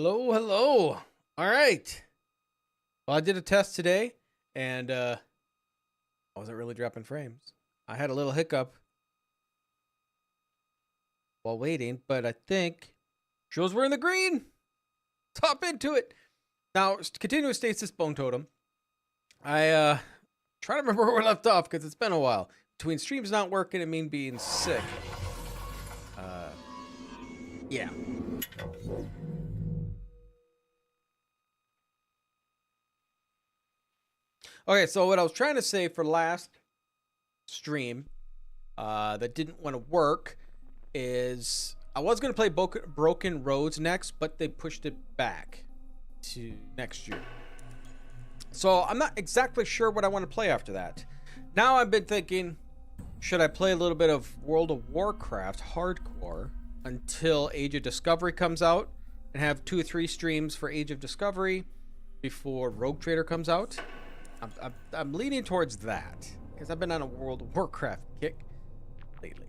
Hello, hello. All right. Well, I did a test today, and I wasn't really dropping frames. I had a little hiccup while waiting, but I think shows we're in the green. Let's hop into it. Now, to continue with Stasis Bone Totem, I try to remember where we left off because it's been a while. Between streams not working and me being sick. Yeah. Okay, so what I was trying to say for last stream that didn't want to work is I was going to play Broken Roads next, but they pushed it back to next year. So I'm not exactly sure what I want to play after that. Now I've been thinking, should I play a little bit of World of Warcraft hardcore until Age of Discovery comes out and have 2 or 3 streams for Age of Discovery before Rogue Trader comes out? I'm leaning towards that because I've been on a World of Warcraft kick lately.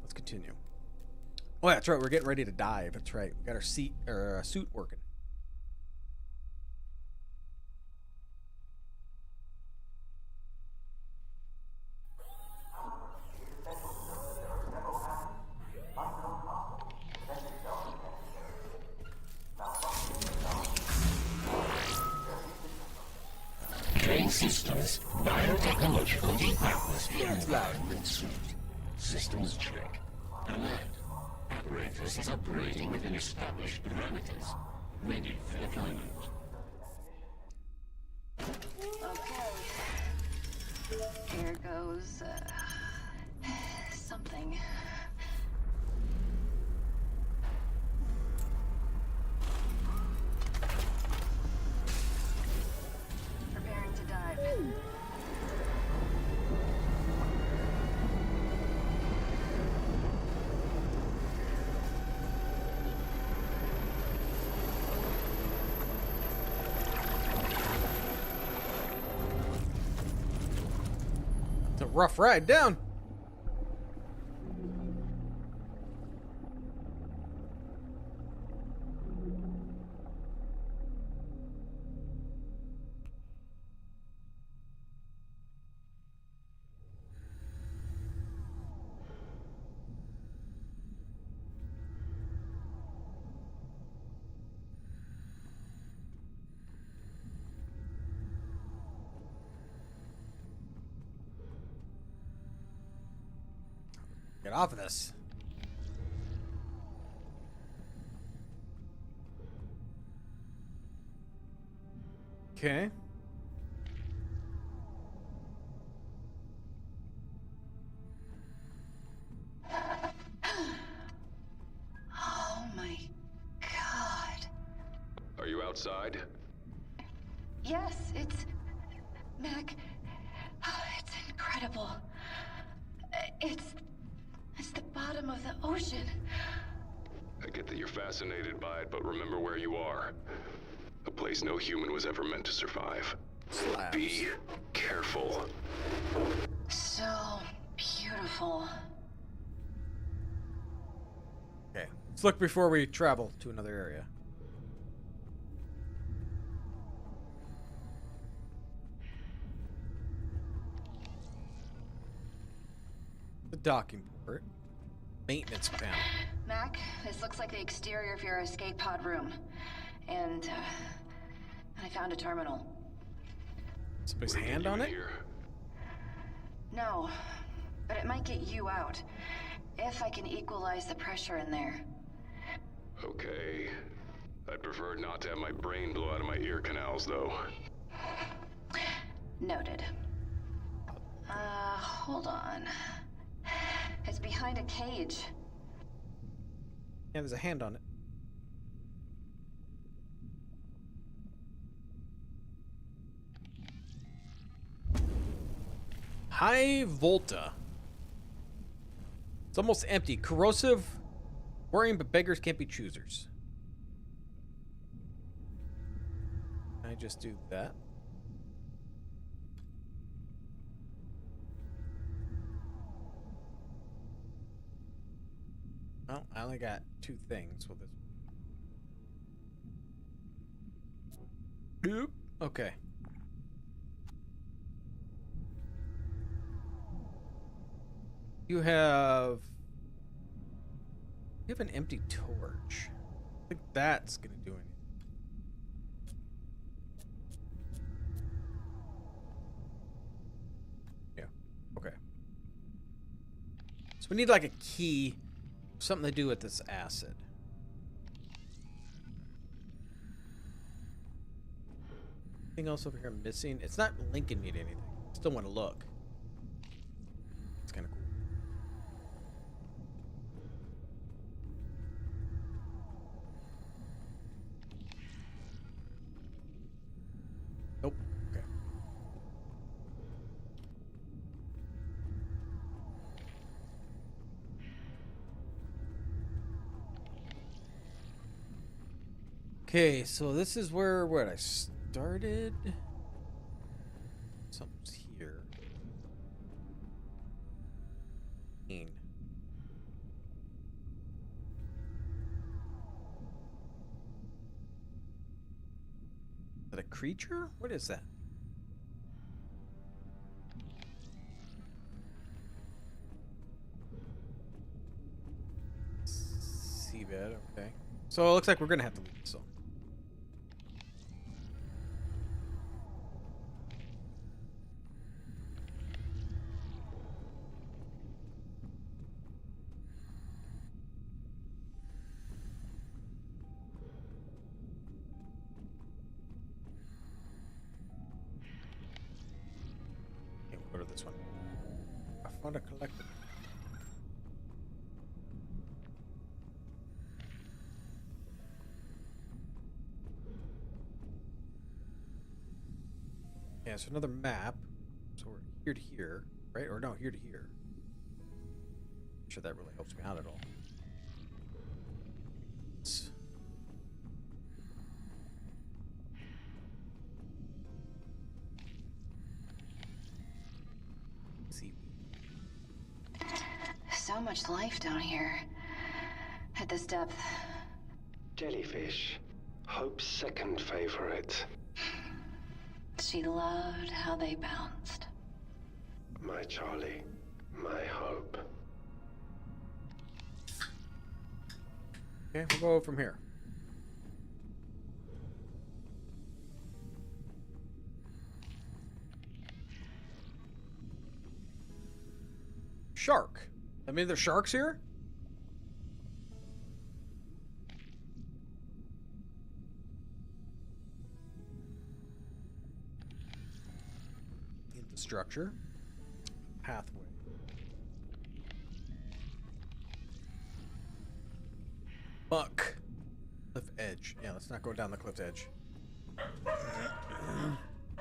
Let's continue. Oh, yeah, that's right. We're getting ready to dive. That's right. We got our suit working. Cayne Systems, biotechnological deep atmosphere environment suit. Systems check. Alert. Apparatus is operating within established parameters. Ready for deployment. Okay. Here goes, something. Preparing to dive. It's a rough ride down. Get off of this. Okay. Oh my god. Are you outside? Yes, it's... Mac... It's incredible. It's the bottom of the ocean. I get that you're fascinated by it, but remember where you are. A place no human was ever meant to survive. Slabs. Be careful. So beautiful. Okay. Let's look before we travel to another area. The docking port. Maintenance panel. Mac, this looks like the exterior of your escape pod room. And I found a terminal. Somebody's What are you hand on doing it? here? No, but it might get you out. If I can equalize the pressure in there. Okay. I'd prefer not to have my brain blow out of my ear canals, though. Noted. Hold on. It's behind a cage. Yeah, there's a hand on it. High Volta. It's almost empty. Corrosive. Worrying, but beggars can't be choosers. I just do that. Well, I only got 2 things with this. Boop. Okay. You have an empty torch. I think that's gonna do anything. Yeah. Okay. So we need like a key, something to do with this acid. Anything else over here I'm missing? It's not linking me to anything. Still want to look. It's kind of cool. Nope. Okay. Okay, so this is where I started. Something's here. Cayne. Is that a creature? What is that? Seabed, okay. So it looks like we're gonna have to leave this. So. Go to this one. I found a collectible. Yeah, so another map. So we're here to here, right? Or no, here to here. Not sure that really helps me out at all. So much life down here. At this depth. Jellyfish. Hope's second favorite. She loved how they bounced. My Charlie. My Hope. Okay, we'll go from here. Shark. I mean, there's sharks here? In the structure. Pathway. Muck. Cliff edge. Yeah, let's not go down the cliff edge.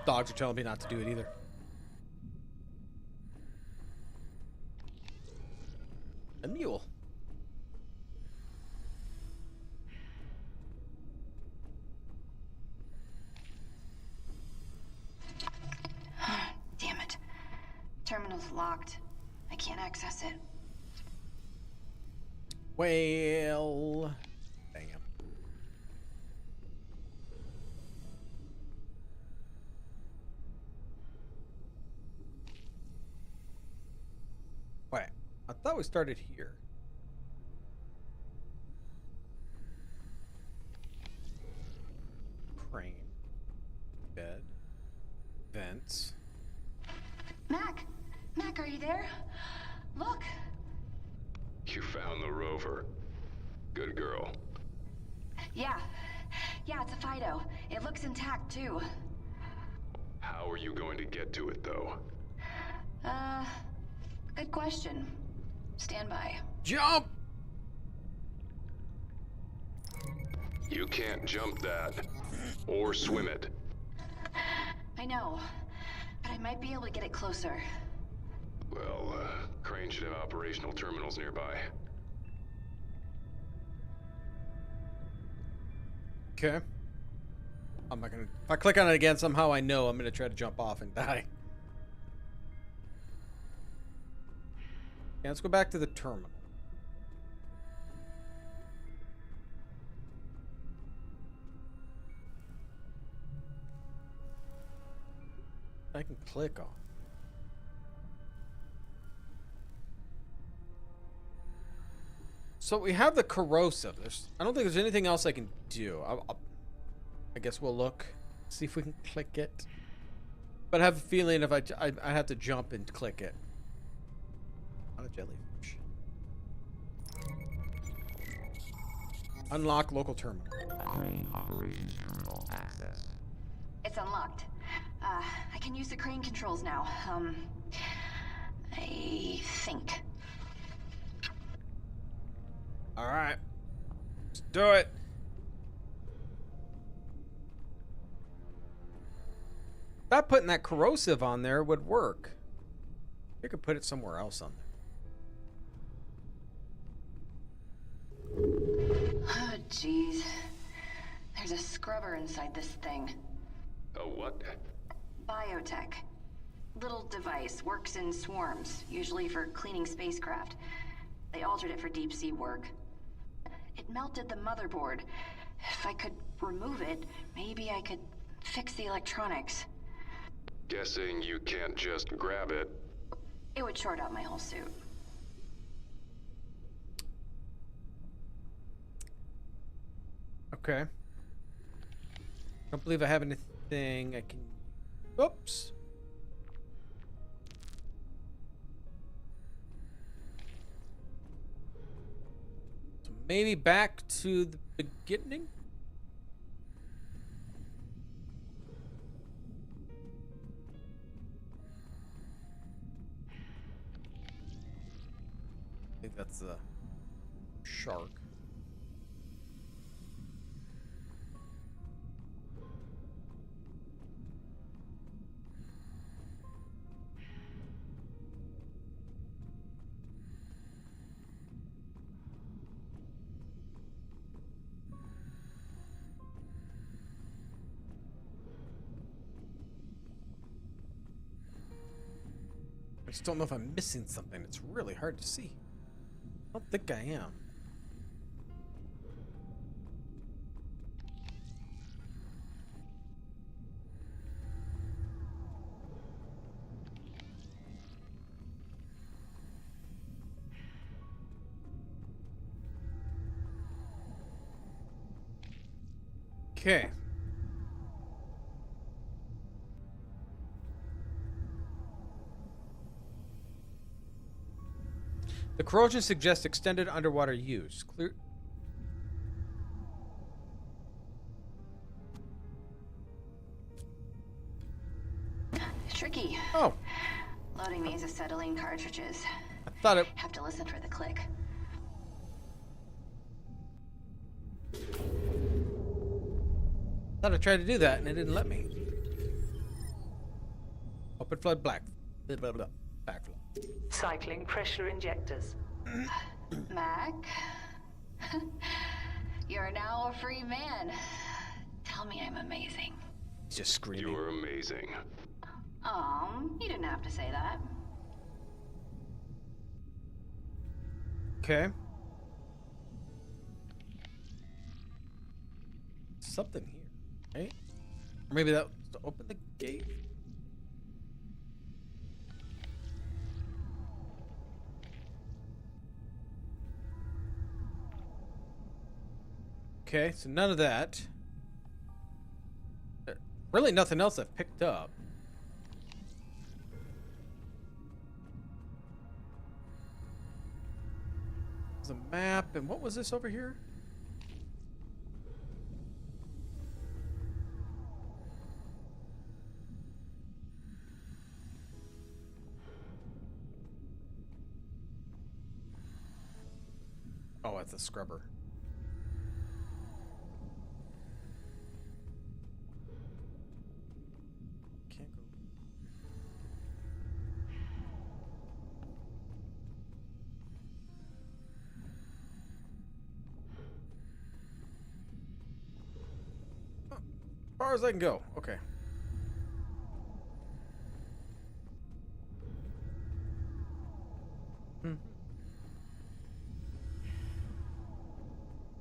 Dogs are telling me not to do it either. A mule. Damn it. Terminal's locked. I can't access it. Well, damn. Wait, I thought we started here. Crane. Bed. Vents. Mac! Mac, are you there? Look! You found the rover. Good girl. Yeah. Yeah, it's a Fido. It looks intact, too. How are you going to get to it, though? Good question. Stand by. Jump! You can't jump that. Or swim it. I know. But I might be able to get it closer. Well, Crane should have operational terminals nearby. Okay. I'm not gonna... If I click on it again, somehow I know I'm gonna try to jump off and die. Yeah, let's go back to the terminal. I can click on. So we have the corrosive. I don't think there's anything else I can do. I guess we'll look, see if we can click it. But I have a feeling if I have to jump and click it. Not a jellyfish. Unlock local terminal. Cayne Corporation terminal access. It's unlocked. I can use the crane controls now. I think. All right, let's do it. Not putting that corrosive on there would work. You could put it somewhere else on there. Oh, jeez. There's a scrubber inside this thing. A what? Biotech. Little device, works in swarms, usually for cleaning spacecraft. They altered it for deep sea work. It melted the motherboard. If I could remove it, maybe I could fix the electronics. Guessing you can't just grab it. It would short out my whole suit. Okay. Don't believe I have anything I can... Oops. So maybe back to the beginning? I think that's the shark. I just don't know if I'm missing something. It's really hard to see. I don't think I am. Okay. The corrosion suggests extended underwater use. Clear. Tricky. Oh, Loading these acetylene cartridges. I thought it. Have to listen for the click. Thought I tried to do that and it didn't let me. Open flood black. Blah, blah, blah. Backflow. Cycling pressure injectors. Mac? You're now a free man. Tell me I'm amazing. He's just screaming. You're amazing. You didn't have to say that. Okay. Something here, right? Or maybe that was to open the gate. Okay, so none of that. Really nothing else I've picked up. There's a map, and what was this over here? Oh, it's a scrubber. Can't go. Oh, as far as I can go. Okay.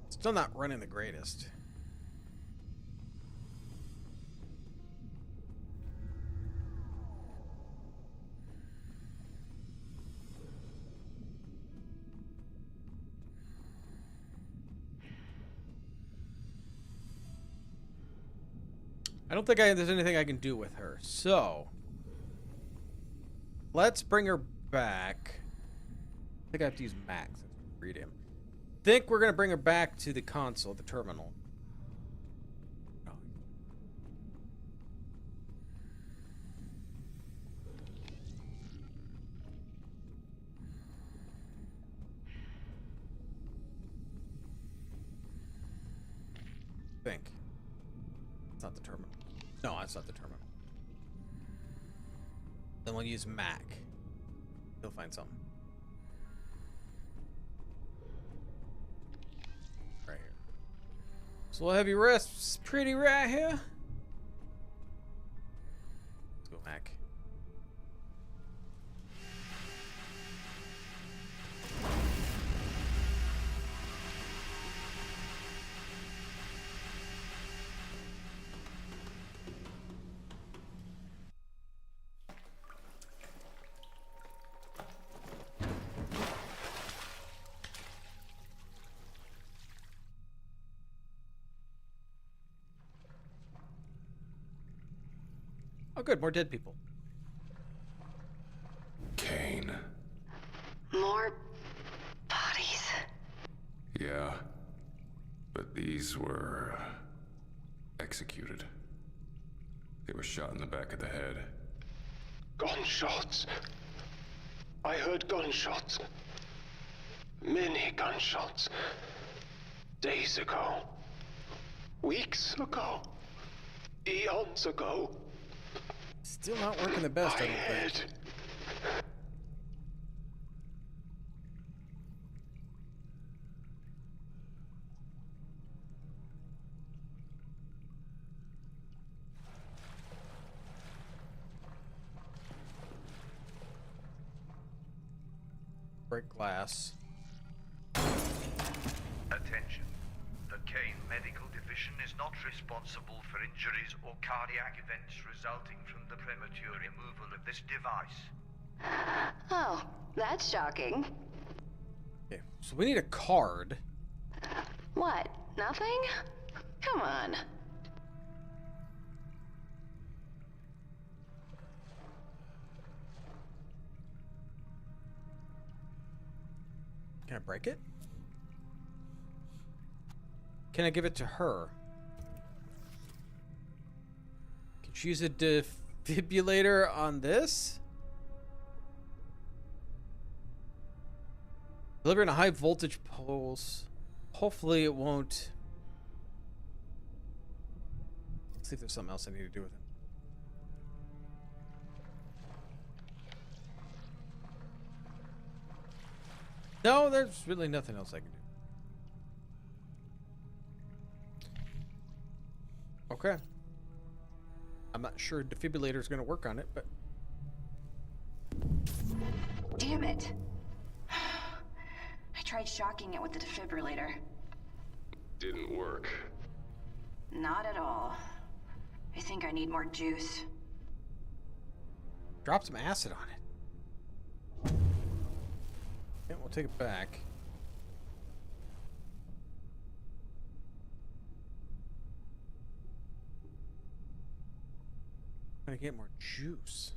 Still not running the greatest. I don't think there's anything I can do with her. So, let's bring her back. I think I have to use Max. Read him. Think we're going to bring her back to the console, the terminal. Think. It's not the terminal. No, it's not the terminal. Then we'll use Mac. He'll find something. Right here. So heavy rests pretty right here. Let's go Mac. Oh, good. More dead people. Cayne. More bodies. Yeah. But these were executed. They were shot in the back of the head. Gunshots. I heard gunshots. Many gunshots. Days ago. Weeks ago. Eons ago. Still not working the best, I My don't head. think. Break glass. Attention. The Cayne Medical Division is not responsible for injuries or cardiac events resulting from the premature removal of this device. Oh, that's shocking. Okay, so we need a card. What? Nothing? Come on. Can I break it? Can I give it to her? Can she use a defibrillator on this? Delivering a high voltage pulse. Hopefully it won't. Let's see if there's something else I need to do with it. No, there's really nothing else I can do. Okay. I'm not sure defibrillator is going to work on it, but Damn it. I tried shocking it with the defibrillator. Didn't work. Not at all. I think I need more juice. drop some acid on it. Yeah, we'll take it back. Trying to get more juice.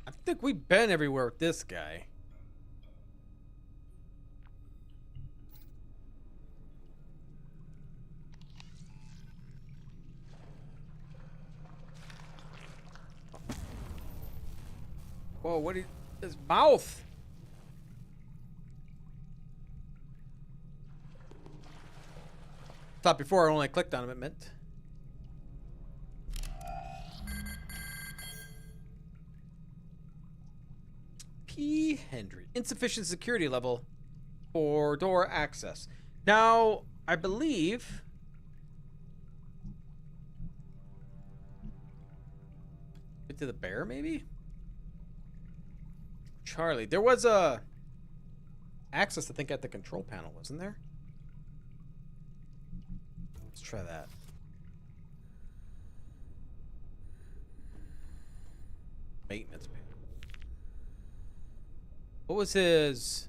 I think we've been everywhere with this guy. Whoa, what is his mouth? Thought before I only clicked on him, it meant. P. Hendry. Insufficient security level for door access. Now, I believe... Get to the bear, maybe? Charlie. There was a... access, I think, at the control panel, wasn't there? Let's try that. Maintenance panel. What was his...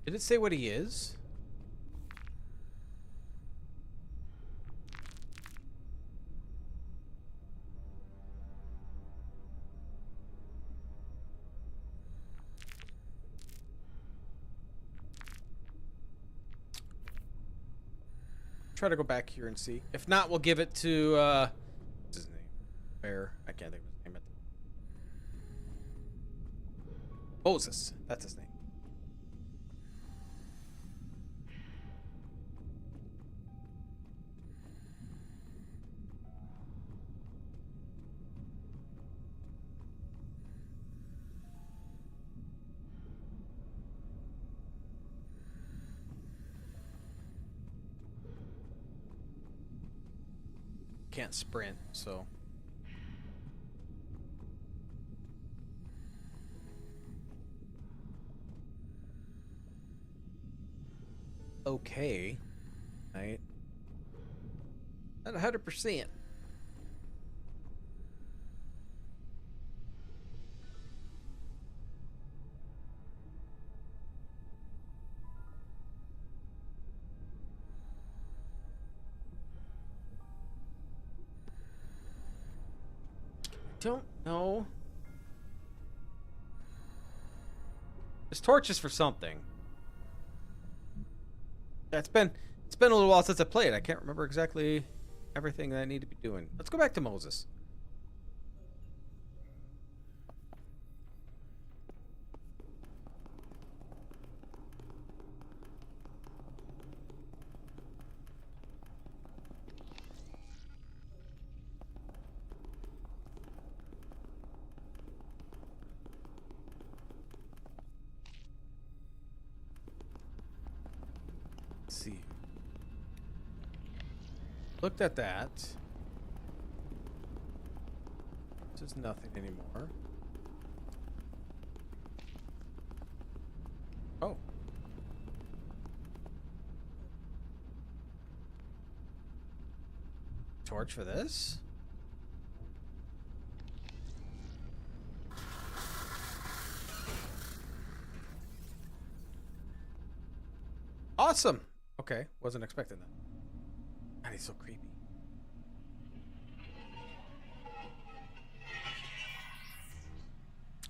Did it say what he is? Try to go back here and see. If not, we'll give it to what's his name? Where? I can't think of his name. Moses. That's his name. Can't sprint, so okay, right? Not 100%. Don't know. This torch is for something. Yeah, it's been a little while since I played. I can't remember exactly everything that I need to be doing. Let's go back to Moses. See. Looked at that. This is nothing anymore. Oh. Torch for this? Awesome. Okay, wasn't expecting that. God, he's so creepy.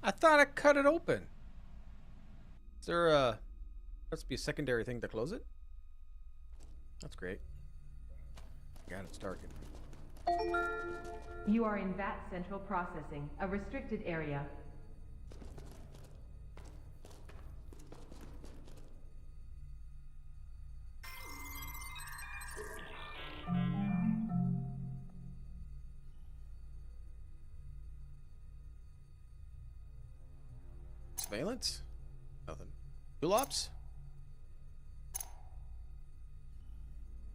I thought I cut it open. Is there a... must be a secondary thing to close it? That's great. God, it's dark in here. You are in VAT Central Processing, a restricted area. Surveillance? Nothing. Ulops?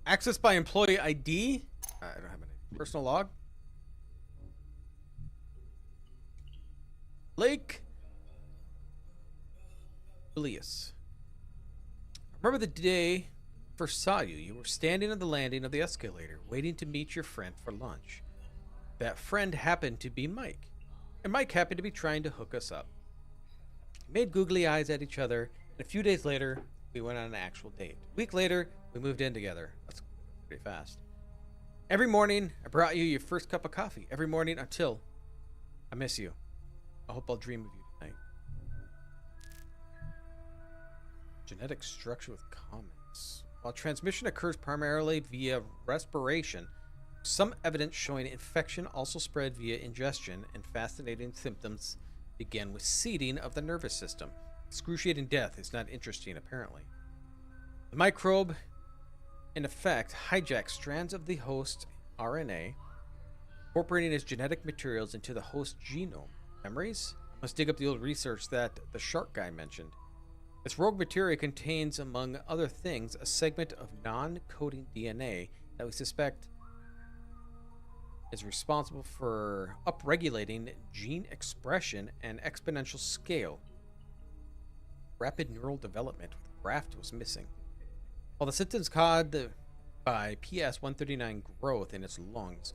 Access by employee ID? I don't have any. Personal log? Lake Elias. Remember the day I first saw you. You were standing on the landing of the escalator, waiting to meet your friend for lunch. That friend happened to be Mike. And Mike happened to be trying to hook us up. We made googly eyes at each other, and a few days later, we went on an actual date. A week later, we moved in together. That's pretty fast. Every morning, I brought you your first cup of coffee. Every morning until I miss you. I hope I'll dream of you tonight. Genetic structure with comments. While transmission occurs primarily via respiration, some evidence showing infection also spread via ingestion, and fascinating symptoms begin with seeding of the nervous system. Excruciating death is not interesting, apparently. The microbe, in effect, hijacks strands of the host RNA, incorporating its genetic materials into the host genome. Memories? I must dig up the old research that the shark guy mentioned. Its rogue material contains, among other things, a segment of non-coding DNA that we suspect is responsible for upregulating gene expression and exponential scale. Rapid neural development with graft was missing. While the symptoms caused by PS-139 growth in its lungs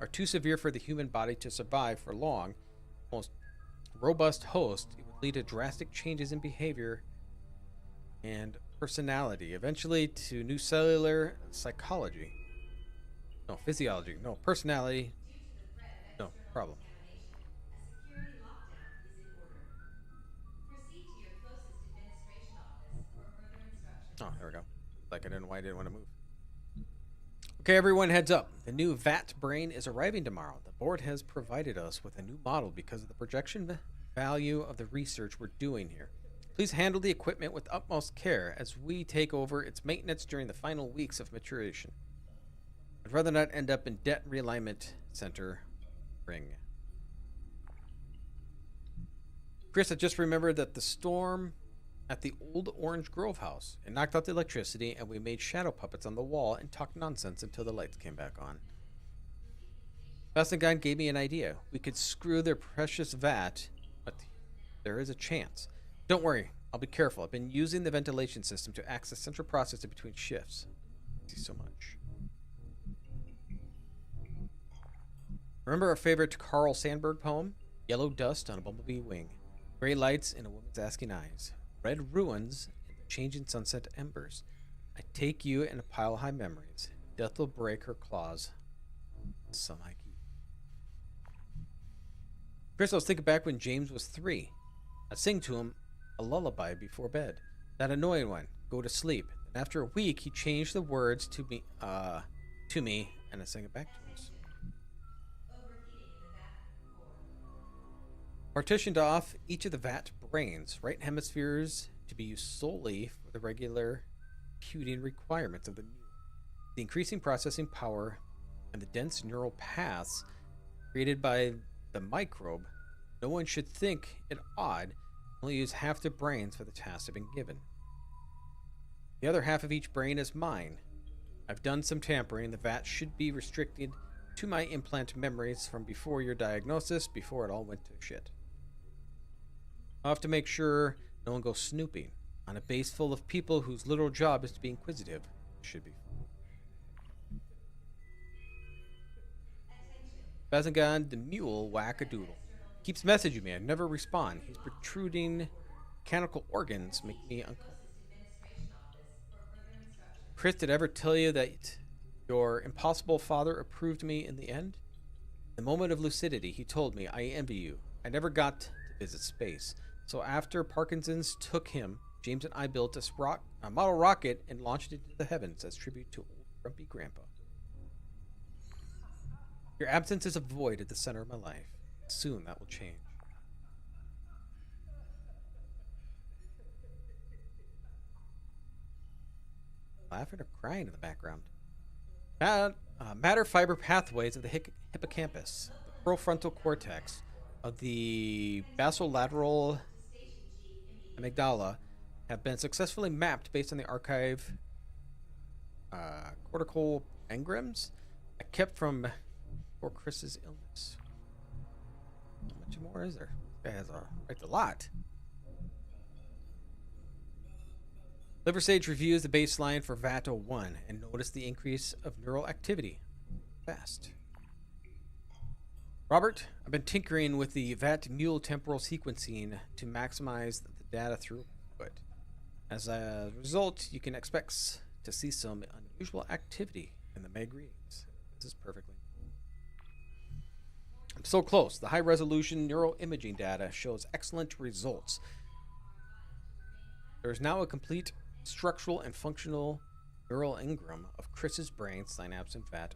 are too severe for the human body to survive for long, most robust host, it would lead to drastic changes in behavior and personality, eventually to new cellular psychology. No, physiology. No, personality. No, problem. Oh, there we go. Like I didn't know why I didn't want to move. Okay, everyone, heads up. The new VAT brain is arriving tomorrow. The board has provided us with a new model because of the projection value of the research we're doing here. Please handle the equipment with utmost care as we take over its maintenance during the final weeks of maturation. I'd rather not end up in debt realignment center ring. Chris, I just remembered that the storm at the old Orange Grove house. It knocked out the electricity, and we made shadow puppets on the wall and talked nonsense until the lights came back on. Bastigan gave me an idea. We could screw their precious vat, but there is a chance. Don't worry, I'll be careful. I've been using the ventilation system to access central processing between shifts. Thank you so much. Remember our favorite Carl Sandburg poem? Yellow dust on a bumblebee wing. Gray lights in a woman's asking eyes. Red ruins in the changing sunset embers. I take you in a pile of high memories. Death will break her claws. Some I keep. Chris, I was thinking back when James was 3. I'd sing to him a lullaby before bed. That annoying one. Go to sleep. And after a week, he changed the words to me, and I sang it back to us. Partitioned off each of the vat brains, right hemispheres to be used solely for the regular computing requirements of the mule. The increasing processing power and the dense neural paths created by the microbe, no one should think it odd to only use half the brains for the tasks I've been given. The other half of each brain is mine. I've done some tampering. The vat should be restricted to my implant memories from before your diagnosis, before it all went to shit. I'll have to make sure no one goes snooping on a base full of people whose literal job is to be inquisitive. Should be. Bazingan the mule whack-a-doodle. Keeps messaging me. I never respond. His protruding mechanical organs make me uncomfortable. Chris, did I ever tell you that your impossible father approved me in the end? In the moment of lucidity, he told me, I envy you. I never got to visit space. So after Parkinson's took him, James and I built a model rocket and launched it into the heavens as tribute to old grumpy grandpa. Your absence is a void at the center of my life. Soon that will change. Laughing or crying in the background. Matter fiber pathways of the hippocampus, the prefrontal cortex of the basolateral amygdala have been successfully mapped based on the archive cortical engrams I kept from before Chris's illness. How much more is there? This guy has a lot. Liver Sage reviews the baseline for VAT-01 and noticed the increase of neural activity. Fast. Robert, I've been tinkering with the VAT mule temporal sequencing to maximize the data throughput. As a result, you can expect to see some unusual activity in the Meg readings. This is perfectly. I'm so close. The high-resolution neural imaging data shows excellent results. There is now a complete structural and functional neural engram of Chris's brain, synapse, and VAT.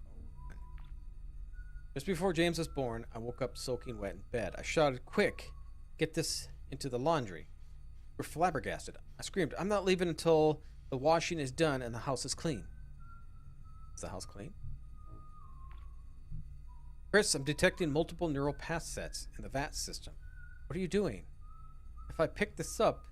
Just before James was born, I woke up soaking wet in bed. I shouted, "Quick, get this into the laundry." We're flabbergasted. I screamed, "I'm not leaving until the washing is done and the house is clean." Is the house clean? Chris, I'm detecting multiple neural path sets in the VAT system. What are you doing? If I pick this up,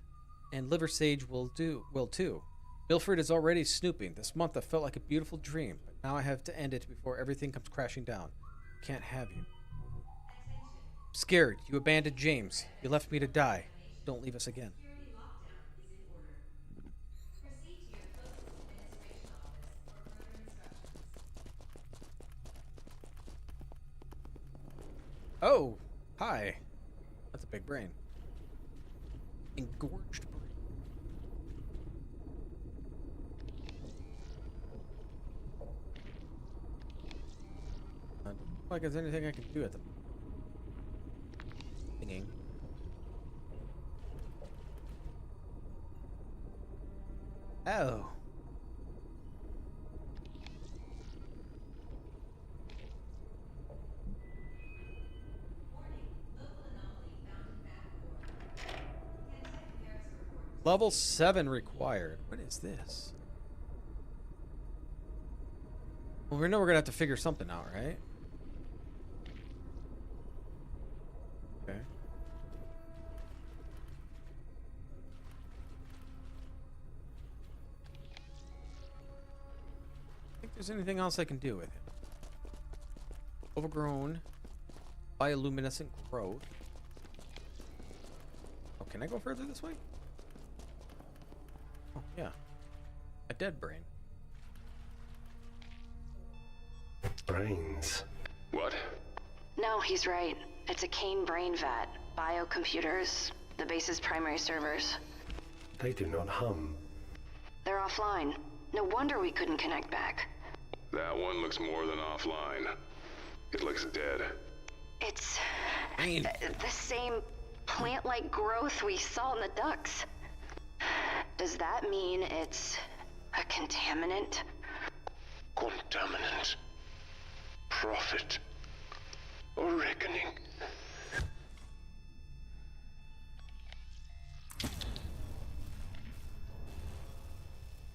and Liver Sage will too. Milford is already snooping. This month I felt like a beautiful dream, but now I have to end it before everything comes crashing down. can't have you. Scared. You abandoned James. You left me to die. Don't leave us again. Oh, hi. That's a big brain. Engorged brain. Doesn't look like there's anything I can do at the thinking. Oh. Level 7 required. What is this? Well, we know we're gonna have to figure something out, right? Okay. I think there's anything else I can do with it. Overgrown bioluminescent growth. Oh, can I go further this way? Oh, yeah. A dead brain. Brains. What? No, he's right. It's a Cayne brain vat. Biocomputers, the base's primary servers. They do not hum. They're offline. No wonder we couldn't connect back. That one looks more than offline. It looks dead. It's Brain. the same plant-like growth we saw in the ducts. Does that mean it's a contaminant? Contaminant. Profit. Or reckoning.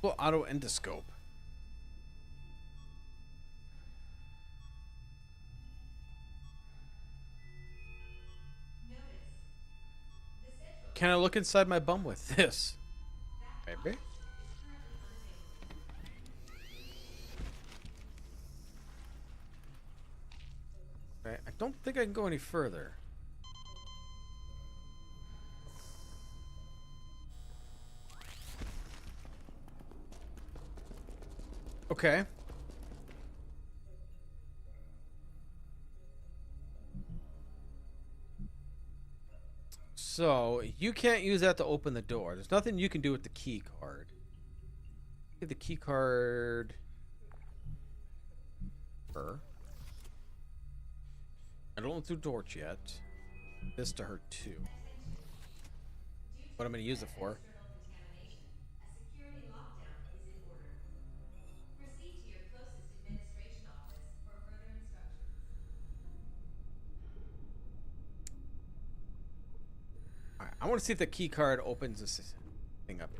Well, auto endoscope. Can I look inside my bum with this? Maybe. Okay, I don't think I can go any further. Okay. So, you can't use that to open the door. There's nothing you can do with the key card. Give the key card. Her. I don't want to do torch yet. This to her too. What I'm going to use it for. Alright, I want to see if the key card opens this thing up.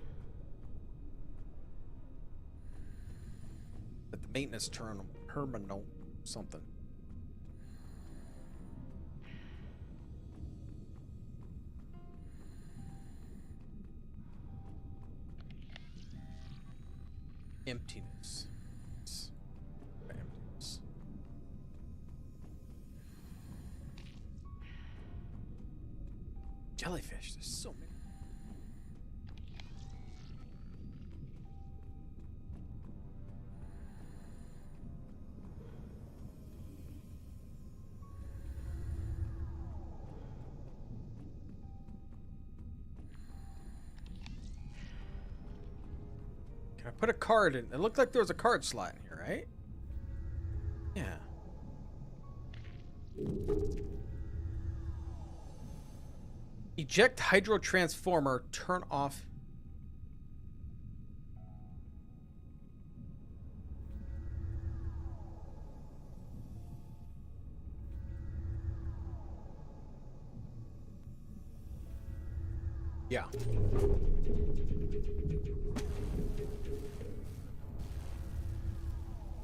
At the maintenance terminal, something. Emptiness. Emptiness. Jellyfish. There's so many. Can I put a card in? It looked like there was a card slot in here, right? Yeah. Eject hydro transformer, turn off. Yeah.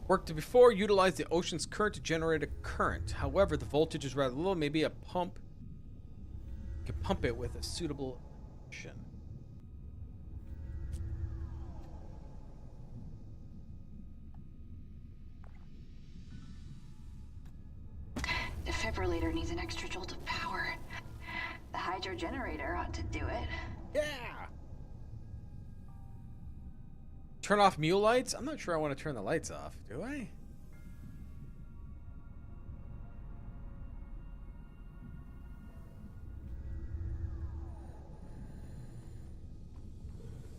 Worked before, utilize the ocean's current to generate a current. However, the voltage is rather low. Maybe a pump can pump it with a suitable action. defibrillator needs an extra jolt of power. The hydro generator ought to do it. Yeah. Turn off mule lights? I'm not sure I want to turn the lights off. Do I?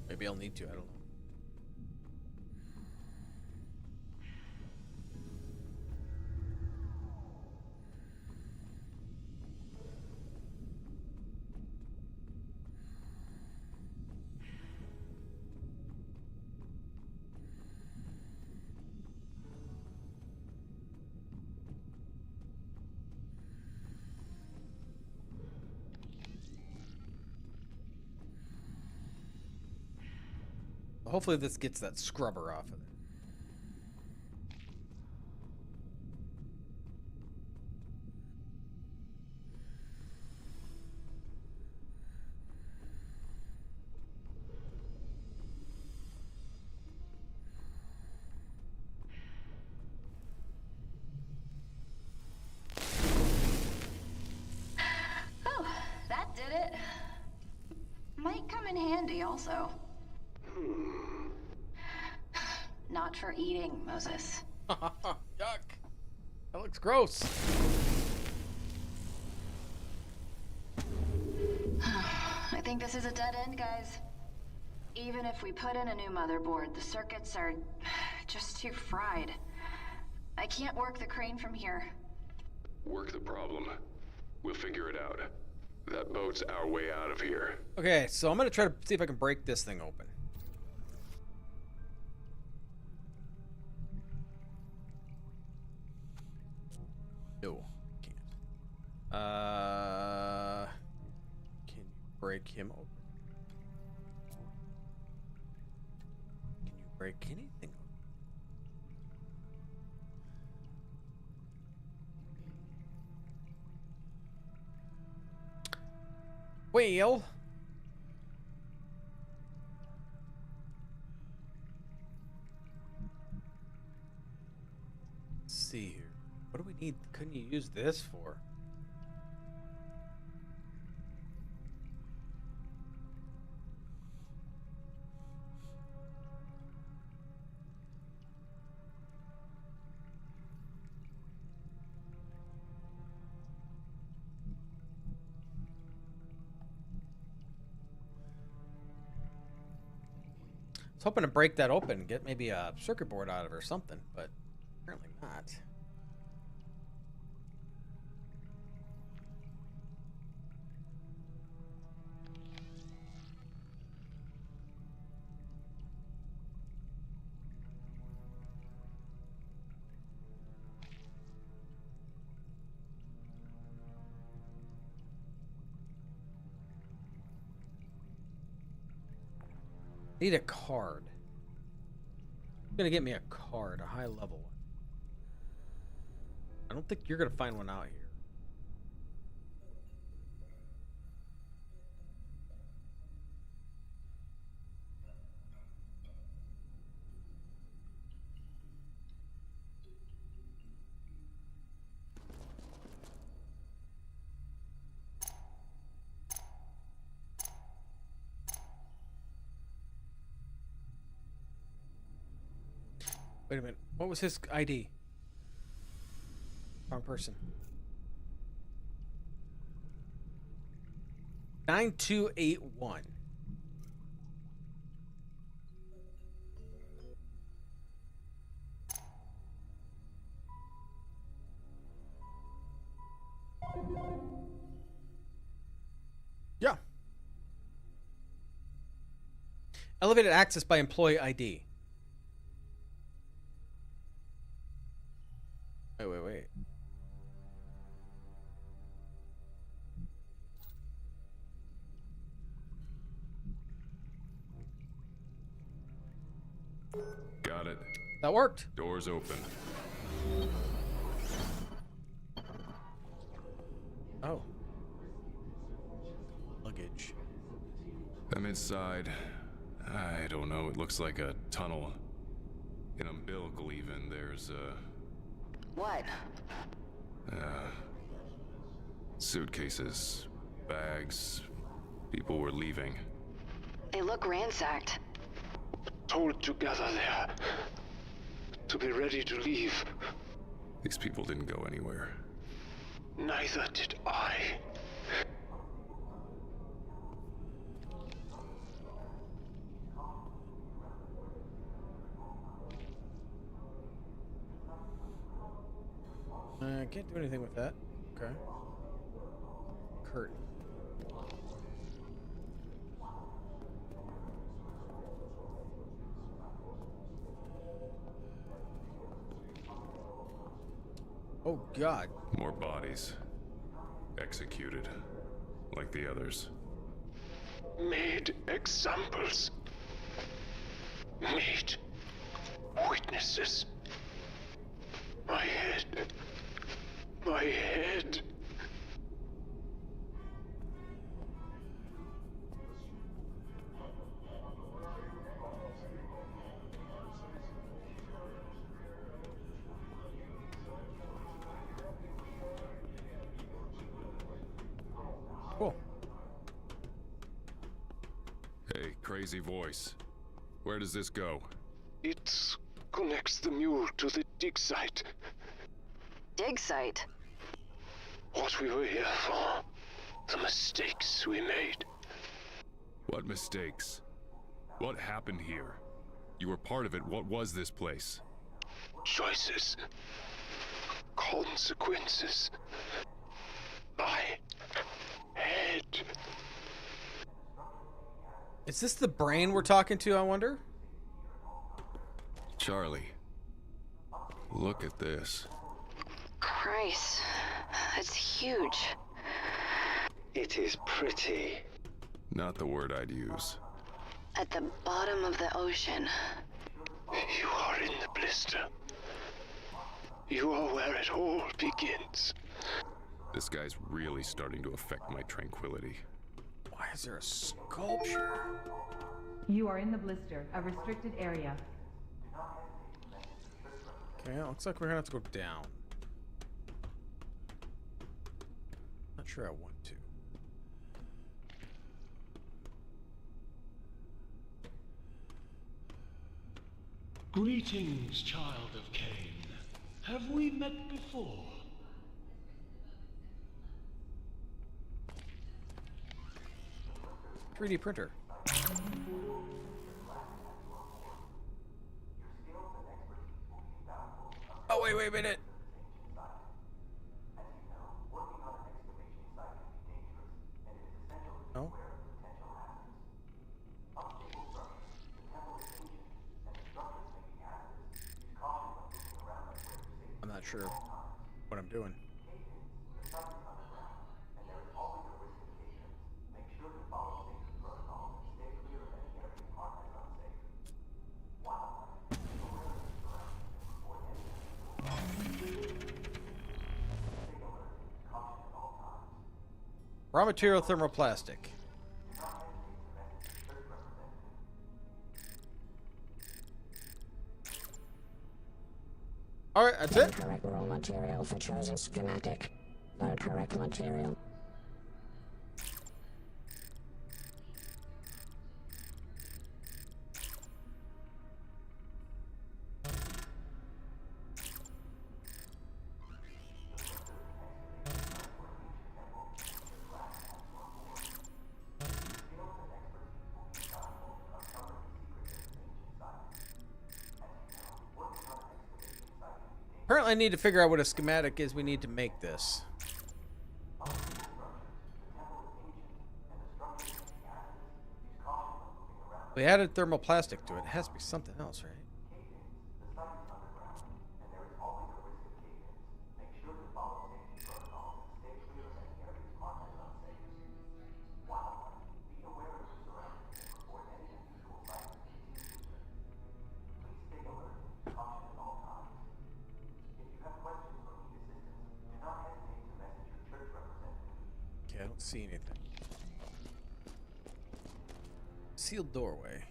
Maybe I'll need to. I don't know. Hopefully this gets that scrubber off of it. Oh, that did it. Might come in handy also. Not for eating, Moses. Yuck. That looks gross. I think this is a dead end, guys. Even if we put in a new motherboard, the circuits are just too fried. I can't work the crane from here. Work the problem. We'll figure it out. That boat's our way out of here. Okay, so I'm gonna try to see if I can break this thing open. No, can't. Can you break him open? Can you break anything open? Well, let's see here. What do we need? Couldn't you use this for? I was hoping to break that open and get maybe a circuit board out of it or something, but apparently not. Need a card. I'm gonna get me a card, a high level one. I don't think you're gonna find one out here. Wait a minute. What was his ID? Wrong person. 9281. Yeah. Elevated access by employee ID. Wait. Got it. That worked. Doors open. Oh. Luggage. I'm inside. I don't know. It looks like a tunnel. An umbilical even. There's What? Suitcases, bags, people were leaving. They look ransacked. Told to gather there. To be ready to leave. These people didn't go anywhere. Neither did I. I can't do anything with that. Okay. Curtain. Oh God. More bodies. Executed. Like the others. Made examples. Made witnesses. My head. My head. Cool. Hey, crazy voice. Where does this go? It connects the mule to the dig site. Dig site. What we were here for. The mistakes we made. What mistakes? What happened here? You were part of it. What was this place? Choices. Consequences. My head. Is this the brain we're talking to, I wonder? Charlie. Look at this. Christ. That's huge. It is pretty. Not the word I'd use. At the bottom of the ocean. You are in the blister. You are where it all begins. This guy's really starting to affect my tranquility. Why is there a sculpture? You are in the blister, a restricted area. Okay, it looks like we're gonna have to go down. Not sure I want to. Greetings, child of Cayne. Have we met before? 3D printer. Oh, wait a minute. No? I'm not sure what I'm doing. Raw material thermoplastic. Alright, that's it. Correct raw material for chosen schematic. No correct material. Apparently I need to figure out what a schematic is we need to make this. We added thermoplastic to it. It has to be something else, right? Okay, I don't see anything. Sealed doorway.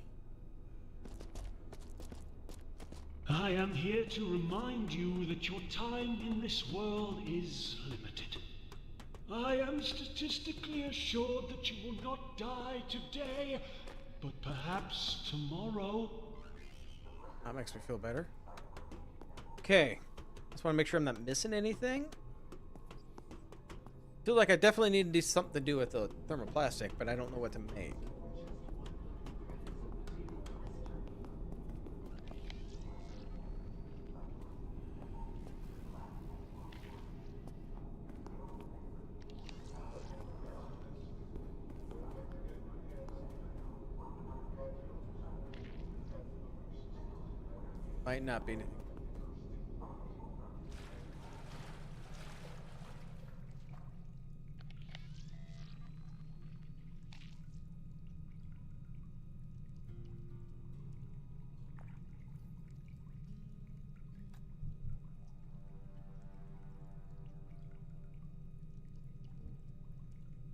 I am here to remind you that your time in this world is limited. I am statistically assured that you will not die today, but perhaps tomorrow. That makes me feel better. Okay. Just want to make sure I'm not missing anything. Feel like I definitely need to do something to do with the thermoplastic, but I don't know what to make. Might not be.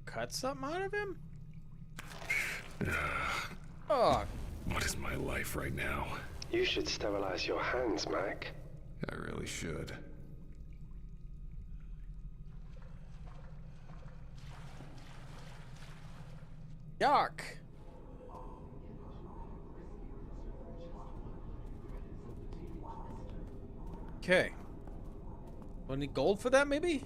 Cut something out of him? Oh. What is my life right now? You should sterilize your hands, Mac. I really should. Yuck. Okay. Want any gold for that, maybe?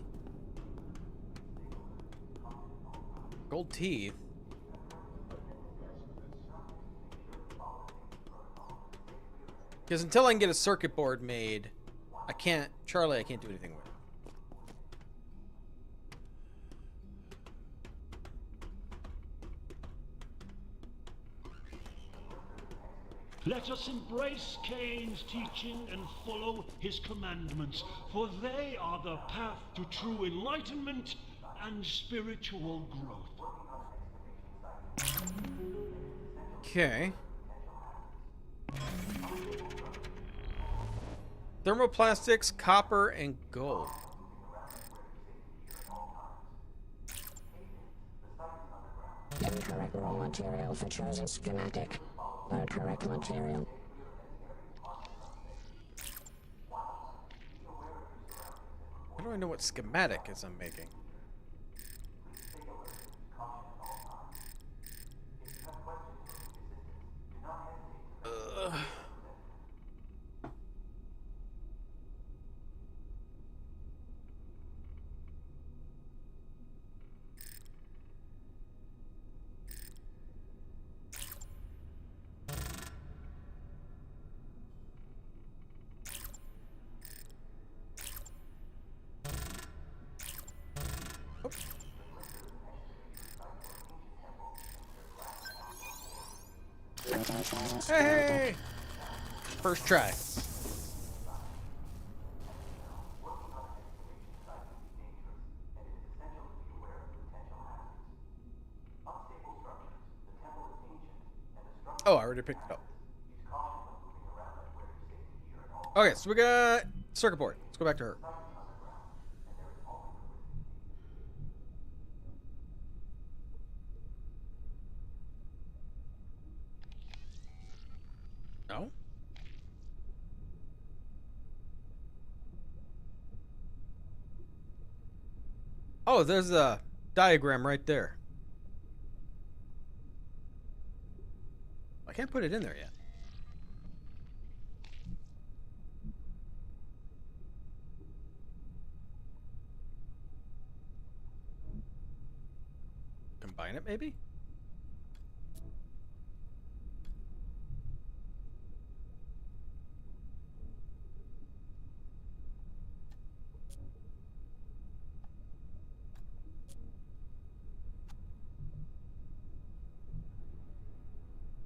Gold teeth. Because until I can get a circuit board made, I can't do anything with it. Let us embrace Cayne's teaching and follow his commandments, for they are the path to true enlightenment and spiritual growth. Okay. Thermoplastics, copper, and gold. Incorrect raw material for chosen schematic. Or correct material. How do I know what schematic is I'm making? Hey! First try. Oh, I already picked it up. Okay, so we got circuit board. Let's go back to her. No? Oh, there's a diagram right there. I can't put it in there yet. Combine it, maybe?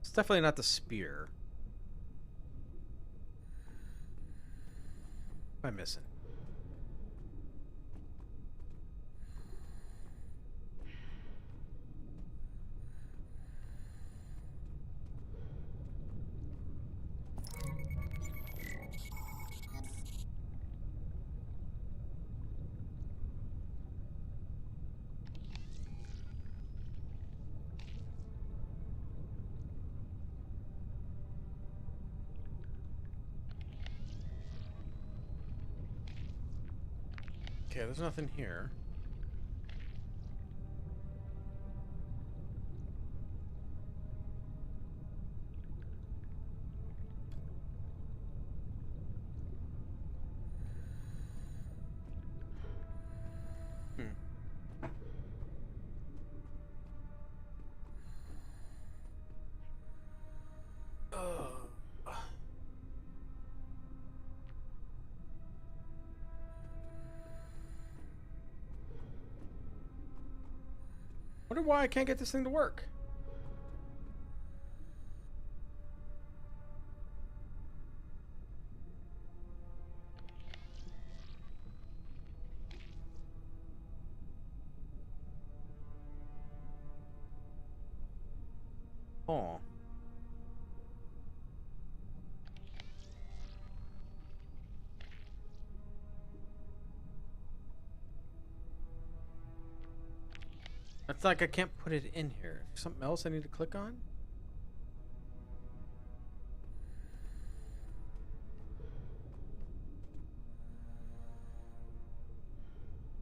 It's definitely not the spear. What am I missing? Okay, there's nothing here. Wonder why I can't get this thing to work. Oh. It's like I can't put it in here. Something else I need to click on?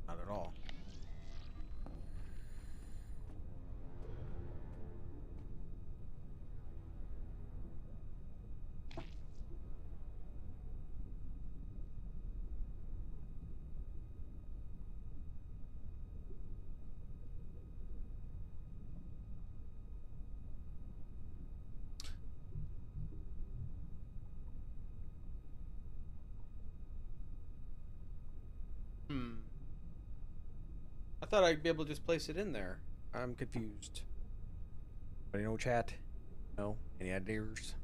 Not at all. I thought I'd be able to just place it in there. I'm confused. Anybody know, chat? No? Any ideas?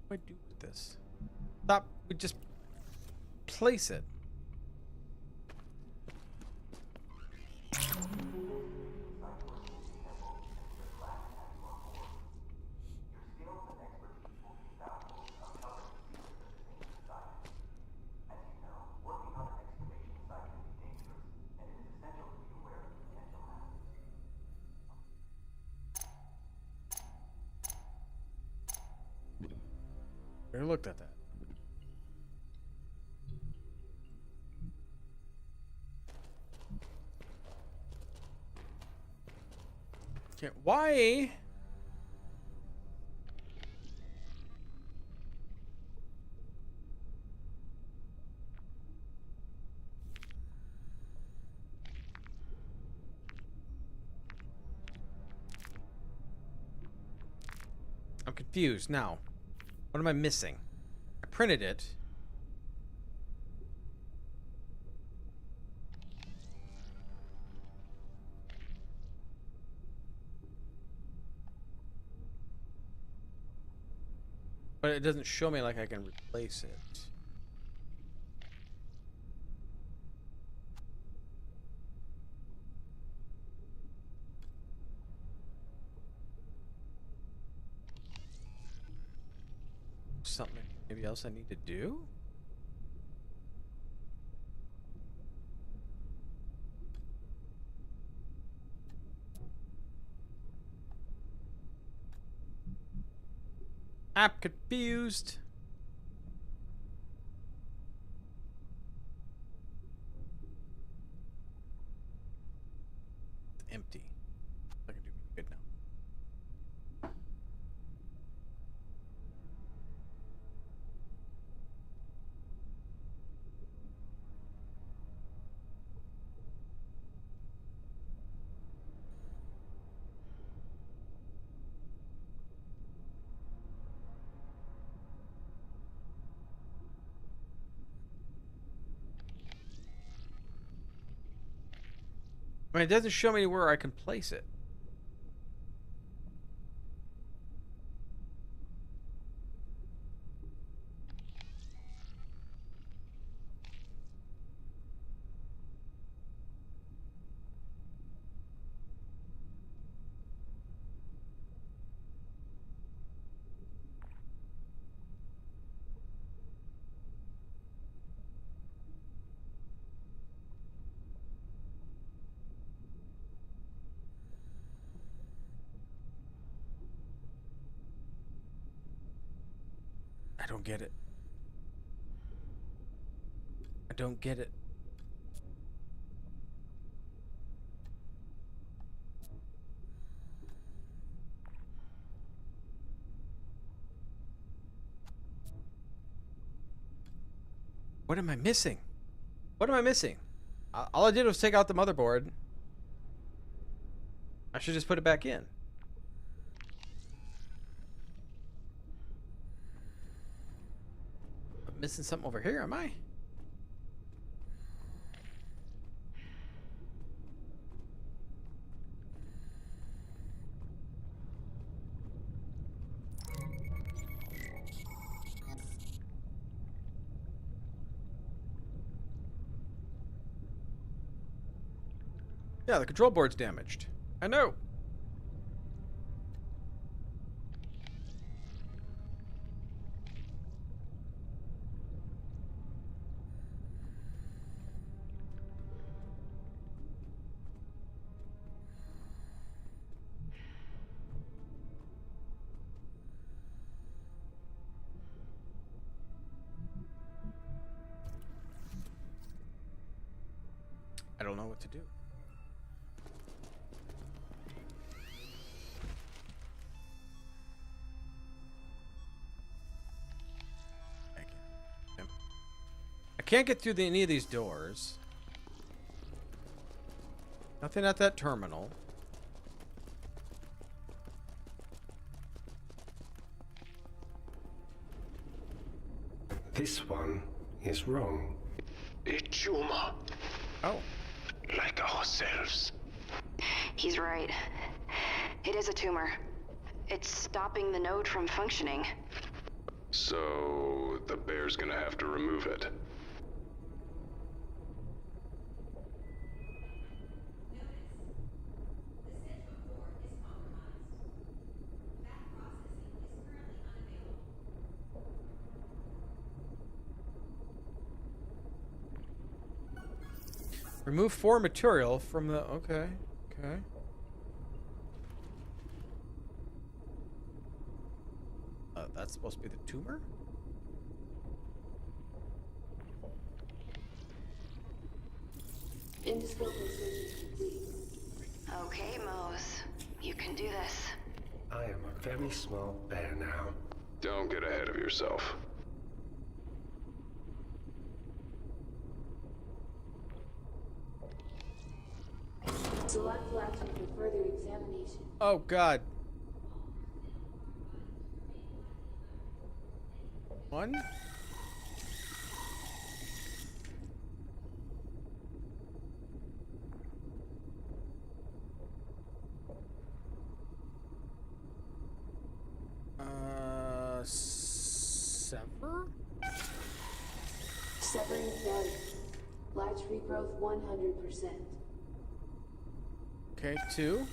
What do I do with this? Thought we just place it. I looked at that. Okay, why? I'm confused now. What am I missing? I printed it. But it doesn't show me like I can replace it. Something maybe else I need to do? I'm confused. It's empty. I can do good now. I mean, it doesn't show me where I can place it. I don't get it. I don't get it. What am I missing? What am I missing? All I did was take out the motherboard. I should just put it back in. I'm missing something over here, am I? Yeah, the control board's damaged. I know. I don't know what to do. I can't get through any of these doors. Nothing at that terminal. This one is wrong. A tumor. Oh. Like ourselves. He's right. It is a tumor. It's stopping the node from functioning. So the bear's gonna have to remove it. Remove 4 material from the... Okay. Okay. That's supposed to be the tumor? Okay, Mose. You can do this. I am a very small bear now. Don't get ahead of yourself. Select laptop for further examination. Oh, God. 1? Sever? Severing failure. Latch regrowth 100%. Okay, 2.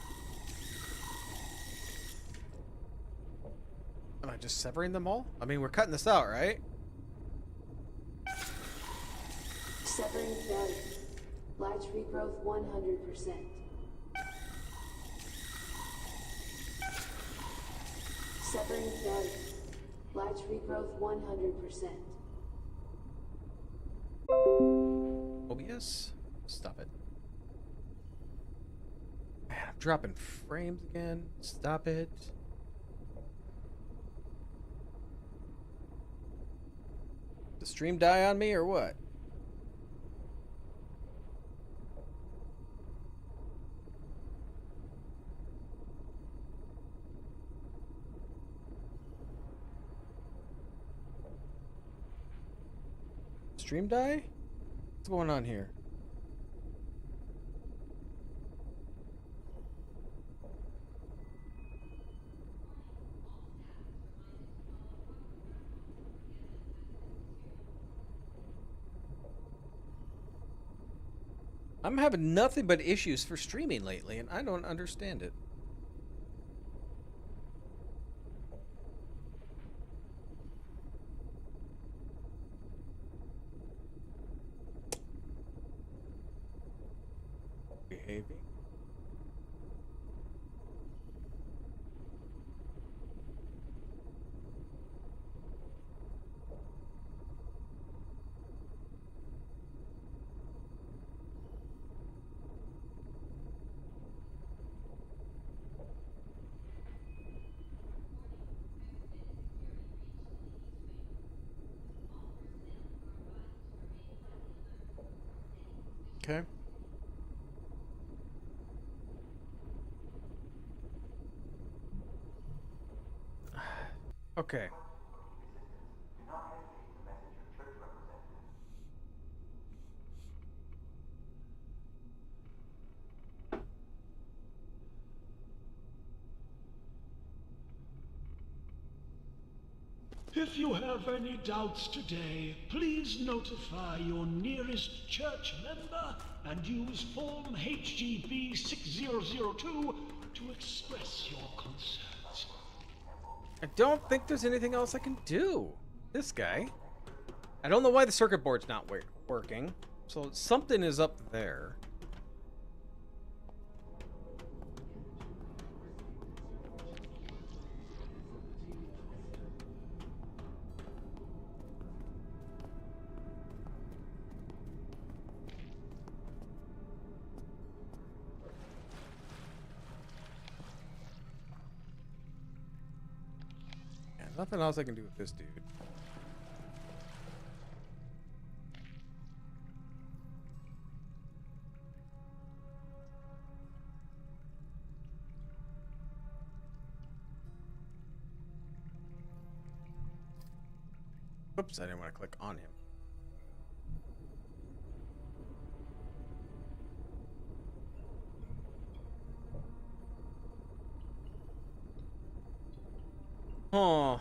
Am I just severing them all? I mean, we're cutting this out, right? Severing failure. Latch regrowth 100%. Severing failure. Latch regrowth 100%. OBS? Stop it. Man, I'm dropping frames again. Stop it. Did the stream die on me or what? Stream die? What's going on here? I'm having nothing but issues for streaming lately, and I don't understand it. Behaving. Okay. Okay. If you have any doubts today, please notify your nearest church member and use Form HGB 6002 to express your concerns. I don't think there's anything else I can do. This guy. I don't know why the circuit board's not working. So something is up there. Nothing else I can do with this dude. Oops, I didn't want to click on him. Oh.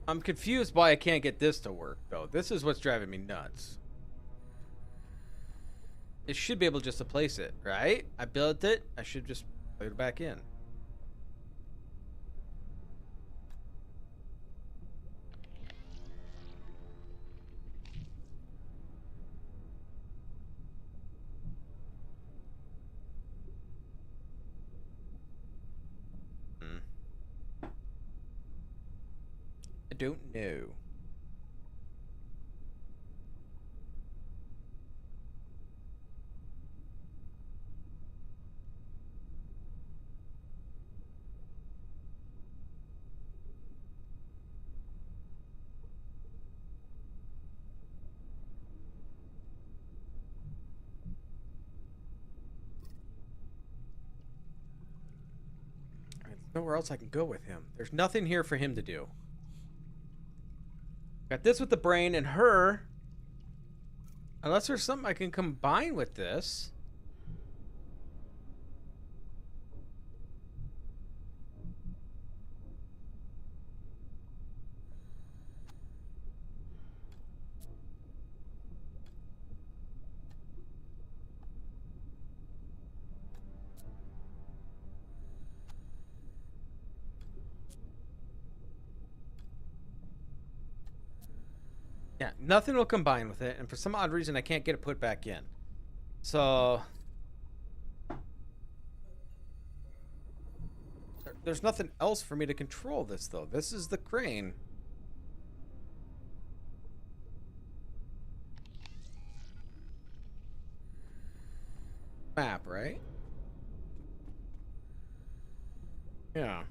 I'm confused why I can't get this to work, though. This is what's driving me nuts. It should be able just to place it, right? I built it. I should just put it back in. I don't know. Nowhere else I can go with him. There's nothing here for him to do. Got this with the brain and her. Unless there's something I can combine with this. Yeah, nothing will combine with it, and for some odd reason I can't get it put back in. So there's nothing else for me to control this, though. This is the crane. Map, right? Yeah.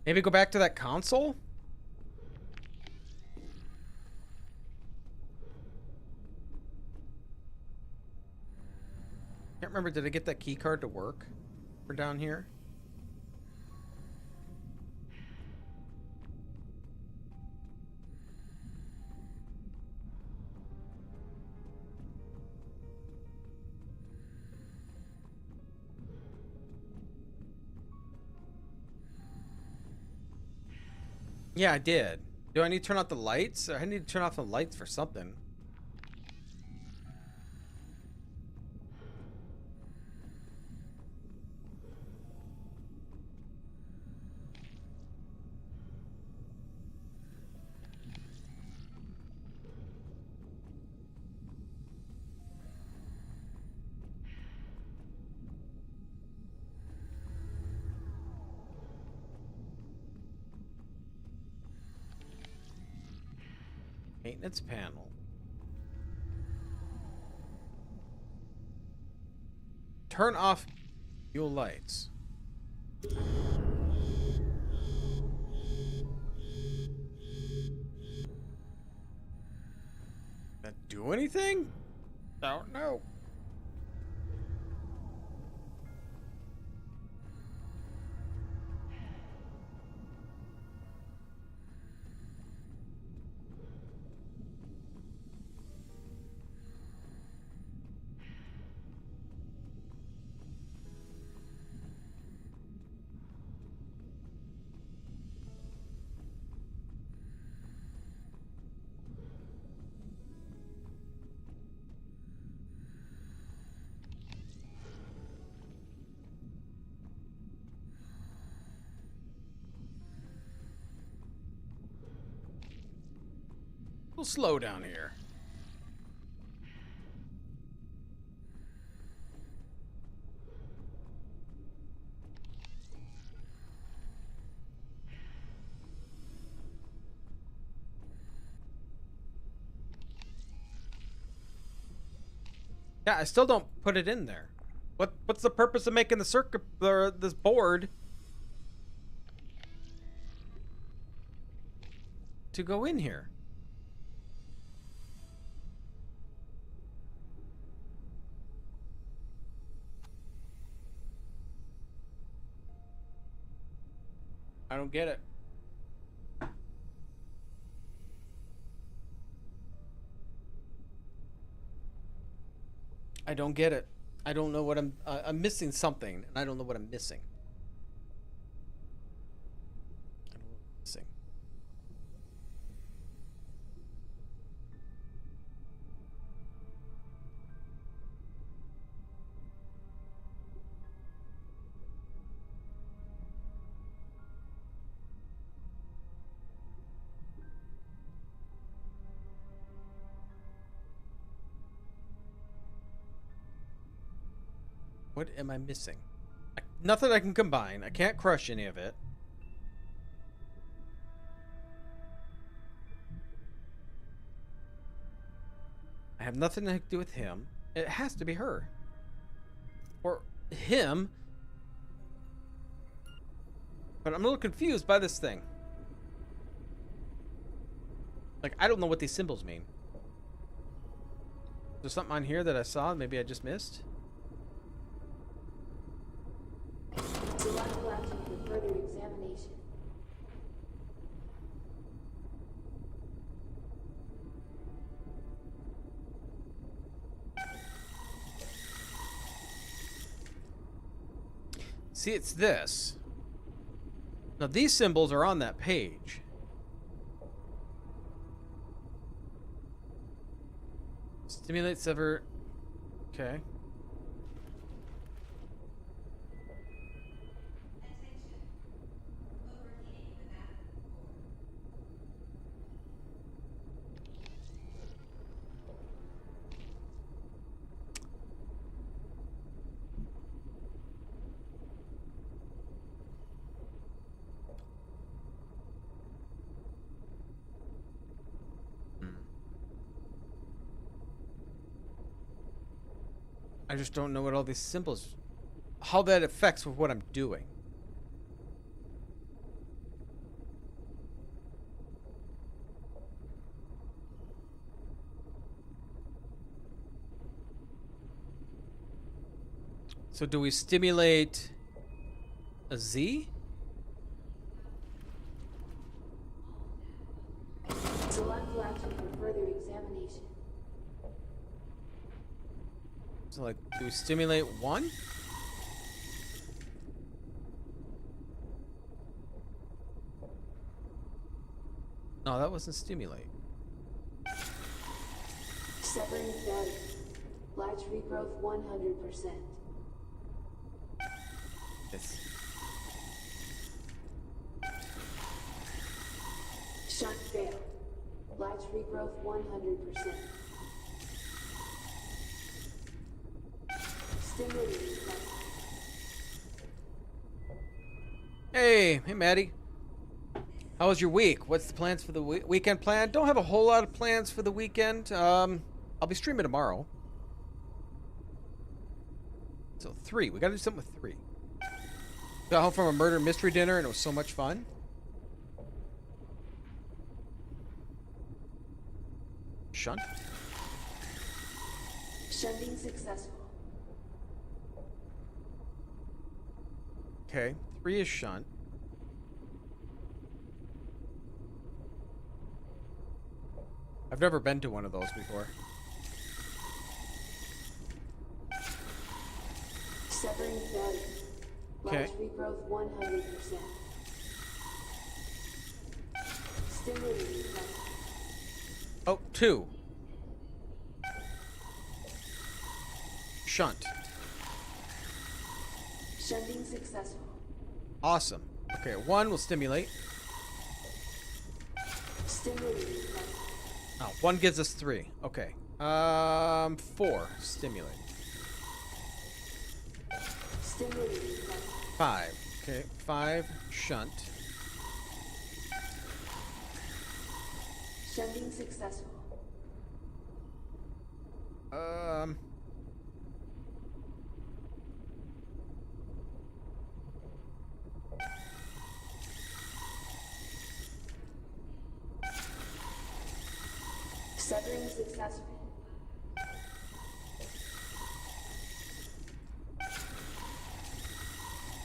Maybe go back to that console? Can't remember, did I get that key card to work for down here? Yeah, I did. Do I need to turn off the lights? I need to turn off the lights for something. Maintenance panel. Turn off fuel lights. That do anything? I don't know. We'll slow down here. Yeah, I still don't put it in there. What's the purpose of making the circuit or this board to go in here? I don't get it. I don't get it. I don't know what I'm missing something, and I don't know what I'm missing. I don't know what I'm missing. What am I missing? Nothing I can combine. I can't crush any of it. I have nothing to do with him. It has to be her. Or him. But I'm a little confused by this thing. Like, I don't know what these symbols mean. There's something on here that I saw maybe I just missed. Delightful action for further examination. See, it's this. Now, these symbols are on that page. Stimulate sever. Okay. I just don't know what all these symbols, how that affects with what I'm doing. So do we stimulate a Z? Delightful action for further examination. So, like, do we stimulate one? No, that wasn't stimulate. Severing failure. Large regrowth 100%. Yes. Shot failed. Large regrowth 100%. Stimulating plant. Hey, Maddie. How was your week? What's the plans for the weekend plan? Don't have a whole lot of plans for the weekend. I'll be streaming tomorrow. So 3. We gotta do something with 3. Got home from a murder mystery dinner and it was so much fun. Shunt. Shunting successful. Okay, 3 is shunt. I've never been to one of those before. Severing failure. Okay. Large regrowth 100%. Stimulating pressure. Oh, 2. Shunt. Shunting successful. Awesome. Okay, 1 will stimulate. Stimulating pressure. Oh, 1 gives us 3. Okay. 4 stimulate. Stimulating pressure. 5. Okay, 5 shunt. Shunting successful. Severing successful.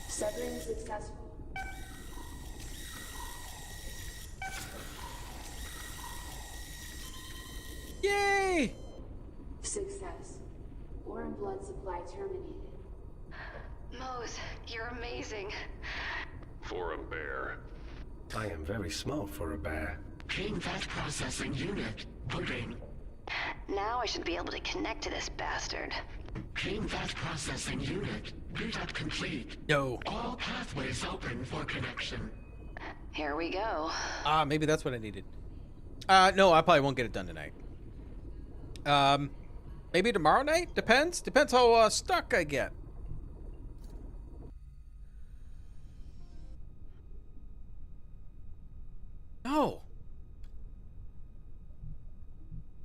Severing successful. Yay! Success. Ore and blood supply terminated. Mose, you're amazing. For a bear. I am very small for a bear. Clean that processing unit. Booting. Now I should be able to connect to this bastard. Clean that processing unit. Boot up complete. Yo. All pathways open for connection. Here we go. Maybe that's what I needed. No, I probably won't get it done tonight. Maybe tomorrow night? Depends. Depends how stuck I get. No.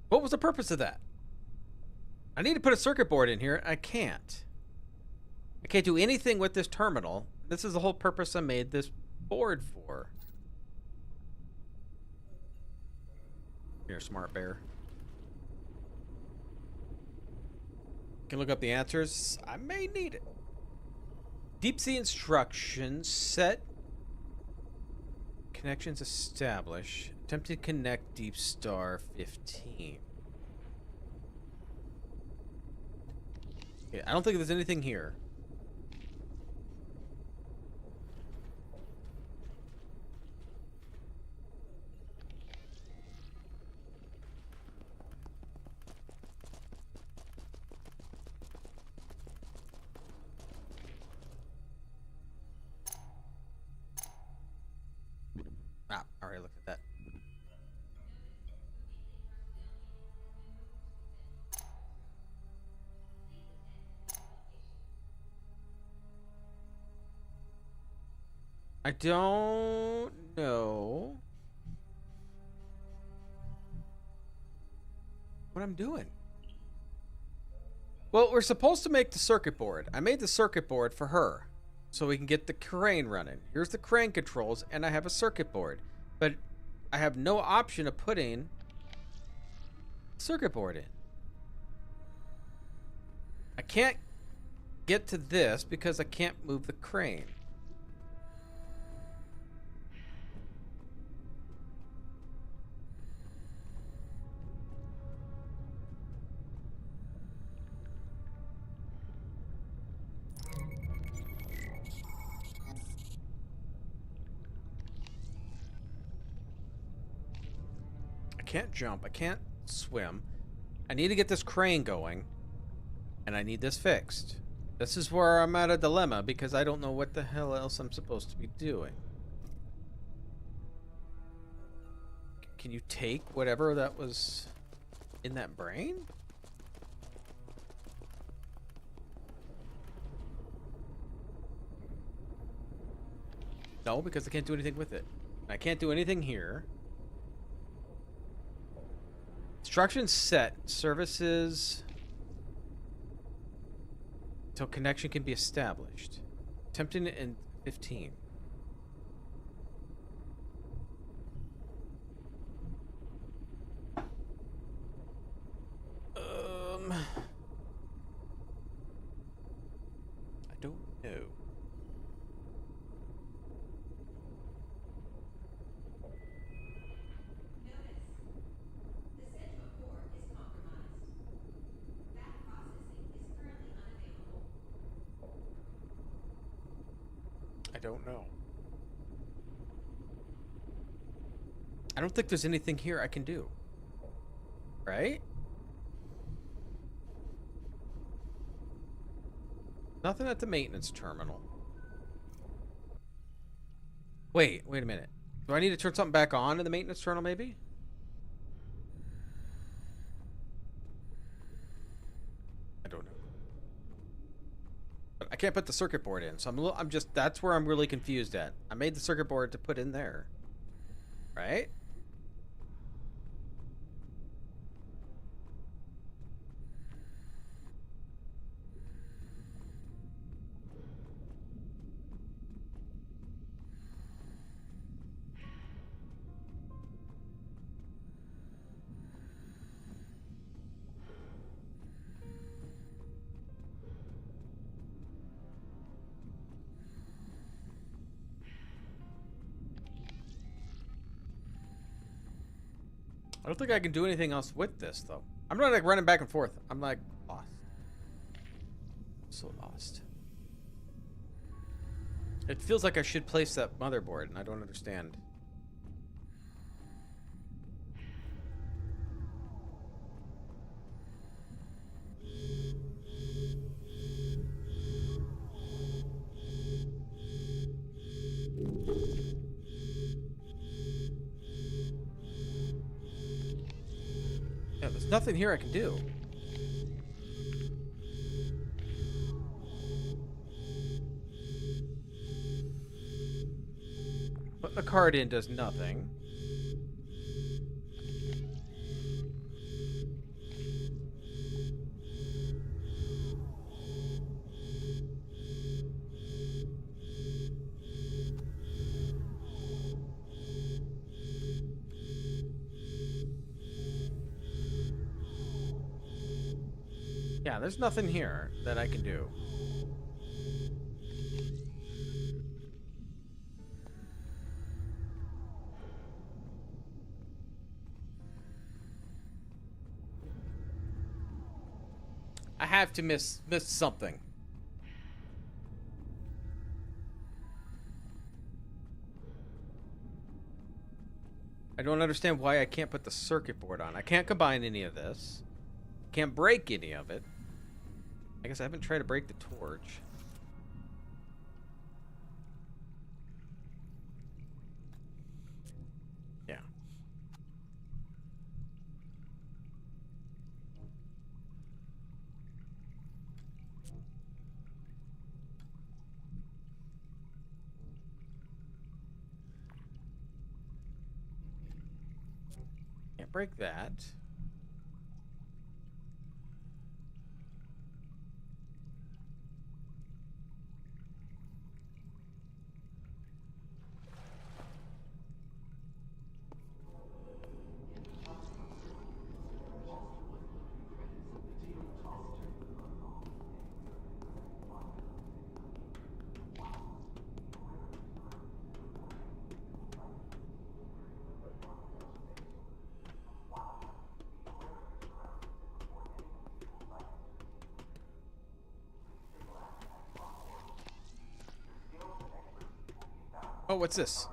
What was the purpose of that? I need to put a circuit board in here. I can't. I can't do anything with this terminal. This is the whole purpose I made this board for. Here, smart bear. Can look up the answers. I may need it. Deep sea instructions. Set. Connections established. Attempt to connect Deep Star 15. Okay, I don't think there's anything here. Ah, already looked at that. I don't know what I'm doing. Well, we're supposed to make the circuit board. I made the circuit board for her so we can get the crane running. Here's the crane controls, and I have a circuit board. But I have no option of putting circuit board in. I can't get to this because I can't move the crane. I can't jump. I can't swim. I need to get this crane going. And I need this fixed. This is where I'm at a dilemma because I don't know what the hell else I'm supposed to be doing. Can you take whatever that was in that brain? No, because I can't do anything with it. I can't do anything here. Instructions set. Services. Until connection can be established. Attempting it in 15. I don't know. I don't know. I don't think there's anything here I can do. Right? Nothing at the maintenance terminal. Wait a minute. Do I need to turn something back on in the maintenance terminal, maybe? I don't know. But I can't put the circuit board in, so I'm just, that's where I'm really confused at. I made the circuit board to put in there. Right? I don't think I can do anything else with this, though. I'm not like running back and forth. I'm like lost. I'm so lost. It feels like I should place that motherboard, and I don't understand. Yeah, there's nothing here I can do. Putting the card in does nothing. Yeah, there's nothing here that I can do. I have to miss something. I don't understand why I can't put the circuit board on. I can't combine any of this. Can't break any of it. I guess I haven't tried to break the torch. Yeah. Can't break that. Oh, what's this?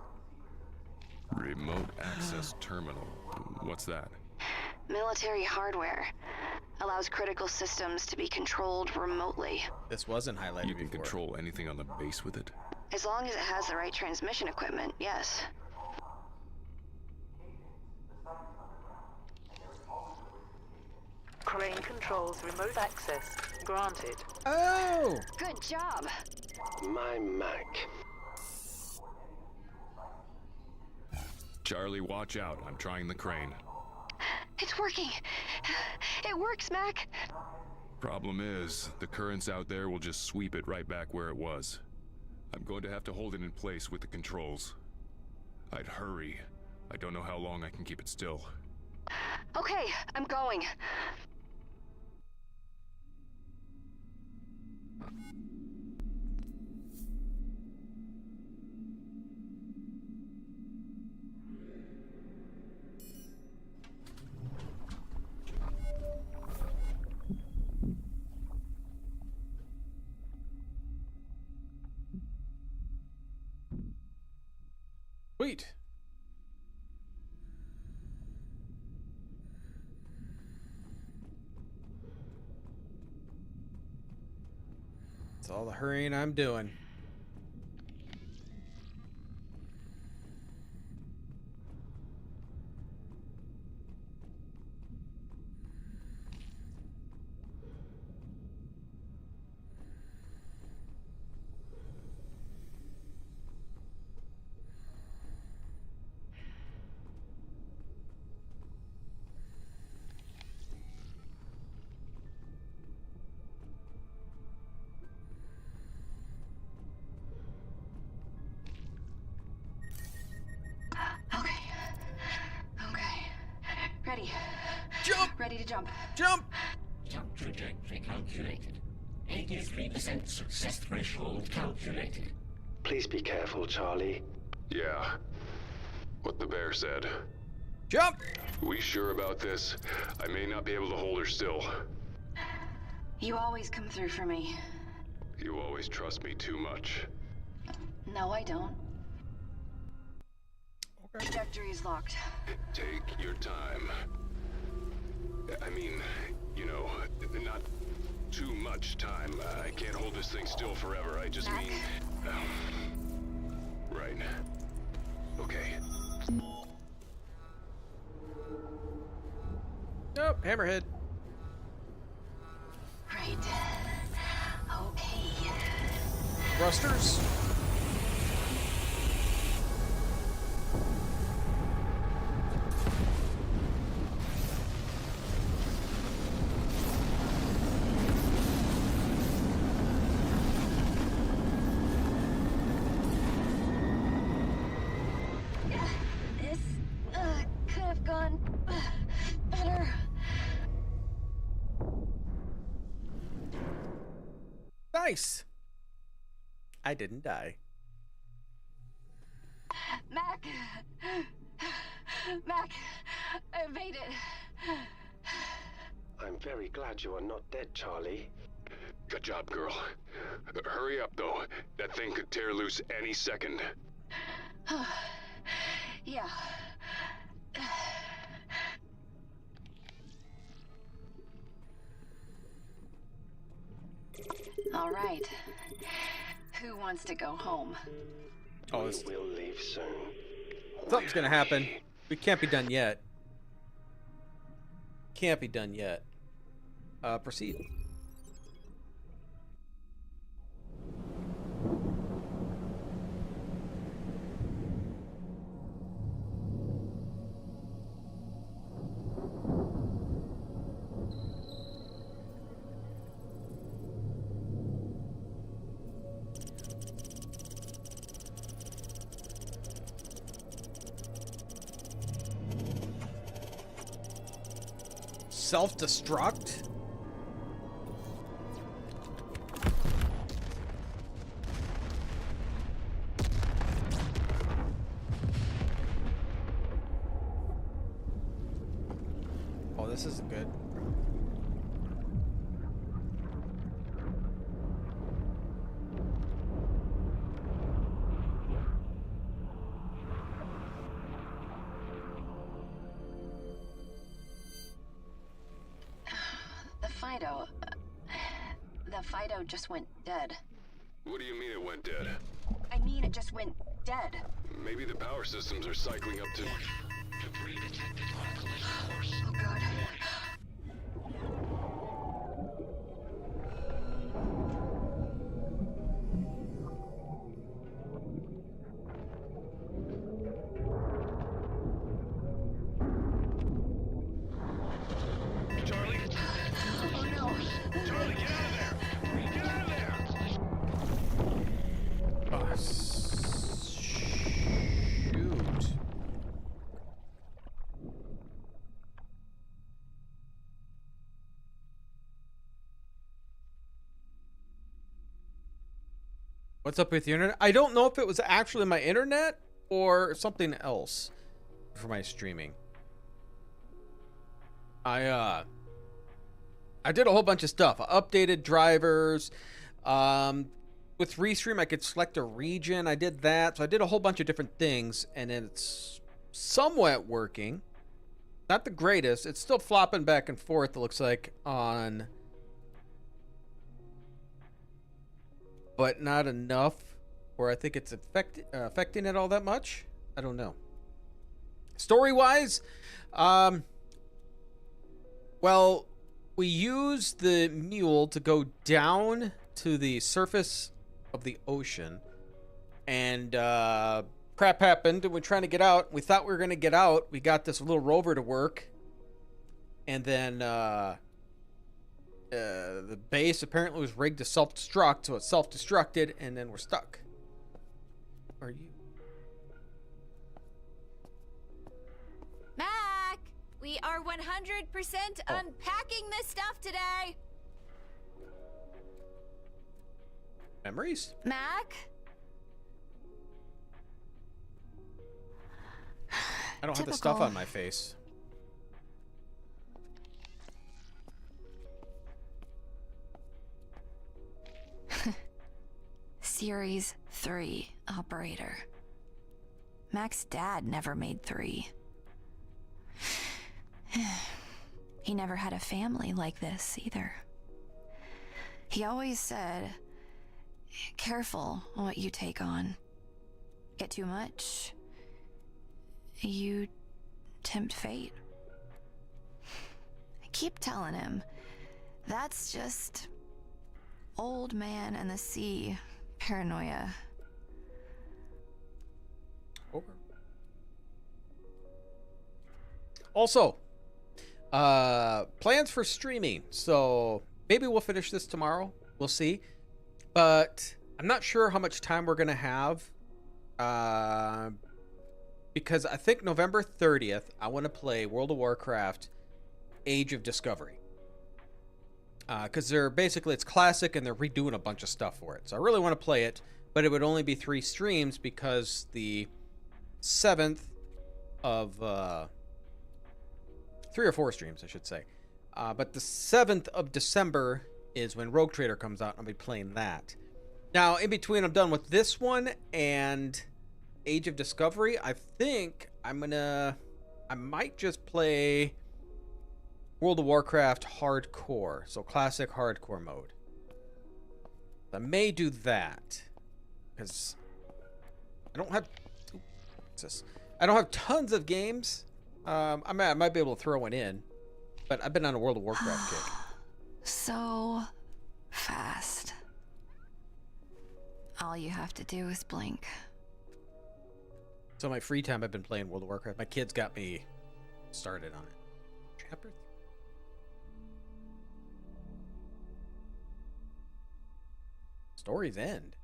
Remote access terminal. What's that? Military hardware. Allows critical systems to be controlled remotely. This wasn't highlighted You can before. control anything on the base with it? As long as it has the right transmission equipment, yes. Cayne controls remote access. Granted. Oh! Good job. My Mac. Charlie, watch out. I'm trying the crane. It's working. It works, Mac. Problem is, the currents out there will just sweep it right back where it was. I'm going to have to hold it in place with the controls. I'd hurry. I don't know how long I can keep it still. Okay, I'm going. Sweet. That's all the hurrying I'm doing. Ready. Jump! Ready to jump. Jump! Jump trajectory calculated. 83% success threshold calculated. Please be careful, Charlie. Yeah. What the bear said. Jump! We sure about this? I may not be able to hold her still. You always come through for me. You always trust me too much. No, I don't. Trajectory's locked. Take your time. I mean, you know, not too much time. I can't hold this thing still forever. I just mean... right. Okay. Nope, hammerhead. Right. Okay. Thrusters. This could have gone better. Nice. I didn't die. Mac! Mac! I made it. I'm very glad you are not dead, Charlie. Good job, girl. Hurry up, though. That thing could tear loose any second. Yeah. All right. Who wants to go home? Oh, We will leave soon. something's gonna happen. We can't be done yet. Can't be done yet. Proceed. Self-destruct? Oh, this isn't good. The Fido just went dead. What do you mean it went dead? I mean, it just went dead. Maybe the power systems are cycling up to... Debris detected on collision course. Oh, God. Charlie? Oh, no. What's up with your internet? I don't know if it was actually my internet or something else for my streaming. I did a whole bunch of stuff. I updated drivers. With Restream, I could select a region. I did that. So I did a whole bunch of different things, and it's somewhat working. Not the greatest. It's still flopping back and forth, it looks like, on... But not enough where I think it's affecting it all that much. I don't know. Story-wise, well, we used the mule to go down to the surface of the ocean, and crap happened, and we're trying to get out. We thought we were going to get out. We got this little rover to work, and then the base apparently was rigged to self-destruct, so it self-destructed, and then we're stuck. Are you? Mac, we are 100% unpacking this stuff today. Memories? Mac? I don't have the stuff on my face. Series 3 operator. Mac's dad never made 3. He never had a family like this either. He always said, careful what you take on. Get too much, you tempt fate. I keep telling him, that's just old man and the sea paranoia. Over. Also, plans for streaming. So maybe we'll finish this tomorrow. We'll see. But I'm not sure how much time we're going to have. Because I think November 30th, I want to play World of Warcraft Age of Discovery. Because they're basically, it's classic and they're redoing a bunch of stuff for it. So I really want to play it, but it would only be 3 streams because the 7th of 3 or 4 streams, I should say. But the 7th of December is when Rogue Trader comes out, and I'll be playing that. Now, in between, I'm done with this one and Age of Discovery. I think I might just play World of Warcraft Hardcore, so classic hardcore mode. I may do that because I don't have tons of games. I might be able to throw one in, but I've been on a World of Warcraft kick. So fast. All you have to do is blink. So my free time, I've been playing World of Warcraft. My kids got me started on it. Chapter 3. Story's end.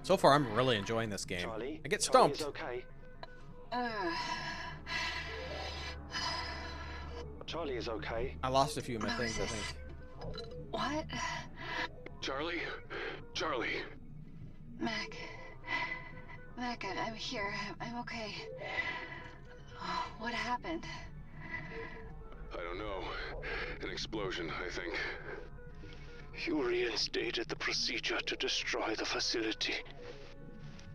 So far, I'm really enjoying this game. Charlie, I get stumped. Charlie is okay. Charlie is okay. I lost a few of my things, I think. What? Charlie? Charlie? Mac, I'm here. I'm okay. What happened? I don't know. An explosion, I think. You reinstated the procedure to destroy the facility.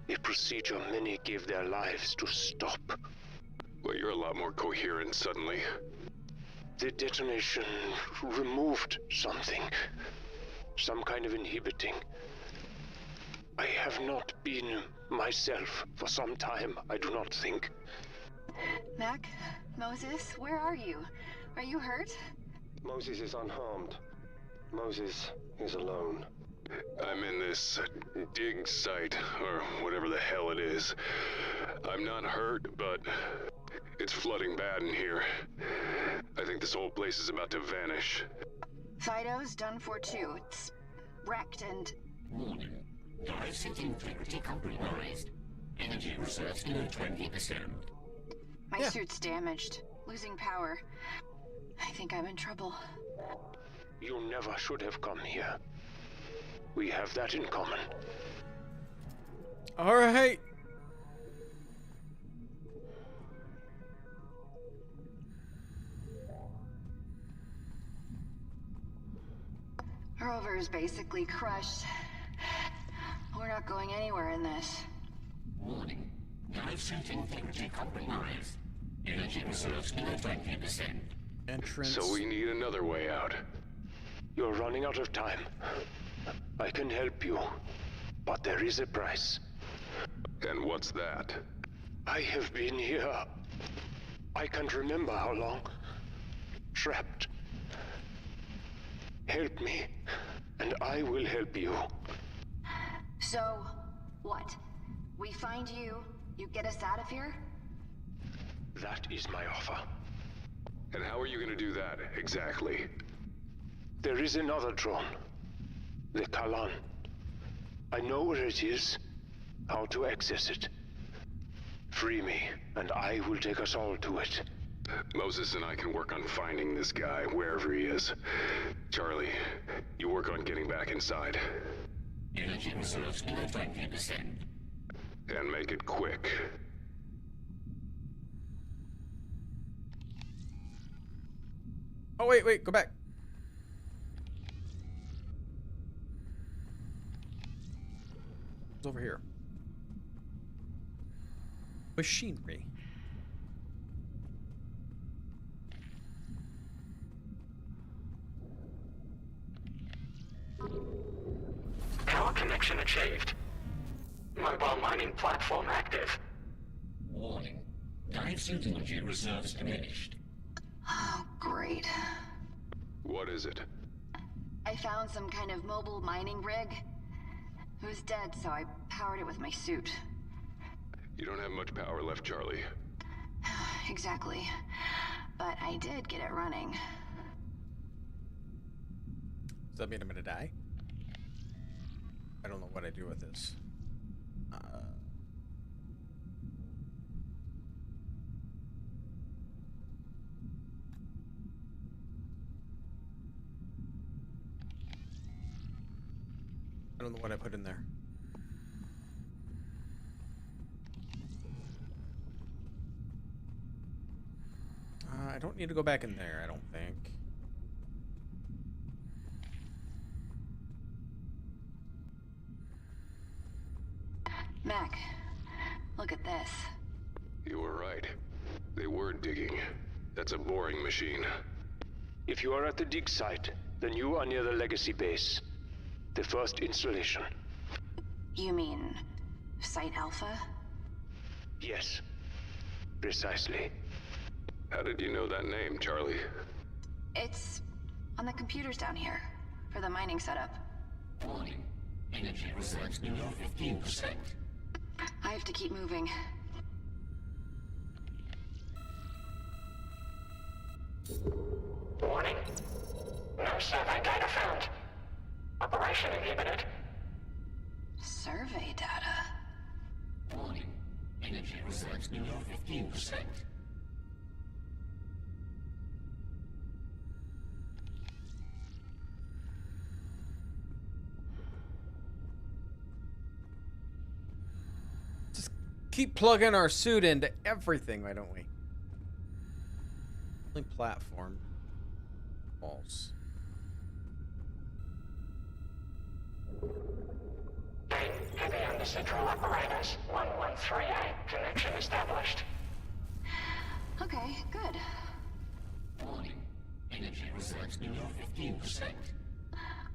A procedure many gave their lives to stop. Well, you're a lot more coherent suddenly. The detonation removed something. Some kind of inhibiting. I have not been myself for some time, I do not think. Mac? Moses? Where are you? Are you hurt? Moses is unharmed. Moses is alone. I'm in this dig site, or whatever the hell it is. I'm not hurt, but it's flooding bad in here. I think this whole place is about to vanish. Fido's done for too. It's wrecked and... Warning. Dive city integrity compromised. Energy reserves below 20%. My suit's damaged. losing power. I think I'm in trouble. You never should have come here. We have that in common. All right. Rover is basically crushed. We're not going anywhere in this. Warning. Dive suit integrity compromised. Energy reserves below 20%. Entrance. So we need another way out. You're running out of time. I can help you, but there is a price. And what's that? I have been here. I can't remember how long. Trapped. Help me, and I will help you. So, what? We find you, you get us out of here? That is my offer. And how are you gonna do that, exactly? There is another drone. The Kalan. I know where it is, how to access it. Free me, and I will take us all to it. Moses and I can work on finding this guy, wherever he is. Charlie, you work on getting back inside. Energy reserves below 20%. And make it quick. Oh, wait, go back. It's over here. Machinery. Power connection achieved. Mobile mining platform active. Warning. Dive suit energy reserves diminished. Oh, great. What is it? I found some kind of mobile mining rig. It was dead, so I powered it with my suit. You don't have much power left, Charlie. Exactly. But I did get it running. Does that mean I'm gonna die? I don't know what I do with this. I don't know what I put in there. I don't need to go back in there, I don't think. Mac, look at this. You were right. They were digging. That's a boring machine. If you are at the dig site, then you are near the legacy base. The first installation. You mean Site Alpha? Yes. Precisely. How did you know that name, Charlie? It's on the computers down here for the mining setup. Warning. Energy reserves below 15%. I have to keep moving. Warning. No survey data found. Operation inhibited. Survey data? Warning. Energy reserves below 15%. Just keep plugging our suit into everything, why don't we? Only platform. False. Heavy on the central apparatus. 113A. Connection established. Okay, good. Warning. Energy reserves below 15%.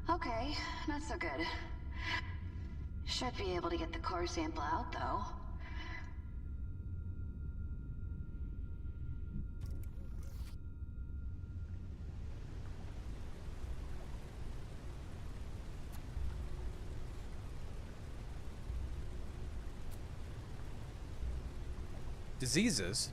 Okay, not so good. Should be able to get the core sample out, though. Diseases?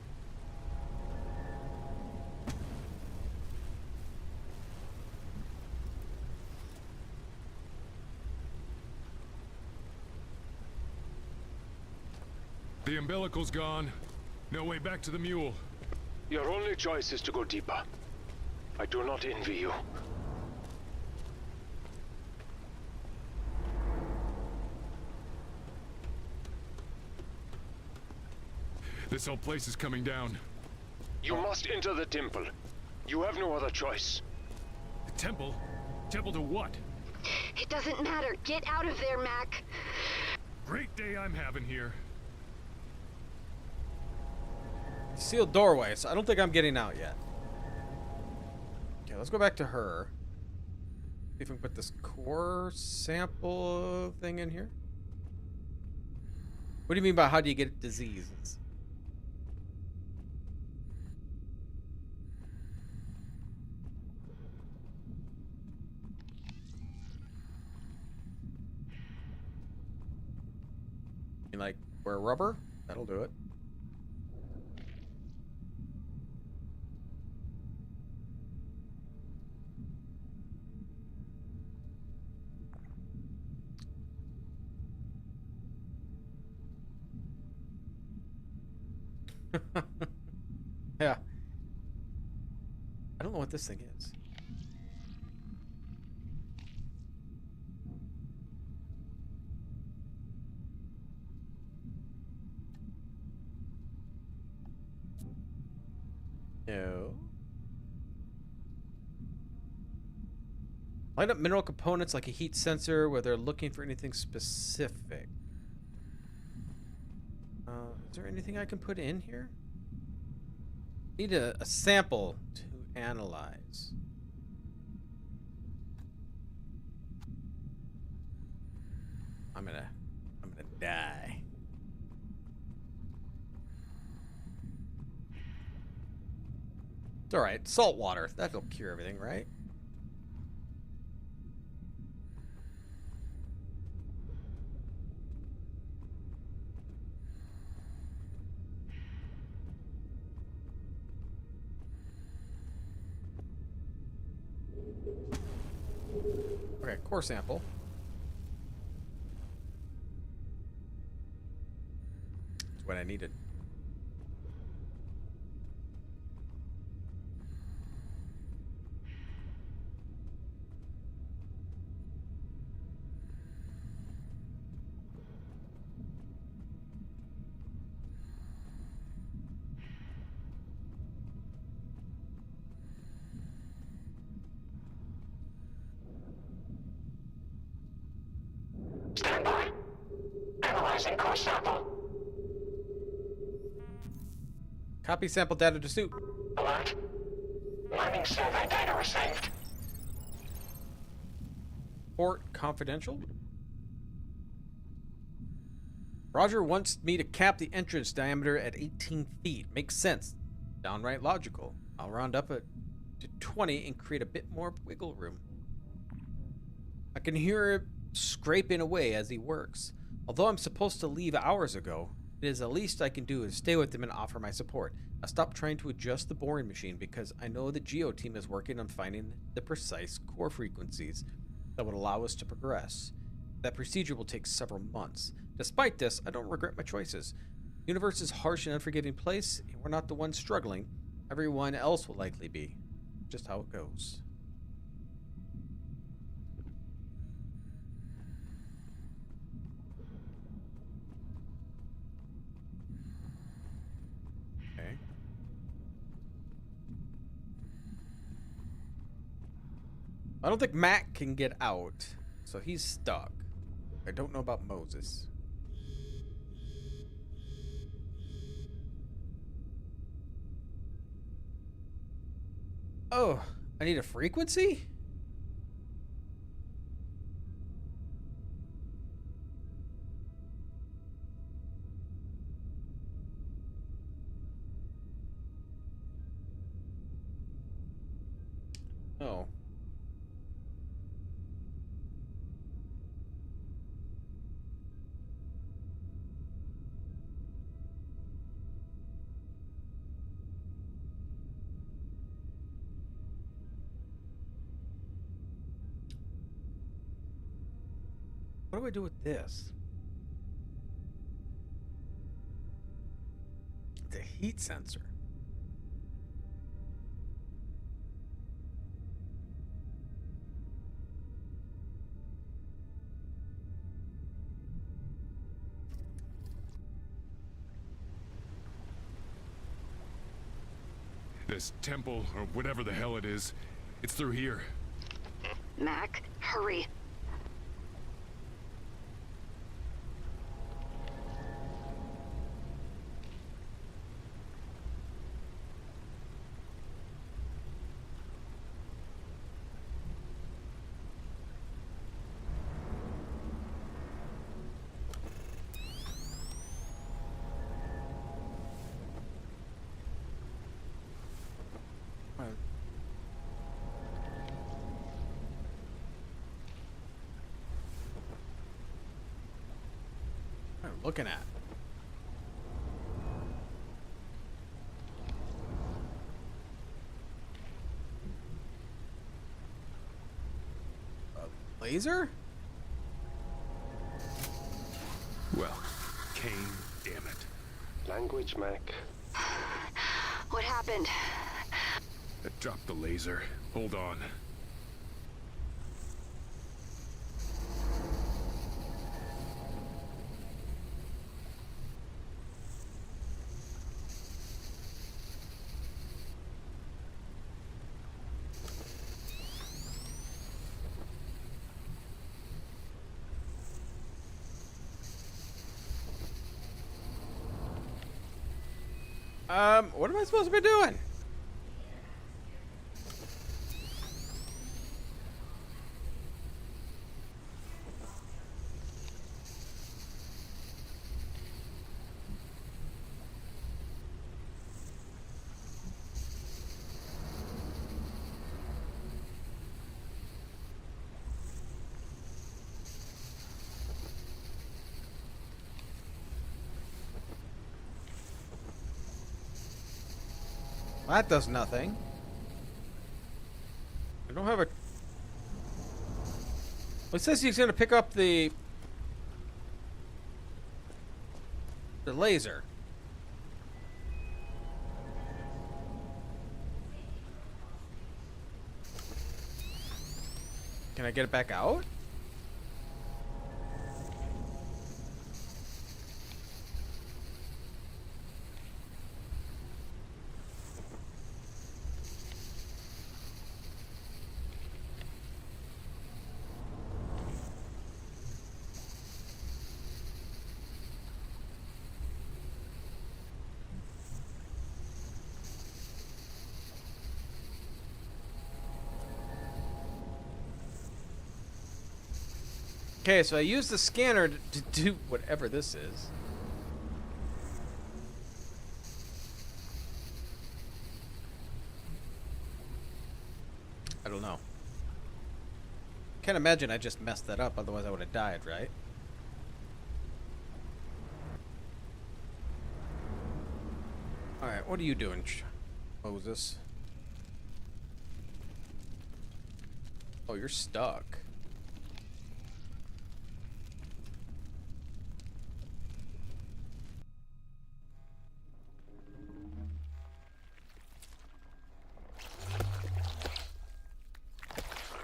The umbilical's gone. No way back to the mule. Your only choice is to go deeper. I do not envy you. This whole place is coming down. You must enter the temple. You have no other choice. The temple? Temple to what? It doesn't matter. Get out of there, Mac. Great day I'm having here. Sealed doorway, so I don't think I'm getting out yet. Okay, let's go back to her. See if we can put this core sample thing in here. What do you mean by how do you get diseases? You like wear rubber? That'll do it. Yeah. I don't know what this thing is. No. Light up mineral components like a heat sensor where they're looking for anything specific. Is there anything I can put in here? Need a sample to analyze. I'm gonna die. It's alright. Salt water. That'll cure everything, right? Okay, core sample. That's what I needed. Stand by. Analyzing core sample. Copy sample data to suit. Alert. Mining survey data received. Port confidential. Roger wants me to cap the entrance diameter at 18 feet. Makes sense. Downright logical. I'll round up it to 20 and create a bit more wiggle room. I can hear him scraping away as he works. Although I'm supposed to leave hours ago, it is the least I can do is stay with him and offer my support. I stopped trying to adjust the boring machine because I know the Geo team is working on finding the precise core frequencies that would allow us to progress. That procedure will take several months. Despite this, I don't regret my choices. The universe is a harsh and unforgiving place, and we're not the ones struggling. Everyone else will likely be. Just how it goes. Okay. I don't think Matt can get out, so he's stuck. I don't know about Moses. Oh, I need a frequency? Oh. What do I do with this? It's a heat sensor. This temple, or whatever the hell it is, it's through here. Mac, hurry. What am I looking at? A laser? Well, Cayne, damn it. Language, Mac. What happened? I dropped the laser. Hold on. What am I supposed to be doing? That does nothing. I don't have a... Well, it says he's going to pick up the laser. Can I get it back out? Okay, so I use the scanner to do whatever this is. I don't know. Can't imagine I just messed that up, otherwise I would have died, right? Alright, what are you doing, Moses? Oh, you're stuck.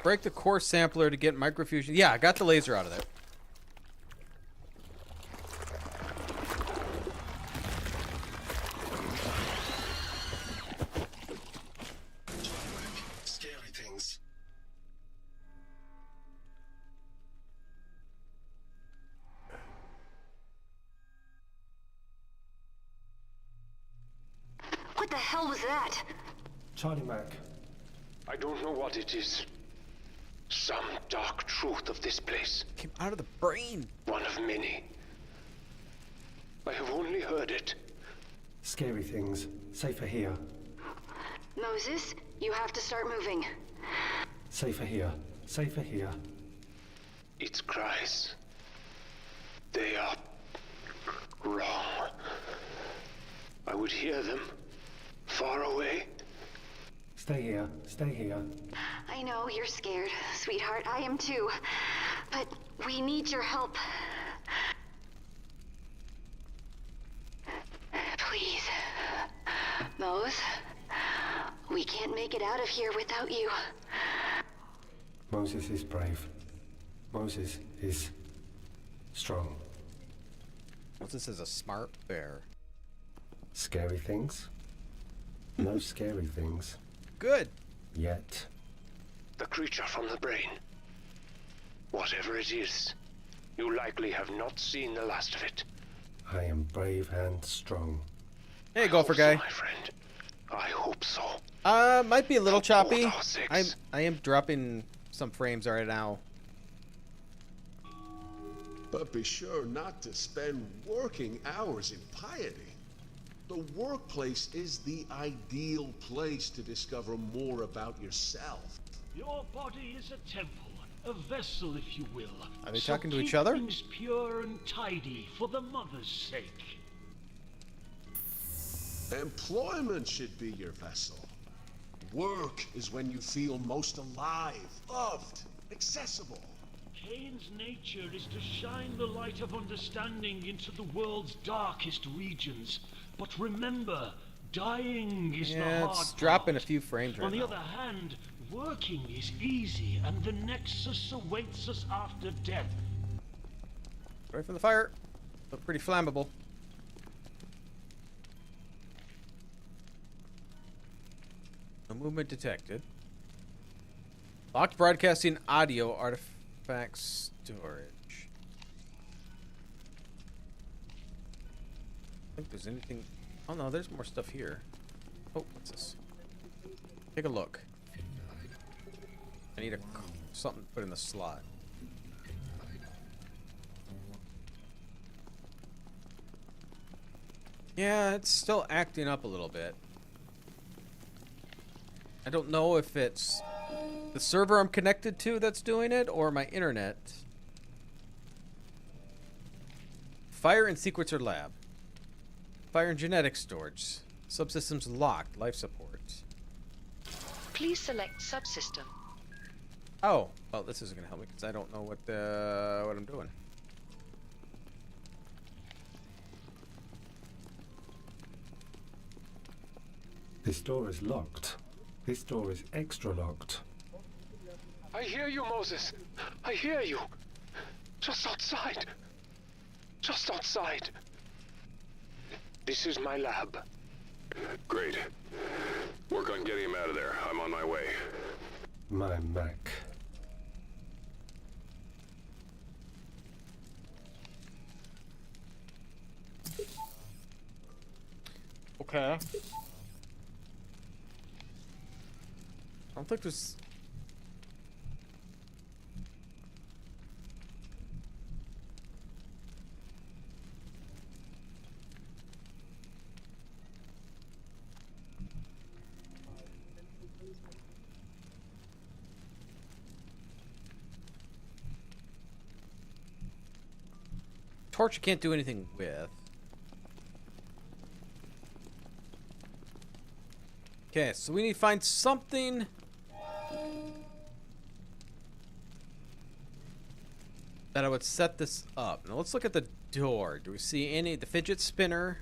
Break the core sampler to get microfusion. Yeah, I got the laser out of there. Scary things. What the hell was that? Charlie Mac. I don't know what it is. Some dark truth of this place. Came out of the brain. One of many. I have only heard it. Scary things. Safer here. Moses, you have to start moving. Safer here. Safer here. Its cries. They are wrong. I would hear them far away. Stay here. Stay here. I know you're scared, sweetheart. I am too. But we need your help. Please. Mose, we can't make it out of here without you. Moses is brave. Moses is strong. Moses is a smart bear. Scary things. No scary things. Good. Yet. The creature from the brain. Whatever it is, you likely have not seen the last of it. I am brave and strong. Hey, Gopher guy. So, my friend. I hope so. Might be a little choppy. both our sakes. I am dropping some frames right now. But be sure not to spend working hours in piety. The workplace is the ideal place to discover more about yourself. Your body is a temple, a vessel, if you will. Are they So talking to keep each other? Things pure and tidy for the mother's sake. Employment should be your vessel. Work is when you feel most alive, loved, accessible. Cayne's nature is to shine the light of understanding into the world's darkest regions. But remember, dying is the Yeah, hard it's dropping part. a few frames right On the now. other hand, working is easy, and the nexus awaits us after death. Away from the fire. Look pretty flammable. No movement detected. Locked broadcasting audio artifact storage. I think there's anything. Oh no, there's more stuff here. Oh, what's this? Take a look. I need something to put in the slot. Yeah, it's still acting up a little bit. I don't know if it's the server I'm connected to that's doing it or my internet. Fire and sequencer lab. Fire and genetics storage. Subsystems locked. Life support. Please select subsystem. Oh, well, this isn't gonna help me because I don't know what I'm doing. This door is locked. This door is extra locked. I hear you, Moses. I hear you. Just outside. Just outside. This is my lab. Great. Work on getting him out of there. I'm on my way. My Mac. Okay. I don't think there's... Torch you can't do anything with. Okay, so we need to find something that I would set this up. Now let's look at the door. Do we see any the fidget spinner?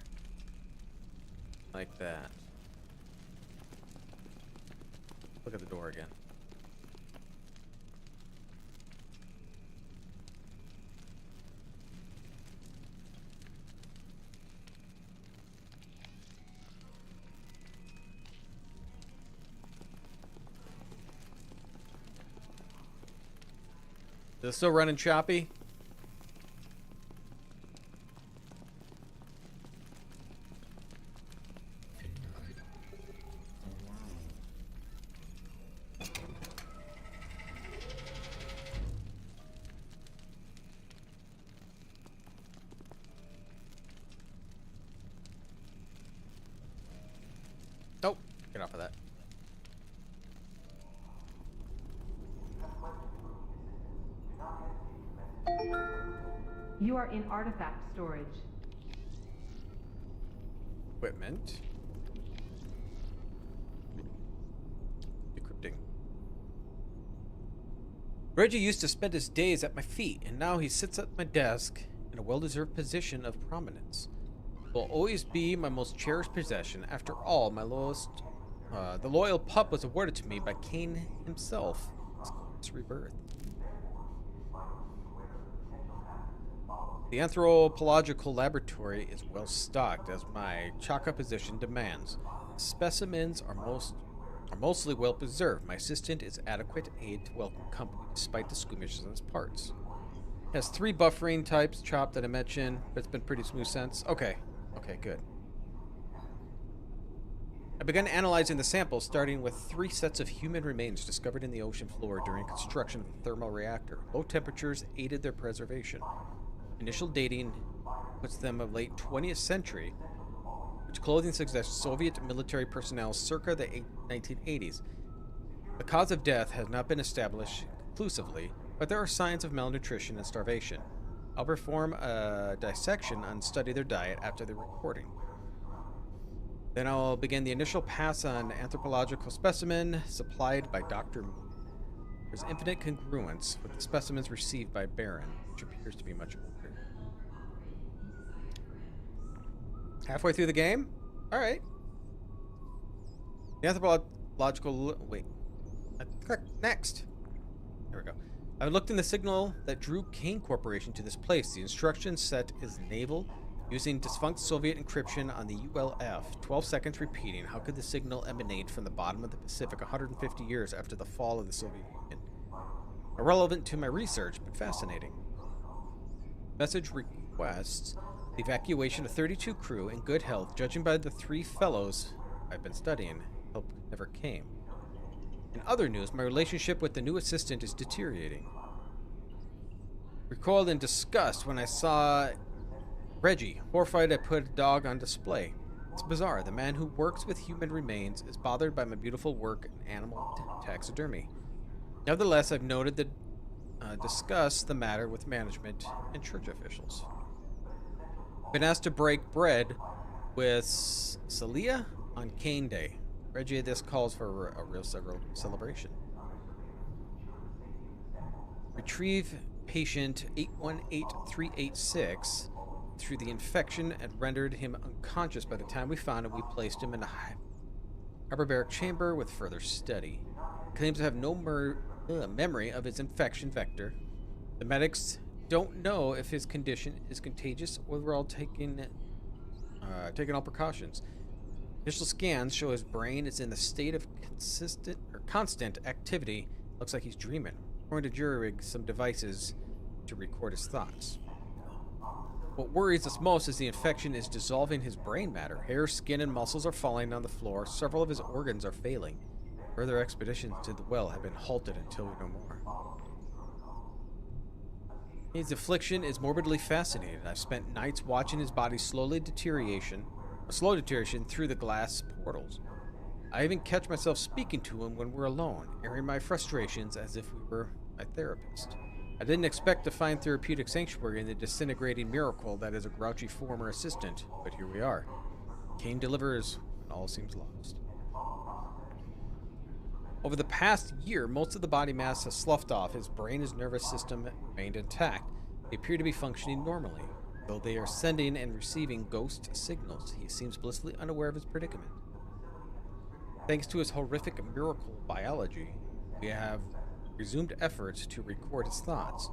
Like that. Look at the door again. Is it still running choppy? Nope. Get off of that. You are in artifact storage. Equipment. Decrypting. Reggie used to spend his days at my feet, and now he sits at my desk in a well-deserved position of prominence. Will always be my most cherished possession. After all, the loyal pup was awarded to me by Cayne himself. It's rebirth. The anthropological laboratory is well stocked, as my chalk-up position demands. specimens are mostly well preserved. My assistant is adequate aid to welcome company despite the skirmishes on its parts. It has 3 buffering types, chop that I mentioned, but it's been pretty smooth since. Okay, good. I began analyzing the samples, starting with 3 sets of human remains discovered in the ocean floor during construction of the thermal reactor. Low temperatures aided their preservation. Initial dating puts them of late 20th century, which clothing suggests Soviet military personnel circa the 1980s. The cause of death has not been established conclusively, but there are signs of malnutrition and starvation. I'll perform a dissection and study their diet after the recording. Then I'll begin the initial pass on anthropological specimen supplied by Dr. Moon. There's infinite congruence with the specimens received by Baron, which appears to be much older. Halfway through the game? Alright. The anthropological... Wait. Click next. There we go. I looked in the signal that drew Cayne Corporation to this place. The instruction set is naval, using defunct Soviet encryption on the ULF. 12 seconds repeating. How could the signal emanate from the bottom of the Pacific 150 years after the fall of the Soviet Union? Irrelevant to my research, but fascinating. Message requests the evacuation of 32 crew in good health. Judging by the 3 fellows I've been studying, help never came. In other news, my relationship with the new assistant is deteriorating. Recoiled in disgust when I saw Reggie. Horrified, I put a dog on display. It's bizarre. The man who works with human remains is bothered by my beautiful work in animal taxidermy. Nevertheless, I've noted that discuss the matter with management and church officials. Been asked to break bread with Celia on Cayne Day. Reggie, this calls for a real celebration. Retrieve patient 818386. Through the infection had rendered him unconscious. By the time we found him, we placed him in a hyperbaric chamber with further study. He claims to have no memory of his infection vector. The medics don't know if his condition is contagious or we're all taking all precautions. Initial scans show his brain is in the state of constant activity. Looks like he's dreaming. We're going to jury-rig some devices to record his thoughts. What worries us most is the infection is dissolving his brain matter. Hair, skin, and muscles are falling on the floor. Several of his organs are failing. Further expeditions to the well have been halted until we know more. His affliction is morbidly fascinating. I've spent nights watching his body slow deterioration through the glass portals. I even catch myself speaking to him when we're alone, airing my frustrations as if we were my therapist. I didn't expect to find therapeutic sanctuary in the disintegrating miracle that is a grouchy former assistant, but here we are. Cayne delivers when all seems lost. Over the past year, most of the body mass has sloughed off. His brain and nervous system remained intact. They appear to be functioning normally. Though they are sending and receiving ghost signals, he seems blissfully unaware of his predicament. Thanks to his horrific miracle biology, we have resumed efforts to record his thoughts.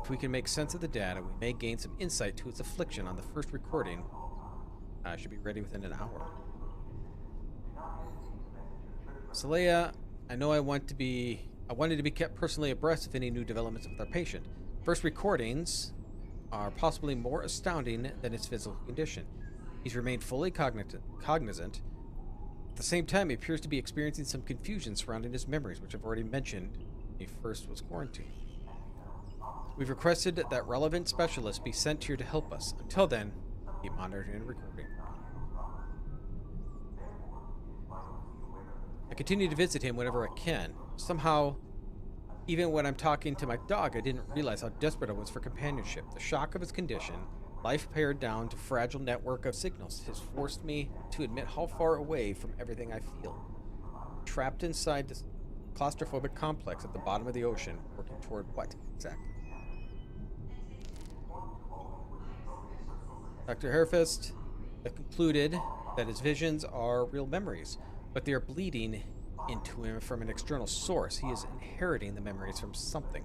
If we can make sense of the data, we may gain some insight to his affliction on the first recording. I should be ready within an hour. Celia, I know I wanted to be kept personally abreast of any new developments with our patient. First recordings are possibly more astounding than his physical condition. He's remained fully cognizant. At the same time, he appears to be experiencing some confusion surrounding his memories, which I've already mentioned when he first was quarantined. We've requested that relevant specialists be sent here to help us. Until then, keep monitoring and recording. I continue to visit him whenever I can. Somehow, even when I'm talking to my dog, I didn't realize how desperate I was for companionship. The shock of his condition, life pared down to fragile network of signals, has forced me to admit how far away from everything I feel. Trapped inside this claustrophobic complex at the bottom of the ocean, working toward what exactly? Dr. Hairfist concluded that his visions are real memories, but they are bleeding into him from an external source. He is inheriting the memories from something.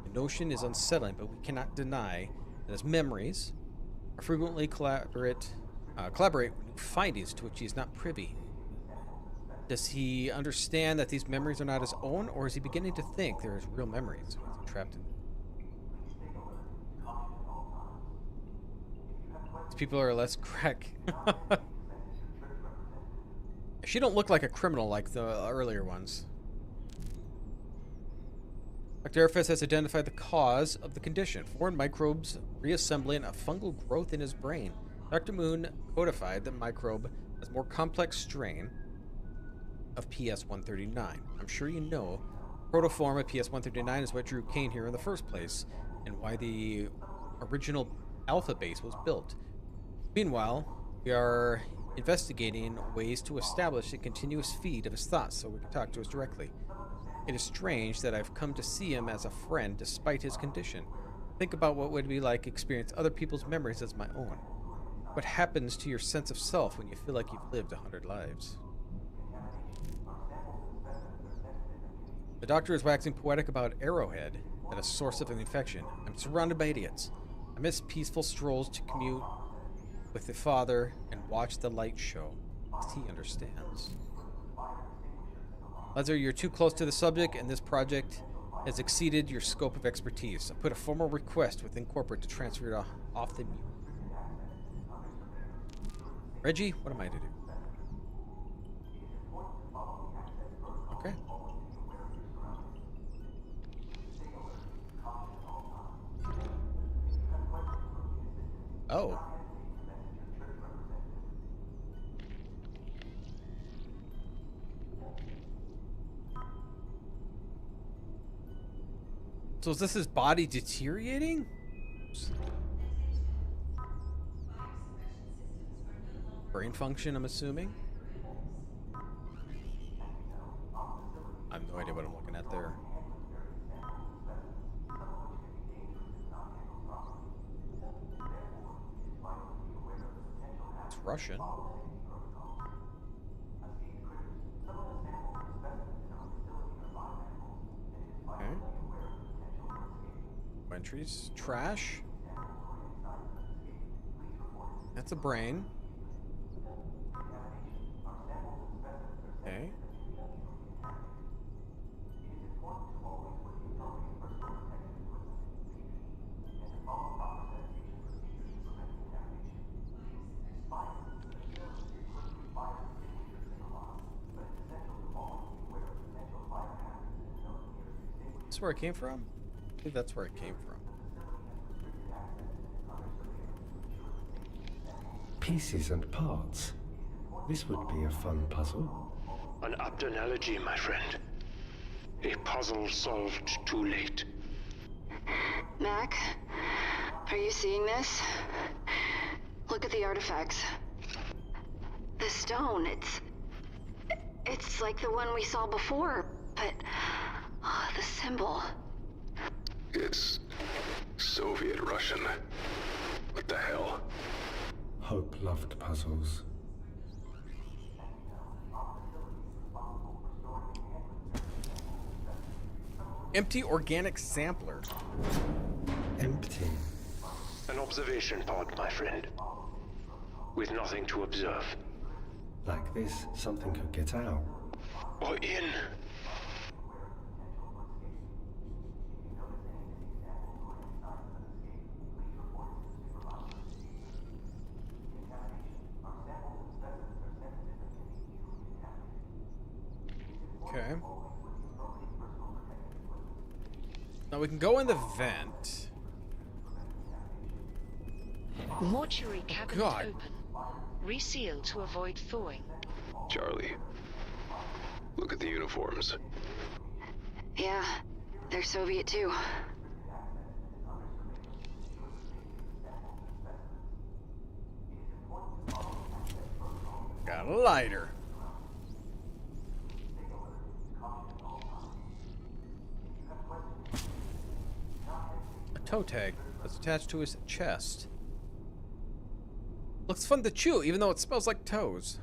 The notion is unsettling, but we cannot deny that his memories are frequently collaborate collaborate with new findings to which he is not privy. Does he understand that these memories are not his own, or is he beginning to think they're his real memories? So he's trapped in them. These people are less crack. She don't look like a criminal like the earlier ones. Dr. Airfest has identified the cause of the condition. Foreign microbes reassembling a fungal growth in his brain. Dr. Moon codified the microbe as more complex strain of PS-139. I'm sure you know protoform of PS-139 is what drew Cayne here in the first place, and why the original alpha base was built. Meanwhile, we are investigating ways to establish a continuous feed of his thoughts so we can talk to us directly. It is strange that I've come to see him as a friend despite his condition. Think about what it would be like to experience other people's memories as my own. What happens to your sense of self when you feel like you've lived 100 lives? The doctor is waxing poetic about Arrowhead as a source of an infection. I'm surrounded by idiots. I miss peaceful strolls to commute with the father and watch the light show. He understands. Lazar, you're too close to the subject, and this project has exceeded your scope of expertise. I put a formal request within corporate to transfer it off the mute. Reggie, what am I to do? Okay. Oh. So is this his body deteriorating? Brain function, I'm assuming? I have no idea what I'm looking at there. It's Russian. Okay. Entries. Trash. That's a brain. Okay. That's where it came from? I think that's where it came from. Pieces and parts. This would be a fun puzzle. An apt analogy, my friend. A puzzle solved too late. Mac, are you seeing this? Look at the artifacts. The stone, it's like the one we saw before, but the symbol. It's Soviet Russian. What the hell? Hope loved puzzles. Empty organic sampler. Empty. An observation pod, my friend. With nothing to observe. Like this, something could get out. Or in. Okay. Now we can go in the vent. Mortuary cabinet God. open. Reseal to avoid thawing. Charlie, look at the uniforms. Yeah, they're Soviet too. Got a lighter. A toe tag that's attached to his chest. Looks fun to chew, even though it smells like toes.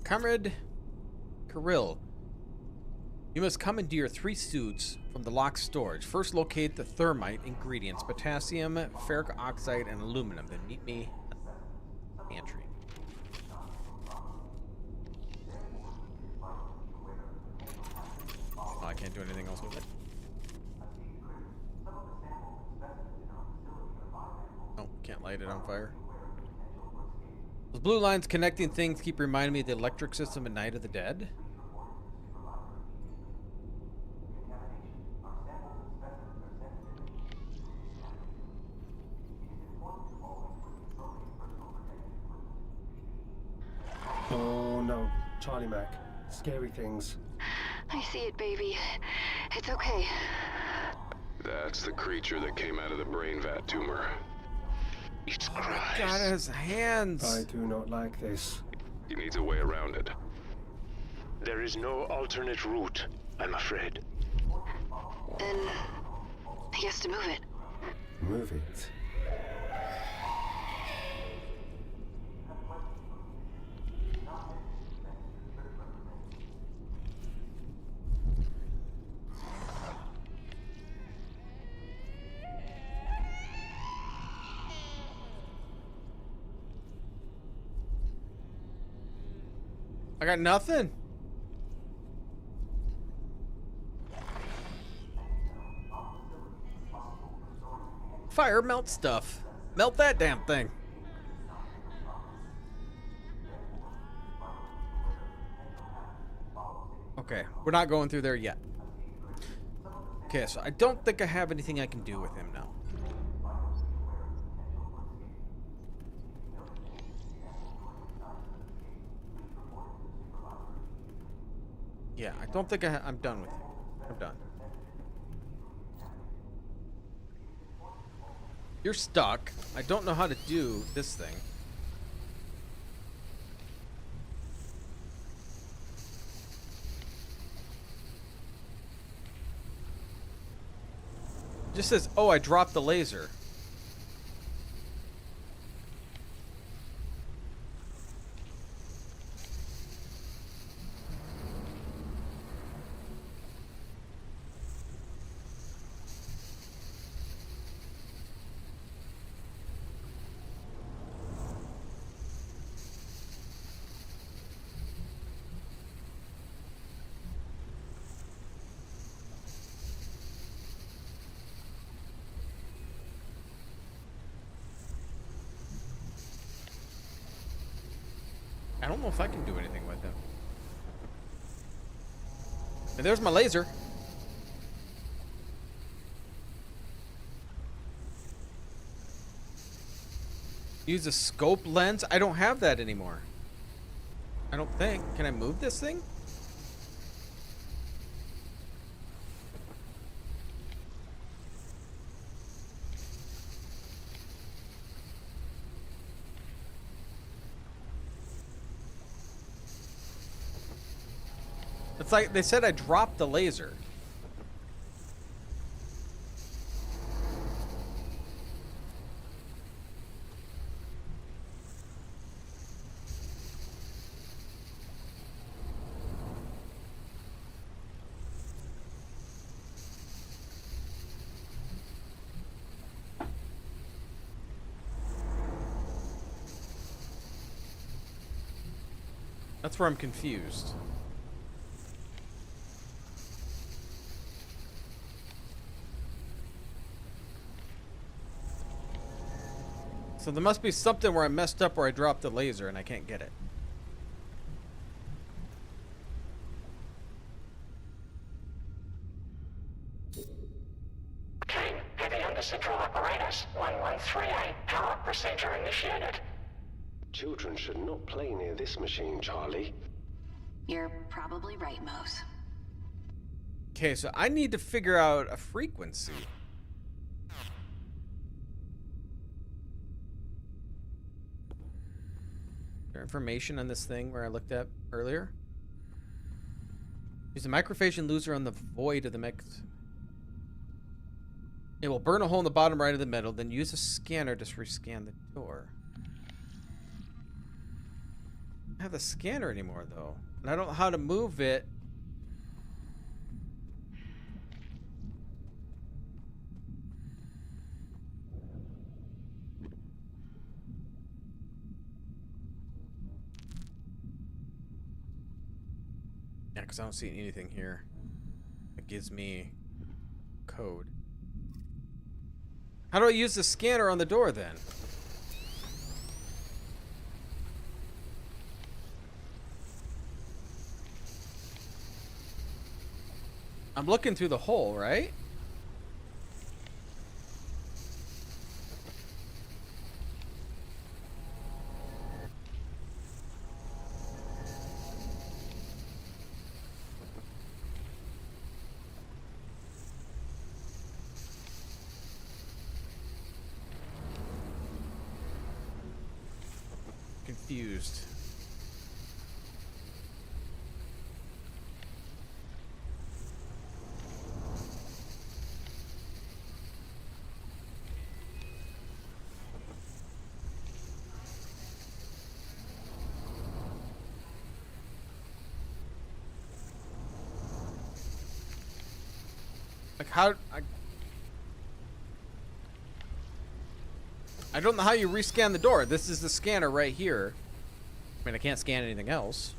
Comrade Kirill, you must commandeer 3 suits from the locked storage. First, locate the thermite ingredients: potassium, ferric oxide, and aluminum. Then meet me at the pantry. Oh, I can't do anything else with it. Oh, can't light it on fire. Those blue lines connecting things keep reminding me of the electric system in Night of the Dead. Oh no, Charlie Mac. Scary things. I see it, baby. It's okay. That's the creature that came out of the brain vat tumor. It's cries. God, his hands. I do not like this. He needs a way around it. There is no alternate route, I'm afraid. Then he has to move it. Move it. I got nothing. Fire, melt stuff. Melt that damn thing. Okay, we're not going through there yet. Okay, so I don't think I have anything I can do with him now. Yeah, I don't think I'm done with you. I'm done. You're stuck. I don't know how to do this thing. It just says, oh, I dropped the laser. I don't know if I can do anything with him. And there's my laser. Use a scope lens? I don't have that anymore. I don't think. Can I move this thing? It's like they said I dropped the laser. That's where I'm confused. So there must be something where I messed up where I dropped the laser and I can't get it. Cayne, heavy on the central apparatus. 1138. Power procedure initiated. Children should not play near this machine, Charlie. You're probably right, Mose. Okay, so I need to figure out a frequency. Is there information on this thing where I looked at earlier? Use the microphage loser on the void of the mech. It will burn a hole in the bottom right of the metal, then use a scanner to rescan the door. I don't have the scanner anymore, though. And I don't know how to move it. because I don't see anything here that gives me code. How do I use the scanner on the door then? I'm looking through the hole, right? Confused. Like how I don't know how you rescan the door. This is the scanner right here. I mean, I can't scan anything else.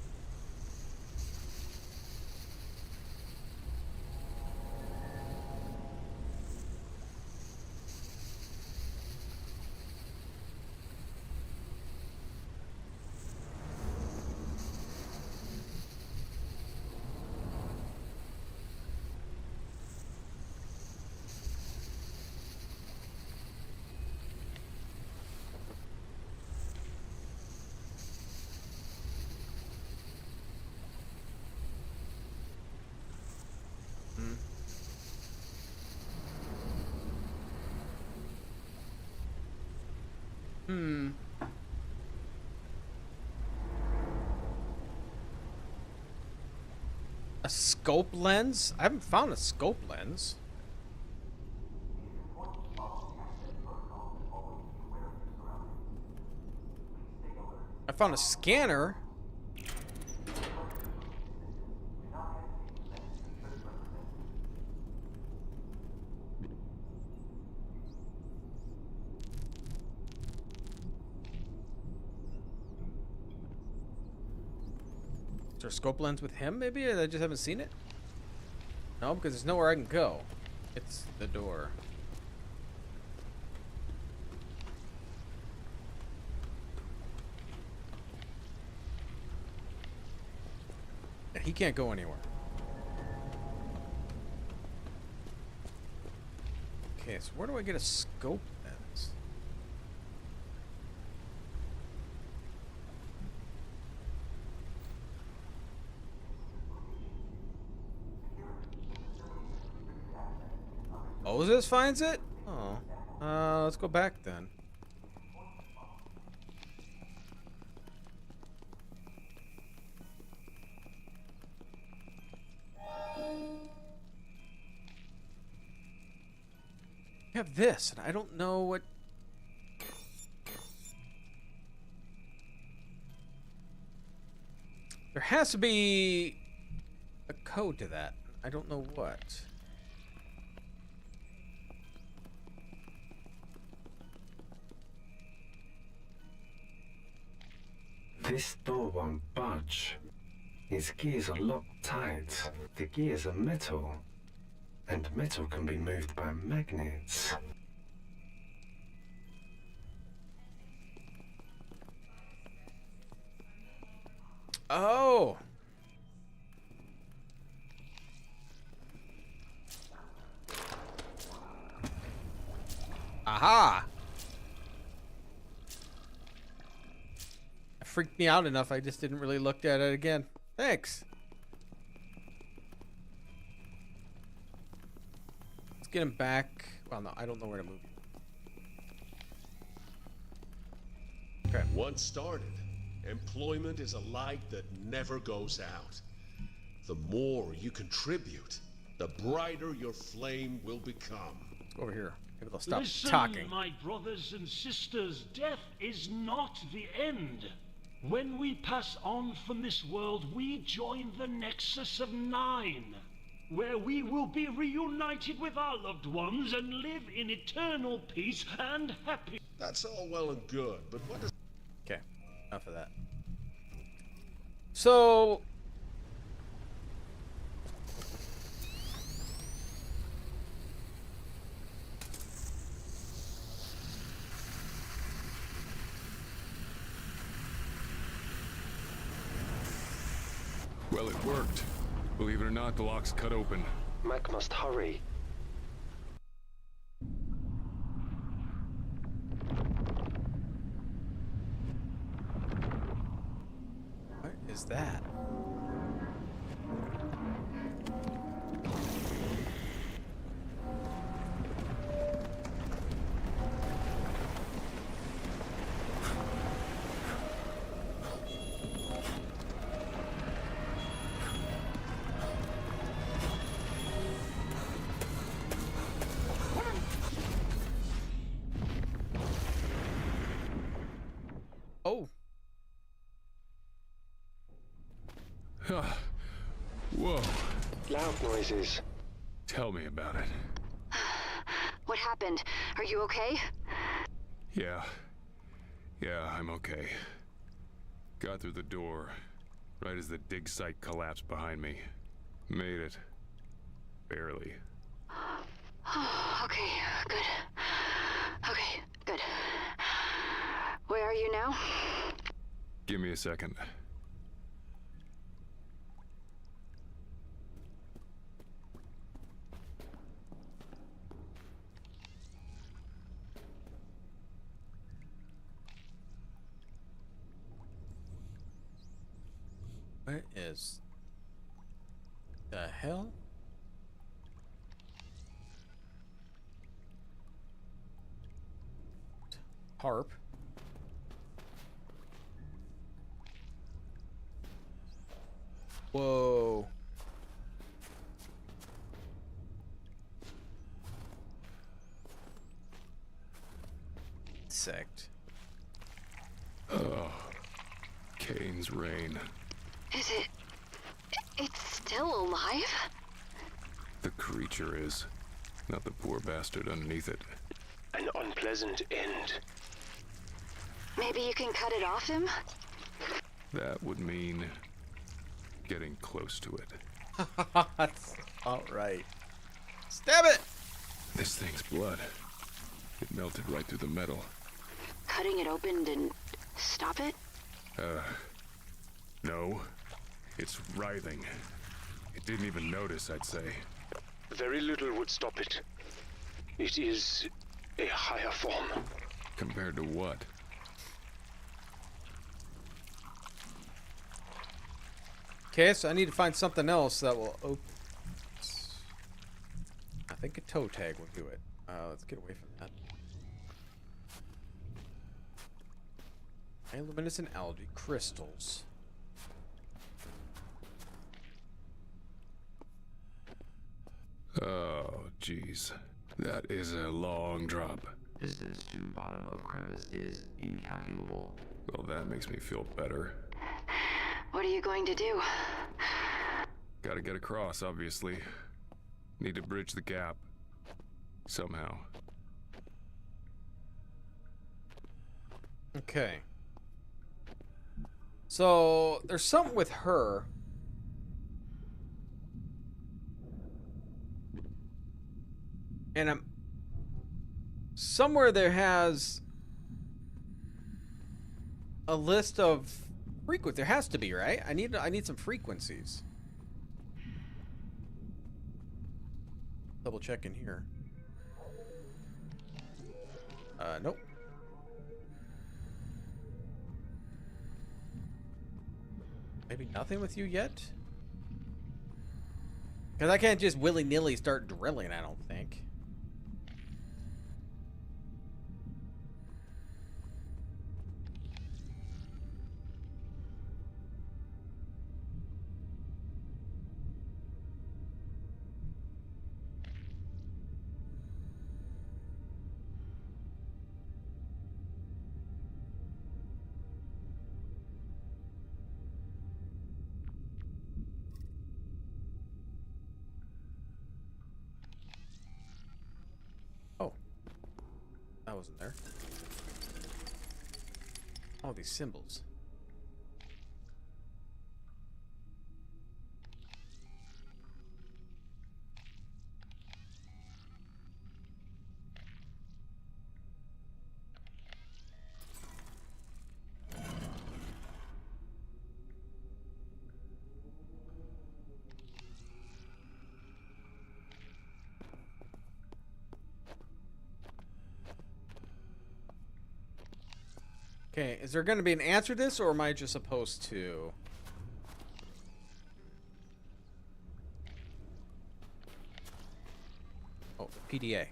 A scope lens? I haven't found a scope lens. I found a scanner. Is there a scope lens with him, maybe? I just haven't seen it? No, because there's nowhere I can go. It's the door. Yeah, he can't go anywhere. Okay, so where do I get a scope lens? Moses finds it? Oh. Let's go back then. I have this, and I don't know what... There has to be a code to that. I don't know what. This door won't budge. Its gears are locked tight. The gears are metal, and metal can be moved by magnets. Oh! Aha! It freaked me out enough, I just didn't really look at it again. Thanks. Let's get him back. Well, no, I don't know where to move. Okay. Once started, employment is a light that never goes out. The more you contribute, the brighter your flame will become. Over here. Maybe they'll stop Listen, talking. my brothers and sisters, death is not the end. When we pass on from this world, we join the Nexus of Nine, where we will be reunited with our loved ones and live in eternal peace and happiness. That's all well and good, but what does... Okay, enough of that. So, Well, it worked. Believe it or not, the lock's cut open. Mac must hurry. What is that? Oh. Whoa. Loud noises. Tell me about it. What happened? Are you okay? Yeah. Yeah, I'm okay. Got through the door, right as the dig site collapsed behind me. Made it. Barely. Okay, good. Okay, good. Where are you now? Give me a second. What is the hell? Harp. Whoa. Sect. Oh. Cayne's reign. Is it... It's still alive? The creature is. Not the poor bastard underneath it. An unpleasant end. Maybe you can cut it off him? That would mean getting close to it. That's outright. Stab it! This thing's blood. It melted right through the metal. Cutting it open didn't stop it? No. It's writhing. It didn't even notice, I'd say. Very little would stop it. It is a higher form. Compared to what? Okay, so I need to find something else that will open. I think a toe tag will do it. Let's get away from that. Bioluminescent algae crystals. Oh, jeez. That is a long drop. Distance to bottom of crevice is incalculable. Well, that makes me feel better. What are you going to do? Gotta get across, obviously. Need to bridge the gap. Somehow. Okay. So, there's something with her. And I'm... Somewhere there has... a list of frequencies. There has to be, right? I need some frequencies. Double check in here. Nope. Maybe nothing with you yet? Because I can't just willy-nilly start drilling, I don't think. That wasn't there. All these symbols. Okay, is there going to be an answer to this, or am I just supposed to? Oh, the PDA.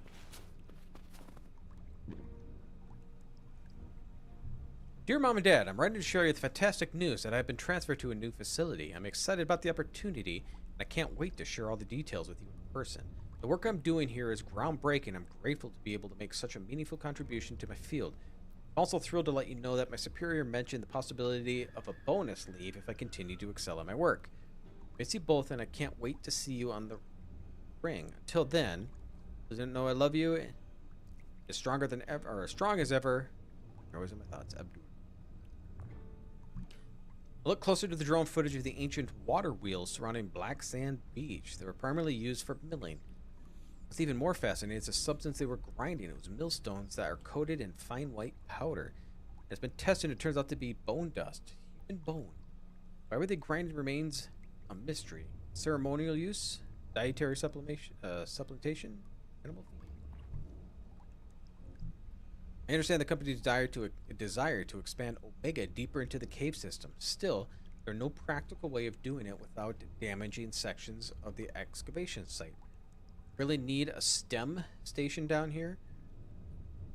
Dear Mom and Dad, I'm writing to share you the fantastic news that I've been transferred to a new facility. I'm excited about the opportunity, and I can't wait to share all the details with you in person. The work I'm doing here is groundbreaking. I'm grateful to be able to make such a meaningful contribution to my field. I'm also thrilled to let you know that my superior mentioned the possibility of a bonus leave if I continue to excel at my work. I miss you both, and I can't wait to see you on the ring. Until then, doesn't know I love you. As stronger than ever, or as strong as ever. You're always in my thoughts, Abdul. I look closer to the drone footage of the ancient water wheels surrounding Black Sand Beach. They were primarily used for milling. What's even more fascinating is the substance they were grinding. It was millstones that are coated in fine white powder. It's been tested and it turns out to be bone dust. Human bone. Why were they grinding remains a mystery. Ceremonial use? Dietary supplementation? Animal feed? I understand the company's desire to expand Omega deeper into the cave system. Still, there's no practical way of doing it without damaging sections of the excavation site. Really need a STEM station down here?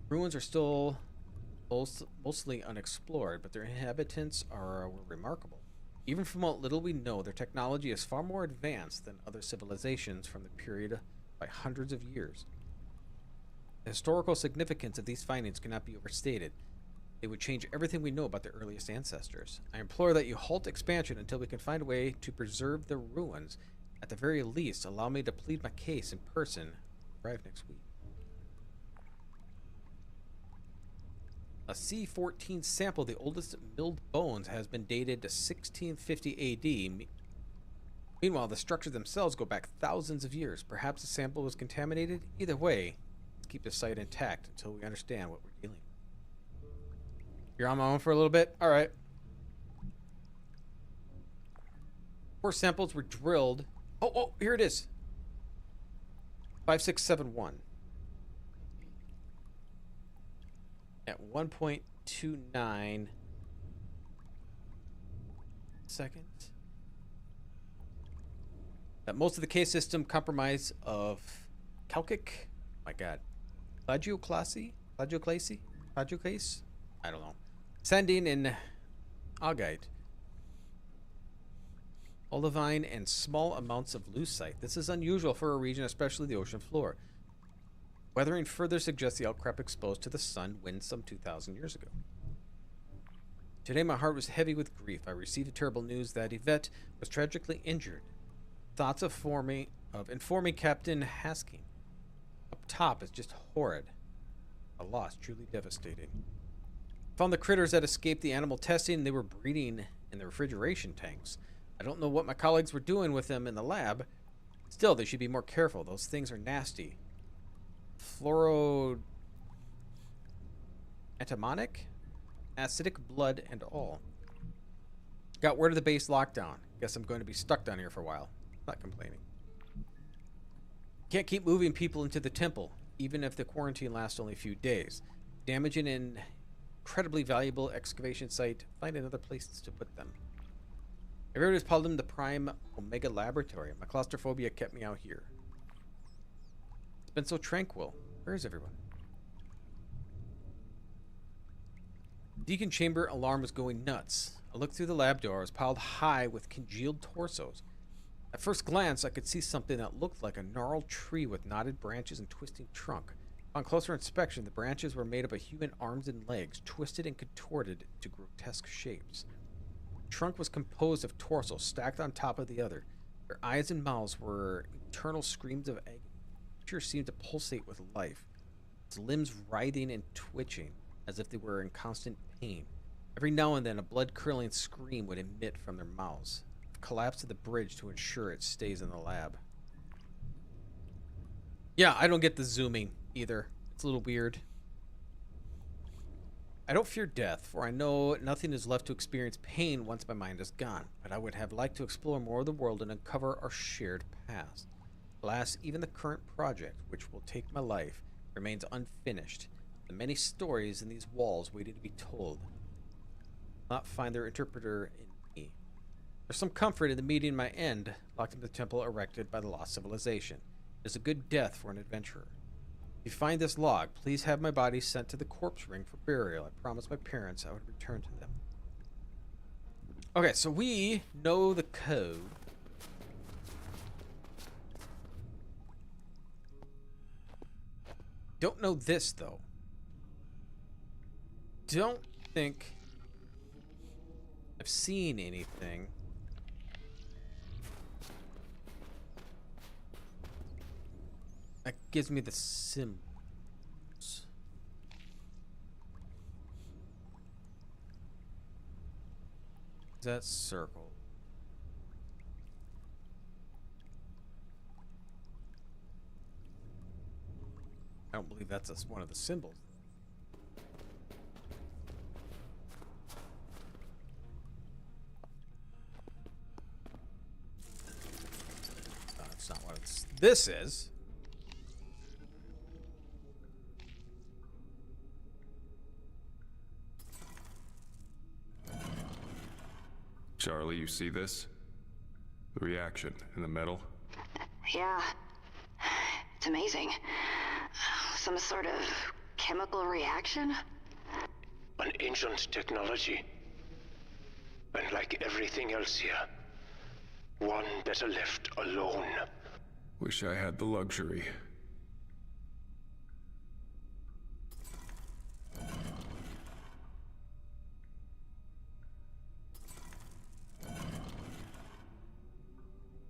Ruins are still mostly unexplored, but their inhabitants were remarkable. Even from what little we know, their technology is far more advanced than other civilizations from the period by hundreds of years. The historical significance of these findings cannot be overstated. They would change everything we know about their earliest ancestors. I implore that you halt expansion until we can find a way to preserve the ruins. At the very least, allow me to plead my case in person. Arrive next week. A C-14 sample of the oldest milled bones has been dated to 1650 AD. Meanwhile, the structures themselves go back thousands of years. Perhaps the sample was contaminated? Either way, let's keep the site intact until we understand what we're dealing with. You're on my own for a little bit? Alright. 4 samples were drilled. Oh, here it is. 5671. At 1.29 seconds. That most of the case system comprised of calcic, my god, plagioclase? I don't know. Sandine and augite. Olivine and small amounts of lucite. This is unusual for a region, especially the ocean floor. Weathering further suggests the outcrop exposed to the sun wind some 2,000 years ago. Today my heart was heavy with grief. I received the terrible news that Yvette was tragically injured. Thoughts of informing Captain Hasking up top is just horrid. A loss truly devastating. Found the critters that escaped the animal testing. They were breeding in the refrigeration tanks. I don't know what my colleagues were doing with them in the lab. Still, they should be more careful. Those things are nasty. Fluoroantimonic? Acidic blood and all. Got word of the base lockdown. Guess I'm going to be stuck down here for a while. Not complaining. Can't keep moving people into the temple, even if the quarantine lasts only a few days. Damaging an incredibly valuable excavation site. Find another place to put them. Everybody's called them the Prime Omega Laboratory. My claustrophobia kept me out here. It's been so tranquil. Where is everyone? Deacon chamber alarm was going nuts. I looked through the lab door. It was piled high with congealed torsos. At first glance, I could see something that looked like a gnarled tree with knotted branches and twisting trunk. On closer inspection, the branches were made up of human arms and legs, twisted and contorted to grotesque shapes. The trunk was composed of torsos stacked on top of the other. Their eyes and mouths were eternal screams of agony. The creature seemed to pulsate with life, its limbs writhing and twitching as if they were in constant pain. Every now and then, a blood-curdling scream would emit from their mouths. I've collapsed to the bridge to ensure it stays in the lab. Yeah, I don't get the zooming either. It's a little weird. I don't fear death, for I know nothing is left to experience pain once my mind is gone, but I would have liked to explore more of the world and uncover our shared past. Alas, even the current project, which will take my life, remains unfinished. The many stories in these walls waiting to be told. Not find their interpreter in me. There's some comfort in the meeting my end, locked in the temple erected by the lost civilization. It is a good death for an adventurer. If you find this log, please have my body sent to the corpse ring for burial. I promised my parents I would return to them. Okay, so we know the code. Don't know this, though. Don't think I've seen anything. That gives me the symbols. That circle. I don't believe that's one of the symbols. That's not what this is. Charlie, you see this? The reaction in the metal? Yeah. It's amazing. Some sort of chemical reaction? An ancient technology. And like everything else here, one better left alone. Wish I had the luxury.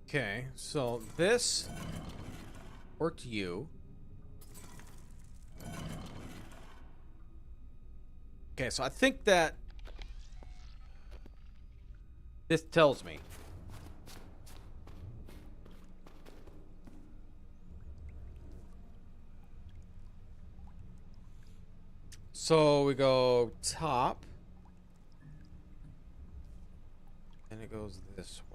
Okay, so this worked you. Okay, so I think that this tells me. So we go top. And it goes this way.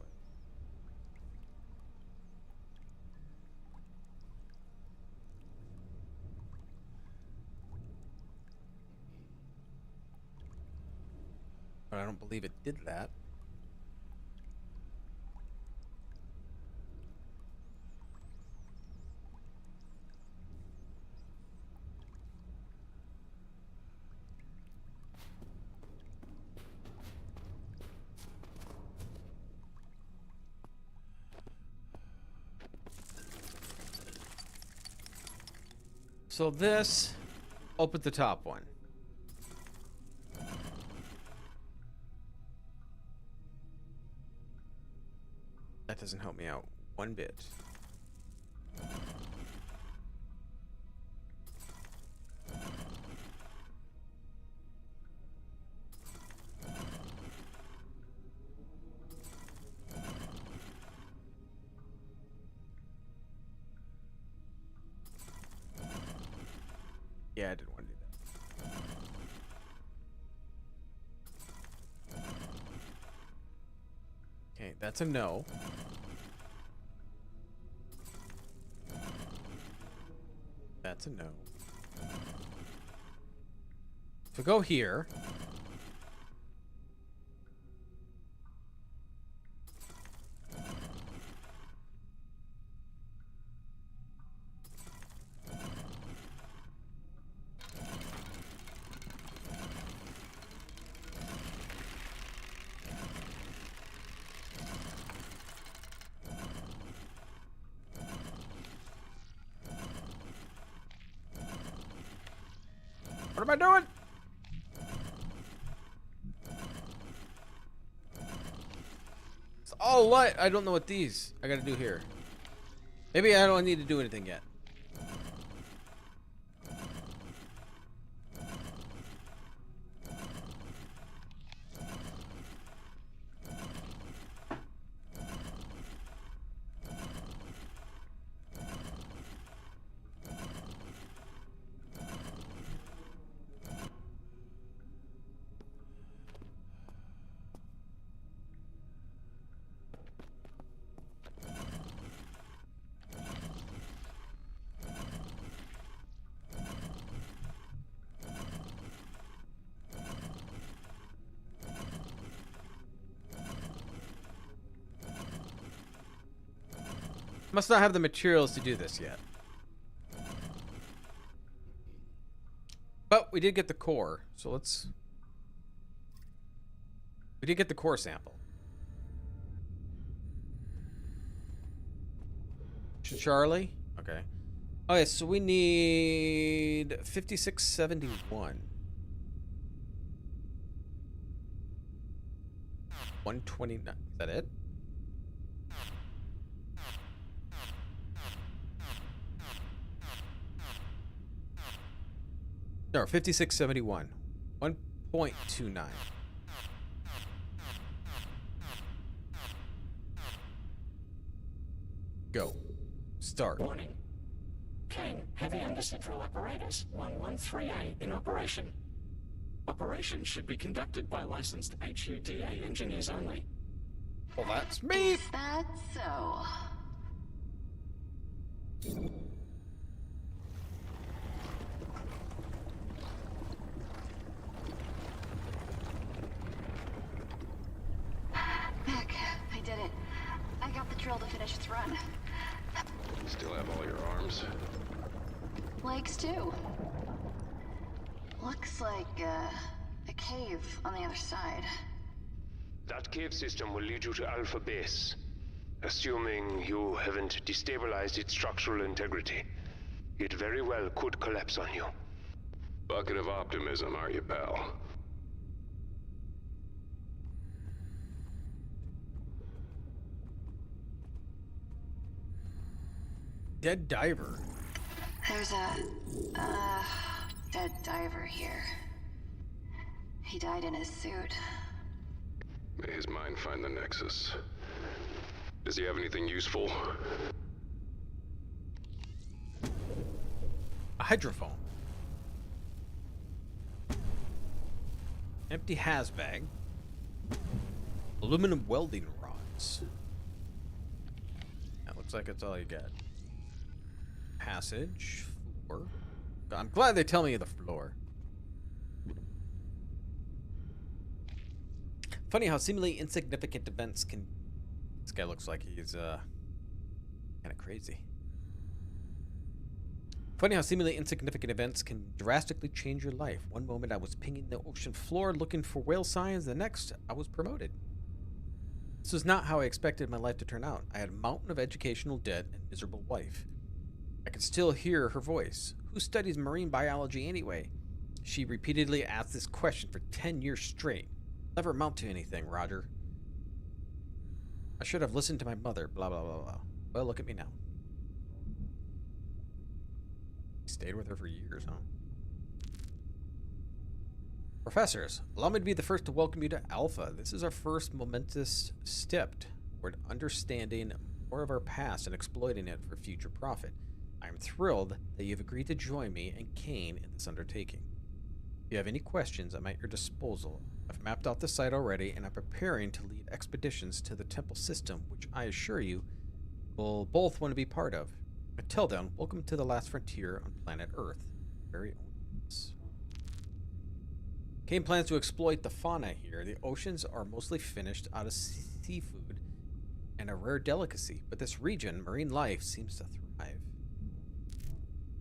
But I don't believe it did that. So this opened the top one. That doesn't help me out one bit. Yeah, I didn't want to do that. Okay, that's a no. That's a no. So go here. What am I doing? It's all light. I don't know what these I gotta do here. Maybe I don't need to do anything yet. Must not have the materials to do this yet. But we did get the core, so let's... We did get the core sample. Charlie? Okay. Okay, so we need 5671. 129. Is that it? No, 5671. 1.29. Go. Start. Warning. Cayne, heavy under-central apparatus 113A in operation. Operation should be conducted by licensed HUDA engineers only. Well, that's me. Is that so? Mac, I did it. I got the drill to finish its run. Still have all your arms? Legs too. Looks like a cave on the other side. That cave system will lead you to Alpha Base, assuming you haven't destabilized its structural integrity. It very well could collapse on you. Bucket of optimism, are you, pal? Dead diver. There's a dead diver here. He died in his suit. May his mind find the Nexus. Does he have anything useful? A hydrophone. Empty hazbag. Aluminum welding rods. That looks like it's all you got. Passage. Floor. I'm glad they tell me the floor. Funny how seemingly insignificant events can... This guy looks like he's, kind of crazy. Funny how seemingly insignificant events can drastically change your life. One moment I was pinging the ocean floor looking for whale signs, the next I was promoted. This was not how I expected my life to turn out. I had a mountain of educational debt and miserable wife. I could still hear her voice. Who studies marine biology anyway? She repeatedly asked this question for 10 years straight. Never amount to anything, Roger. I should have listened to my mother, blah, blah, blah, blah. Well, look at me now. Stayed with her for years, huh? Professors, allow me to be the first to welcome you to Alpha. This is our first momentous step toward understanding more of our past and exploiting it for future profit. I am thrilled that you have agreed to join me and Cayne in this undertaking. If you have any questions, I'm at your disposal. I've mapped out the site already, and I'm preparing to lead expeditions to the temple system, which I assure you will both want to be part of. Until then, welcome to the last frontier on planet Earth. Very own. Cayne plans to exploit the fauna here. The oceans are mostly finished out of seafood and a rare delicacy, but this region, marine life, seems to thrive.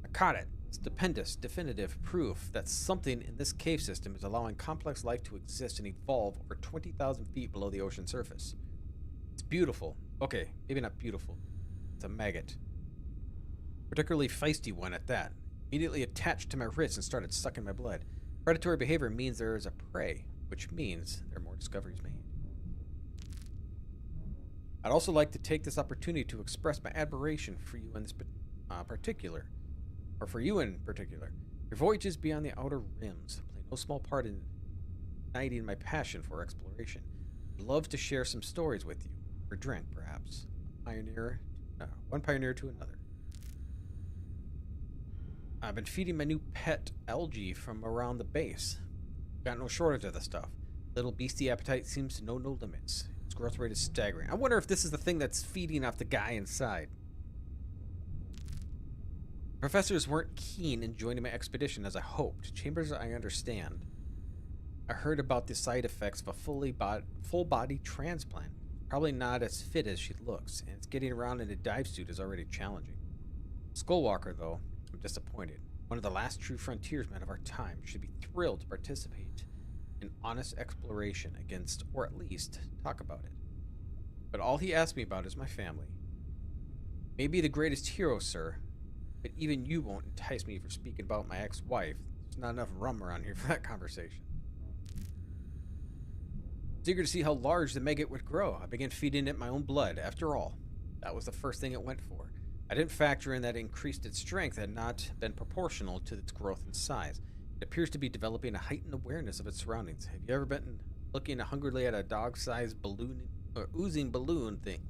I caught it. Stupendous, definitive proof that something in this cave system is allowing complex life to exist and evolve over 20,000 feet below the ocean surface. It's beautiful. Okay, maybe not beautiful. It's a maggot. Particularly feisty one at that. Immediately attached to my wrist and started sucking my blood. Predatory behavior means there is a prey, which means there are more discoveries made. I'd also like to take this opportunity to express my admiration for you in this particular. Or for you in particular. Your voyages beyond the outer rims play no small part in igniting my passion for exploration. I'd love to share some stories with you, or drink, perhaps. One pioneer to another. I've been feeding my new pet algae from around the base. Got no shortage of the stuff. Little beastie appetite seems to know no limits. Its growth rate is staggering. I wonder if this is the thing that's feeding off the guy inside. Professors weren't keen in joining my expedition as I hoped. Chambers, I understand. I heard about the side effects of a full-body transplant. probably not as fit as she looks, and getting around in a dive suit is already challenging. Skullwalker, though, I'm disappointed. One of the last true frontiersmen of our time should be thrilled to participate in honest exploration against, or at least talk about it. But all he asked me about is my family. Maybe the greatest hero, sir, but even you won't entice me for speaking about my ex-wife. There's not enough rum around here for that conversation. I was eager to see how large the maggot would grow. I began feeding it my own blood. After all, that was the first thing it went for. I didn't factor in that increased its strength had not been proportional to its growth and size. It appears to be developing a heightened awareness of its surroundings. Have you ever been looking hungrily at a dog-sized balloon or oozing balloon thing?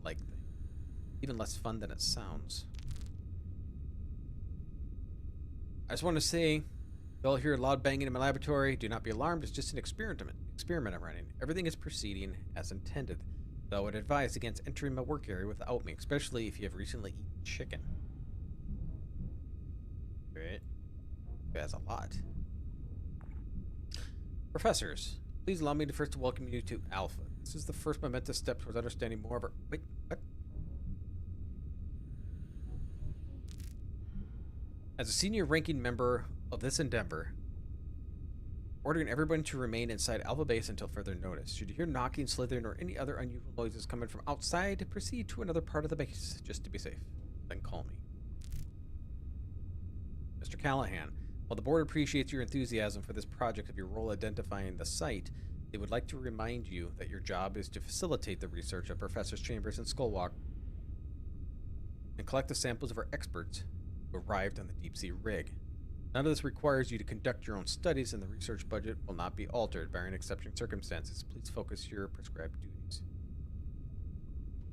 Even less fun than it sounds. I just want to say, you'll hear loud banging in my laboratory. Do not be alarmed. It's just an experiment I'm running. Everything is proceeding as intended. Though I would advise against entering my work area without me, especially if you have recently eaten chicken. Right? That's a lot. Professors, please allow me to first welcome you to Alpha. This is the first momentous step towards understanding more of our... Wait, what? As a senior ranking member of this endeavor, ordering everyone to remain inside Alpha Base until further notice. Should you hear knocking, slithering, or any other unusual noises coming from outside, proceed to another part of the base, just to be safe. Then call me. Mr. Callahan, while the board appreciates your enthusiasm for this project of your role identifying the site, they would like to remind you that your job is to facilitate the research of Professors Chambers and Skullwalk and collect the samples of our experts who arrived on the deep-sea rig. None of this requires you to conduct your own studies, and the research budget will not be altered, barring exceptional circumstances. Please focus your prescribed duties.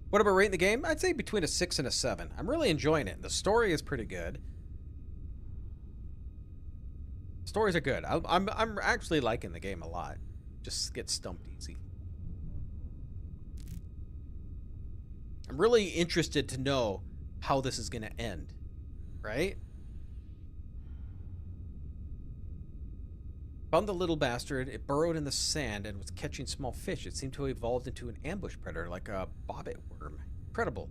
What about rating the game? I'd say between a 6 and a 7. I'm really enjoying it. The story is pretty good. Stories are good. I'm actually liking the game a lot. Just get stumped easy. I'm really interested to know how this is going to end, right? Found the little bastard. It burrowed in the sand and was catching small fish. It seemed to have evolved into an ambush predator, like a bobbit worm. Incredible.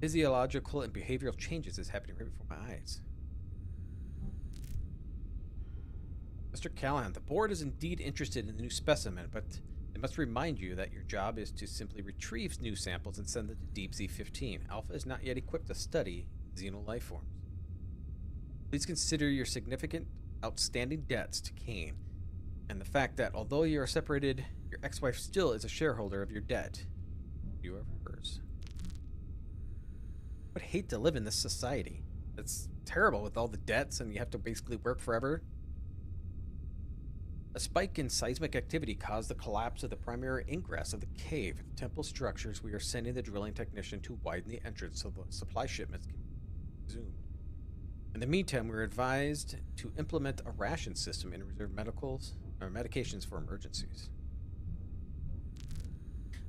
Physiological and behavioral changes is happening right before my eyes. Mr. Callahan, the board is indeed interested in the new specimen, but they must remind you that your job is to simply retrieve new samples and send them to Deep Sea 15. Alpha is not yet equipped to study xeno life forms. Please consider your significant outstanding debts to Cayne, and the fact that although you are separated, your ex-wife still is a shareholder of your debt. You are hers. I would hate to live in this society. It's terrible with all the debts and you have to basically work forever. A spike in seismic activity caused the collapse of the primary ingress of the cave. Temple structures, we are sending the drilling technician to widen the entrance so the supply shipments can resume. In the meantime, we were advised to implement a ration system and reserve medications for emergencies.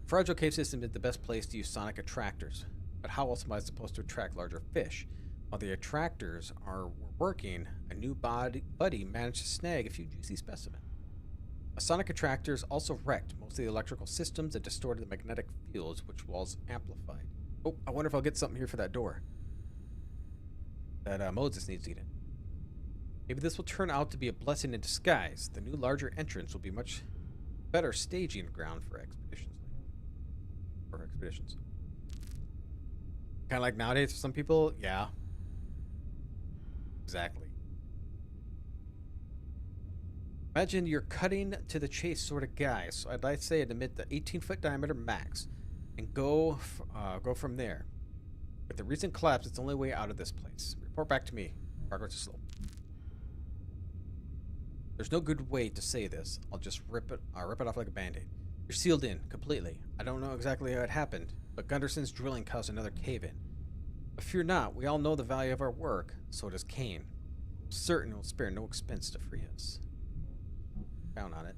Fragile cave system is the best place to use sonic attractors, but how else am I supposed to attract larger fish? While the attractors were working, a new buddy managed to snag a few juicy specimens. A sonic attractors also wrecked most of the electrical systems and distorted the magnetic fields, which was amplified. Oh, I wonder if I'll get something here for that door that Moses needs eaten. Maybe this will turn out to be a blessing in disguise. The new larger entrance will be much better staging ground for expeditions. Kind of like nowadays for some people, yeah. Exactly. Imagine you're cutting to the chase sort of guy, so I'd like to say admit the 18-foot diameter max and go from there. With the recent collapse, it's the only way out of this place. Report back to me. Progress is slow. There's no good way to say this. I'll just rip it off like a band-aid. You're sealed in completely. I don't know exactly how it happened, but Gunderson's drilling caused another cave-in. But fear not, we all know the value of our work. So does Cayne. I'm certain he'll spare no expense to free us. Count on it.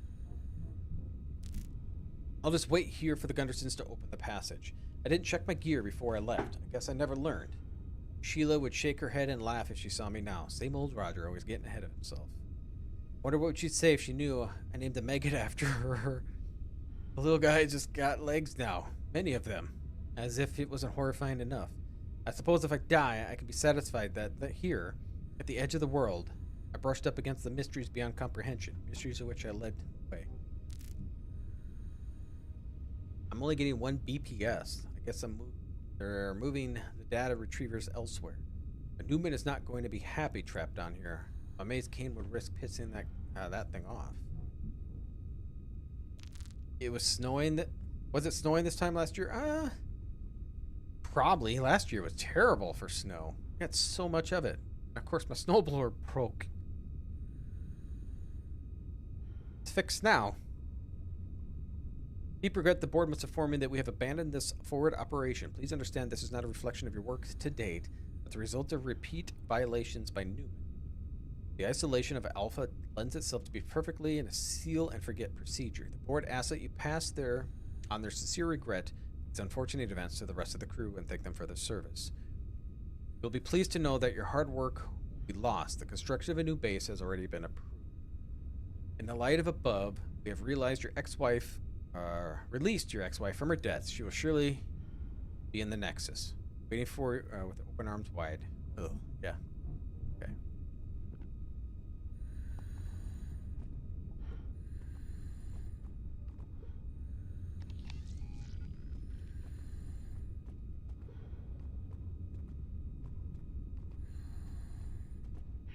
I'll just wait here for the Gundersons to open the passage. I didn't check my gear before I left. I guess I never learned. Sheila would shake her head and laugh if she saw me now. Same old Roger, always getting ahead of himself. Wonder what she'd say if she knew I named the maggot after her. The little guy just got legs now. Many of them. As if it wasn't horrifying enough. I suppose if I die, I can be satisfied that here, at the edge of the world, I brushed up against the mysteries beyond comprehension. Mysteries of which I led the way. I'm only getting 1 BPS. I guess they're moving the data retrievers elsewhere. But Newman is not going to be happy trapped down here. I'm amazed Cayne would risk pissing that thing off. It was snowing. Was it snowing this time last year? Probably. Last year was terrible for snow. I got so much of it. And of course, my snowblower broke. It's fixed now. Deep regret the board must inform me that we have abandoned this forward operation. Please understand this is not a reflection of your work to date, but the result of repeat violations by Newman. The isolation of Alpha lends itself to be perfectly in a seal and forget procedure. The board asks that you pass on their sincere regret these unfortunate events to the rest of the crew and thank them for their service. You'll be pleased to know that your hard work will be lost. The construction of a new base has already been approved. In the light of above, we have realized released your ex-wife from her death. She will surely be in the Nexus, waiting for with open arms wide. Oh, yeah. Okay.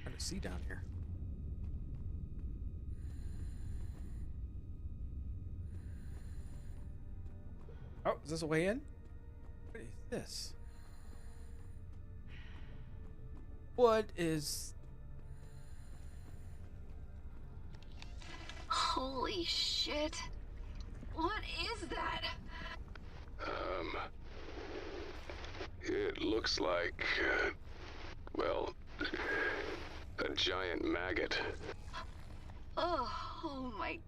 Hard to see down here. Oh, is this a way in? What is this? What is... Holy shit. What is that? It looks like, well, a giant maggot. Oh my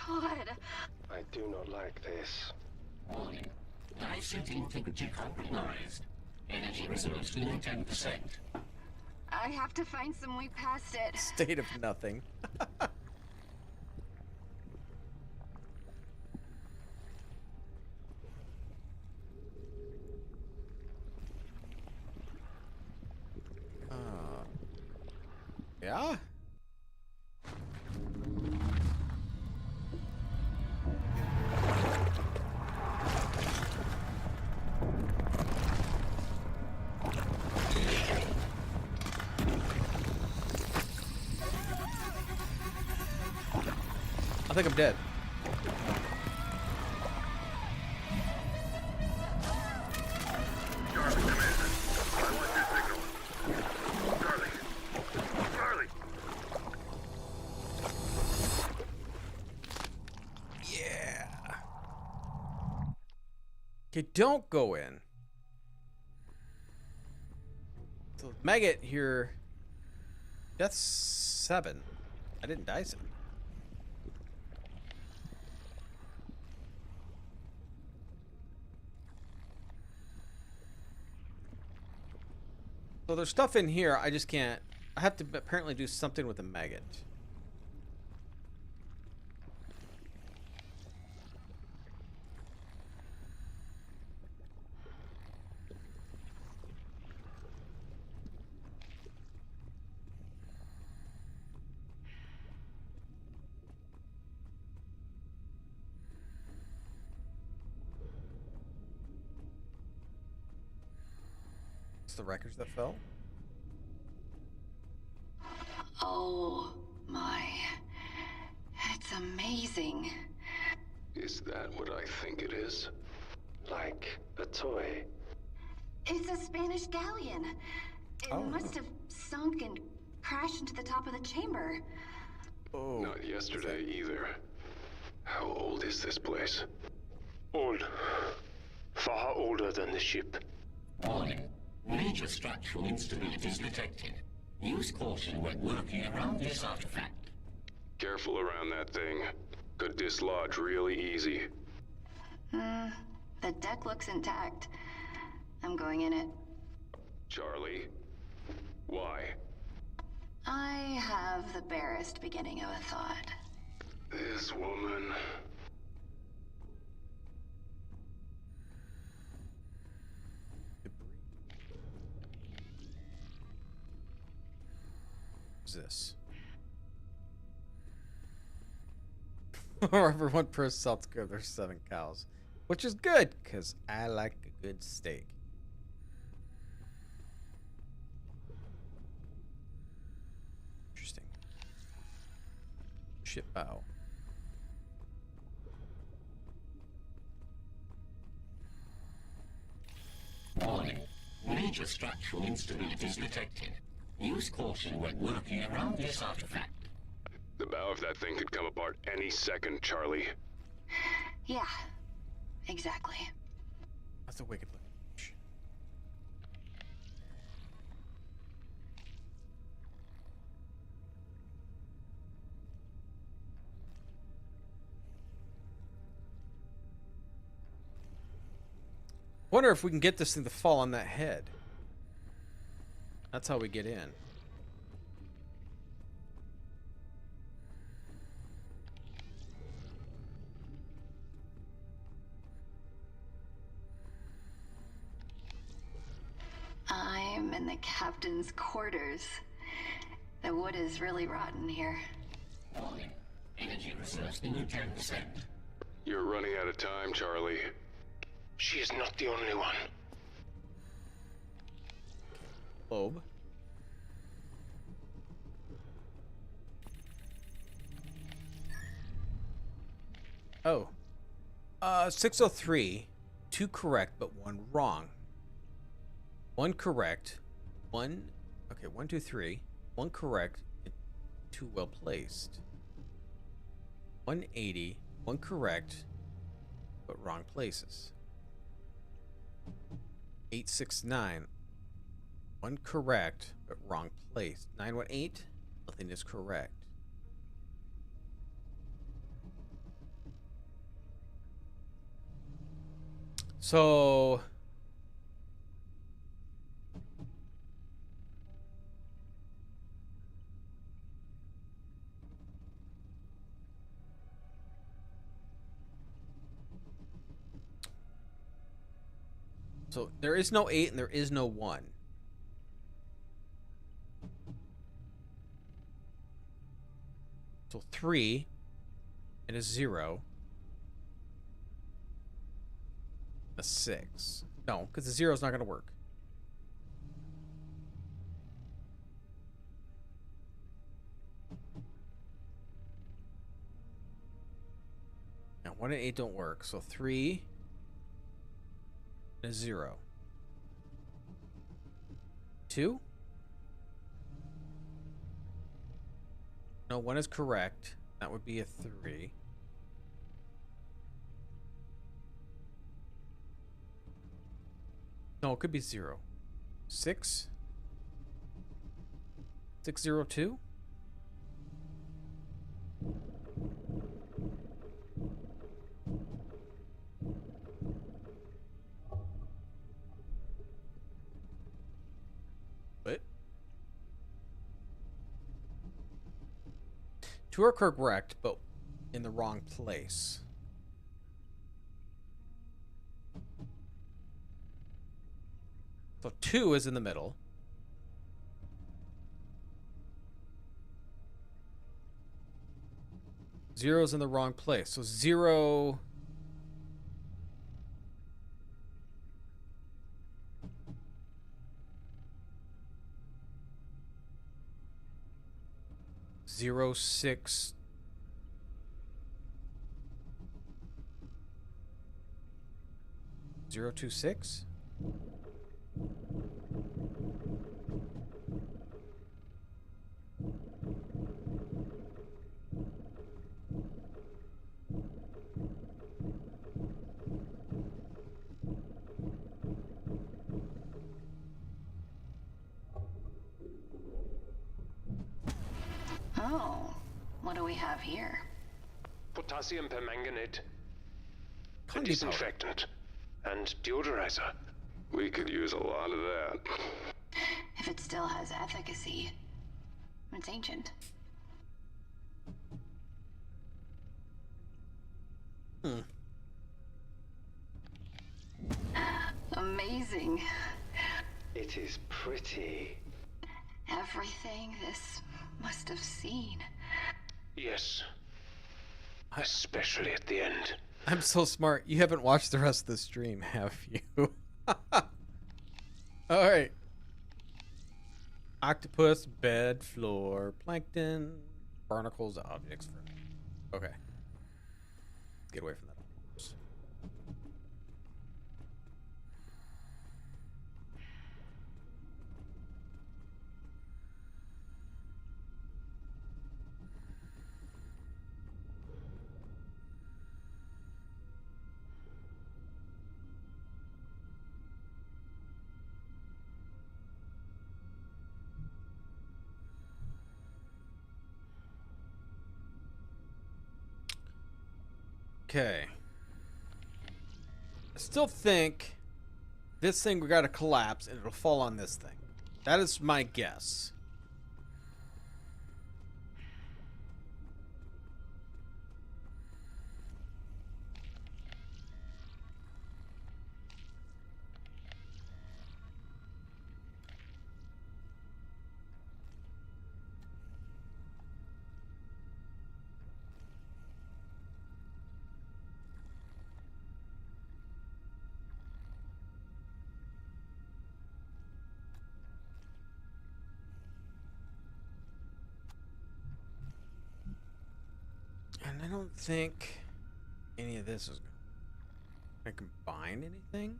god. I do not like this. Warning. Dive suit integrity compromised. Energy reserves below 10%. I have to find some way past it. State of nothing. Yeah? I think I'm dead. Charlie, come in. I want your signal. Charlie. Charlie. Yeah. Okay, don't go in. So maggot here. That's 7. I didn't die 7. So there's stuff in here, I just can't... I have to apparently do something with the maggot. The records that fell? Oh my. It's amazing. Is that what I think it is? Like a toy. It's a Spanish galleon. It must have sunk and crashed into the top of the chamber. Oh. Not yesterday either. How old is this place? Old. Far older than the ship. Warning. Major structural instabilities detected. Use caution when working around this artifact. Careful around that thing. Could dislodge really easy. The deck looks intact. I'm going in it. Charlie? Why? I have the barest beginning of a thought. This woman... is this? For every one person South Dakota, there's 7 cows. Which is good, because I like a good steak. Interesting. Ship bow. Warning. Major structural instabilities detected. Use caution when working around this artifact. The bow of that thing could come apart any second, Charlie. Yeah, exactly. That's a wicked looking fish. Wonder if we can get this thing to fall on that head. That's how we get in. I'm in the captain's quarters. The wood is really rotten here. Warning. Energy reserves below 10%. You're running out of time, Charlie. She is not the only one. Lobe. Oh. 603. 2 correct, but 1 wrong. 1 correct. 1. Okay, 1, 2, 3. 1 correct. And 2 well placed. 180. 1 correct, but wrong places. 869. 1 correct, but wrong place. 918. Nothing is correct. So there is no 8 and there is no 1. So 3 and a 0. A 6. No, because the 0 is not going to work. Now 1 and 8 don't work. So 3 and a 0. 2? No, 1 is correct. That would be a 3. No, it could be 0. 6? 602? What? 2 are correct, but in the wrong place. So 2 is in the middle. Zero is in the wrong place. So 0. Zero 6. Zero 2 6. Oh, what do we have here? Potassium permanganate. A Condy disinfectant. And deodorizer. We could use a lot of that. If it still has efficacy, it's ancient. Amazing. It is pretty. Everything this must have seen. Yes. Especially at the end. I'm so smart. You haven't watched the rest of the stream, have you? Alright. Octopus, bed, floor, plankton, barnacles, objects. Okay. Get away from that. Okay. I still think this thing we gotta collapse and it'll fall on this thing. That is my guess. And I don't think any of this is going to combine anything.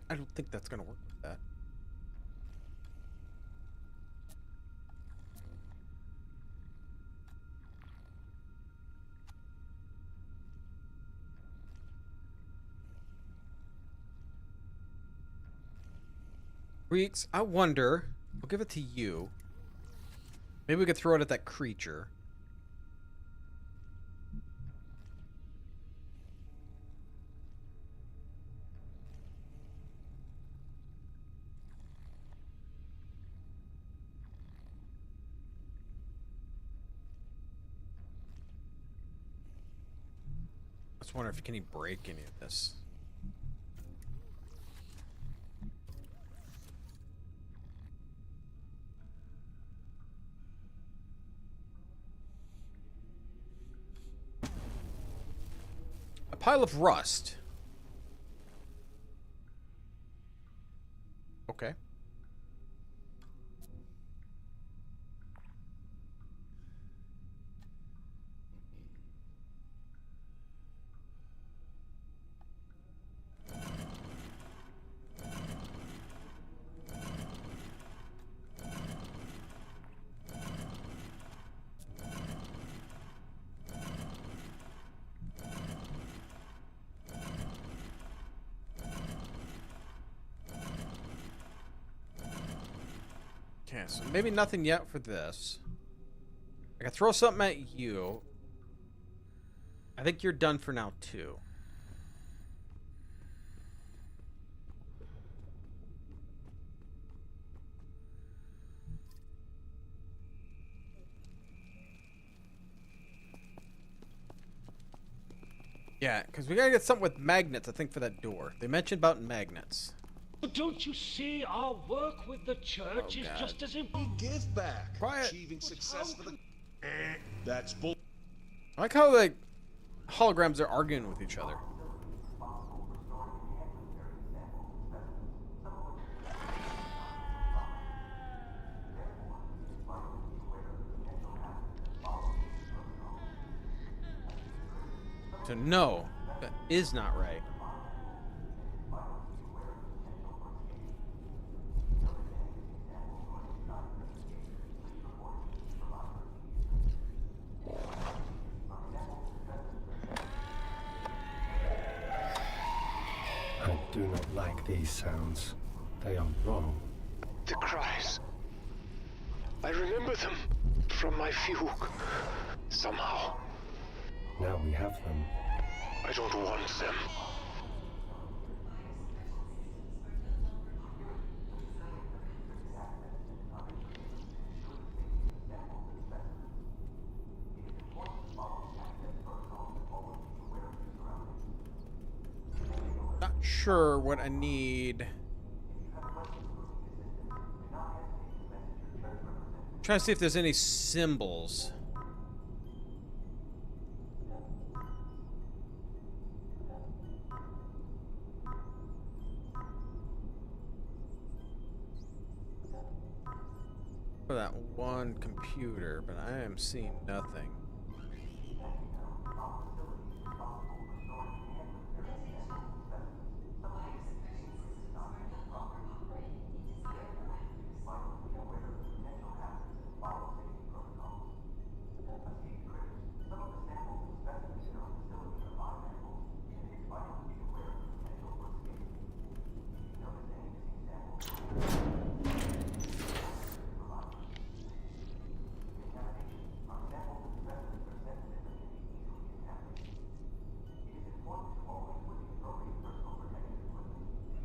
I don't think that's going to work with that. Reeks, I wonder. We'll give it to you. Maybe we could throw it at that creature. I just wonder if can he break any of this. A pile of rust. Okay. Okay, so maybe nothing yet for this. I can throw something at you. I think you're done for now, too. Yeah, because we gotta get something with magnets, I think, for that door. They mentioned about magnets. But don't you see, our work with the church is just as important. Give back. Quiet. Achieving success for the. That's bull. I like how, like, holograms are arguing with each other. So no, that is not right. I do not like these sounds. They are wrong. The cries. I remember them from my fugue. Somehow. Now we have them. I don't want them. sure what I need. Trying to see if there's any symbols. For that one computer, but I am seeing nothing.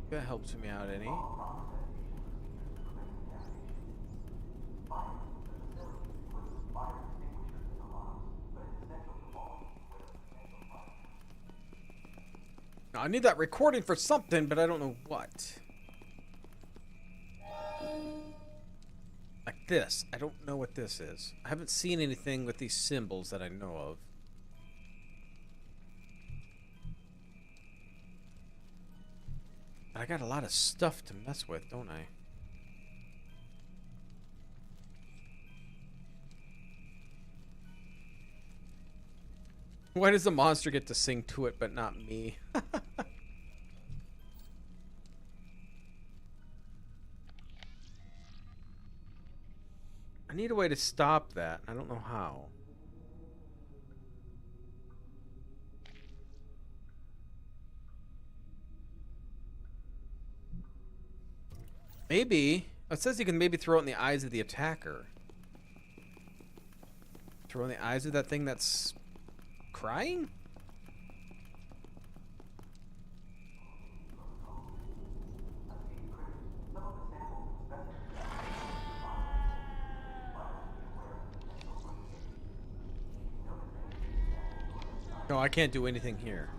That helps me out any. Now, I need that recording for something, but I don't know what. Like this. I don't know what this is. I haven't seen anything with these symbols that I know of. I got a lot of stuff to mess with, don't I? Why does the monster get to sing to it, but not me? I need a way to stop that. I don't know how. Maybe. It says you can maybe throw it in the eyes of the attacker. Throw in the eyes of that thing that's crying? No, I can't do anything here.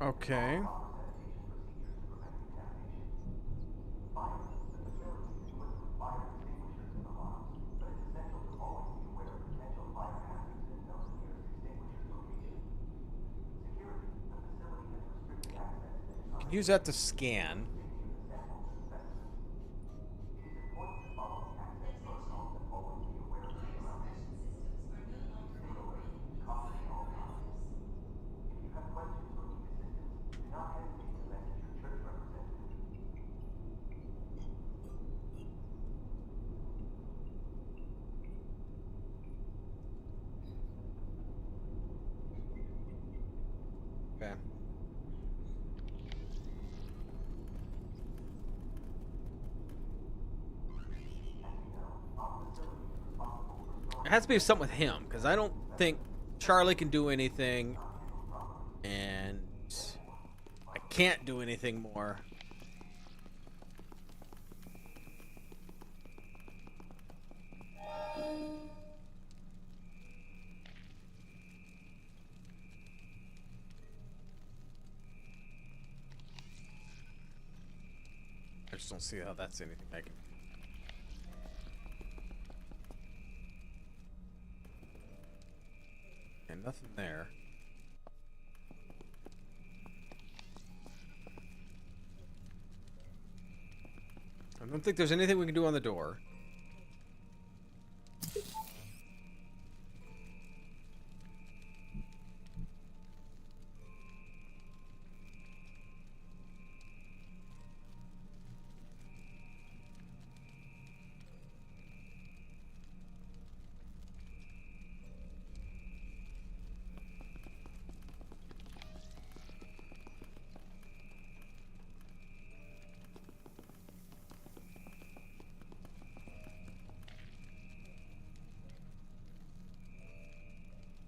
Okay. Can use that to scan. Okay. It has to be something with him, because I don't think Charlie can do anything, and I can't do anything more. I just don't see how that's anything I can. And nothing there. I don't think there's anything we can do on the door.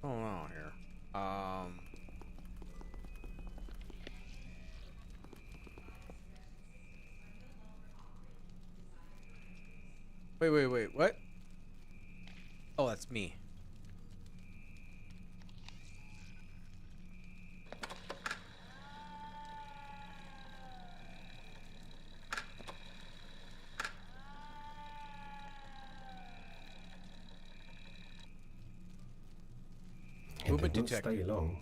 Oh no, here. Wait. What? Oh, that's me. Movement Didn't detected. stay long.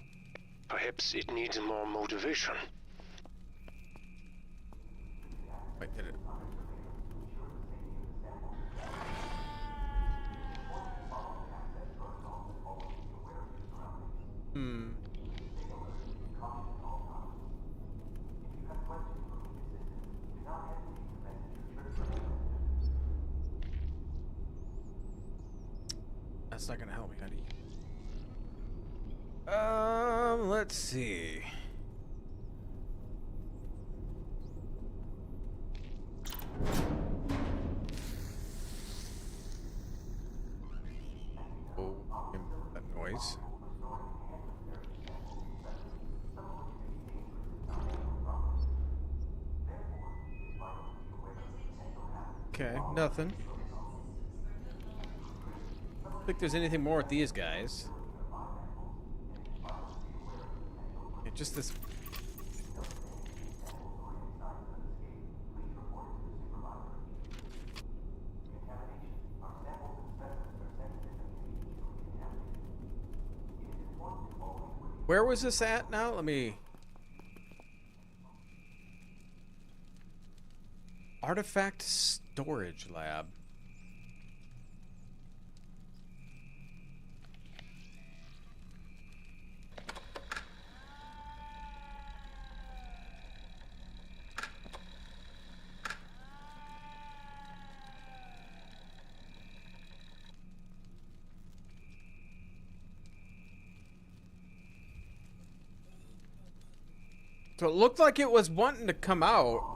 Perhaps it needs more motivation. Wait, did it? Hmm. That's not gonna help me, honey. Let's see. Oh, that noise. Okay, nothing. I don't think there's anything more with these guys. Yeah, just this. Where was this at now? Let me... Artifact Storage Lab. So it looked like it was wanting to come out.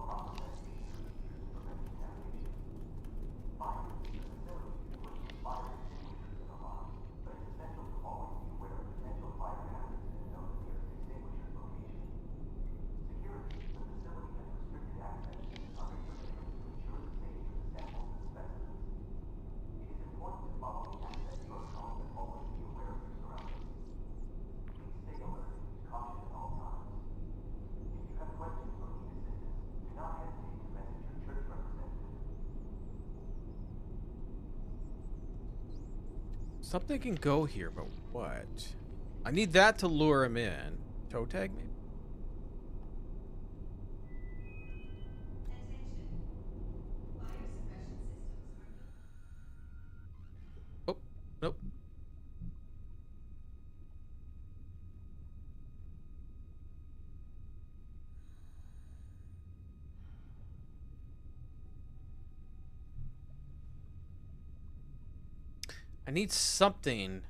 Something can go here, but what? I need that to lure him in. Toe tag, maybe? Oh, nope. I need something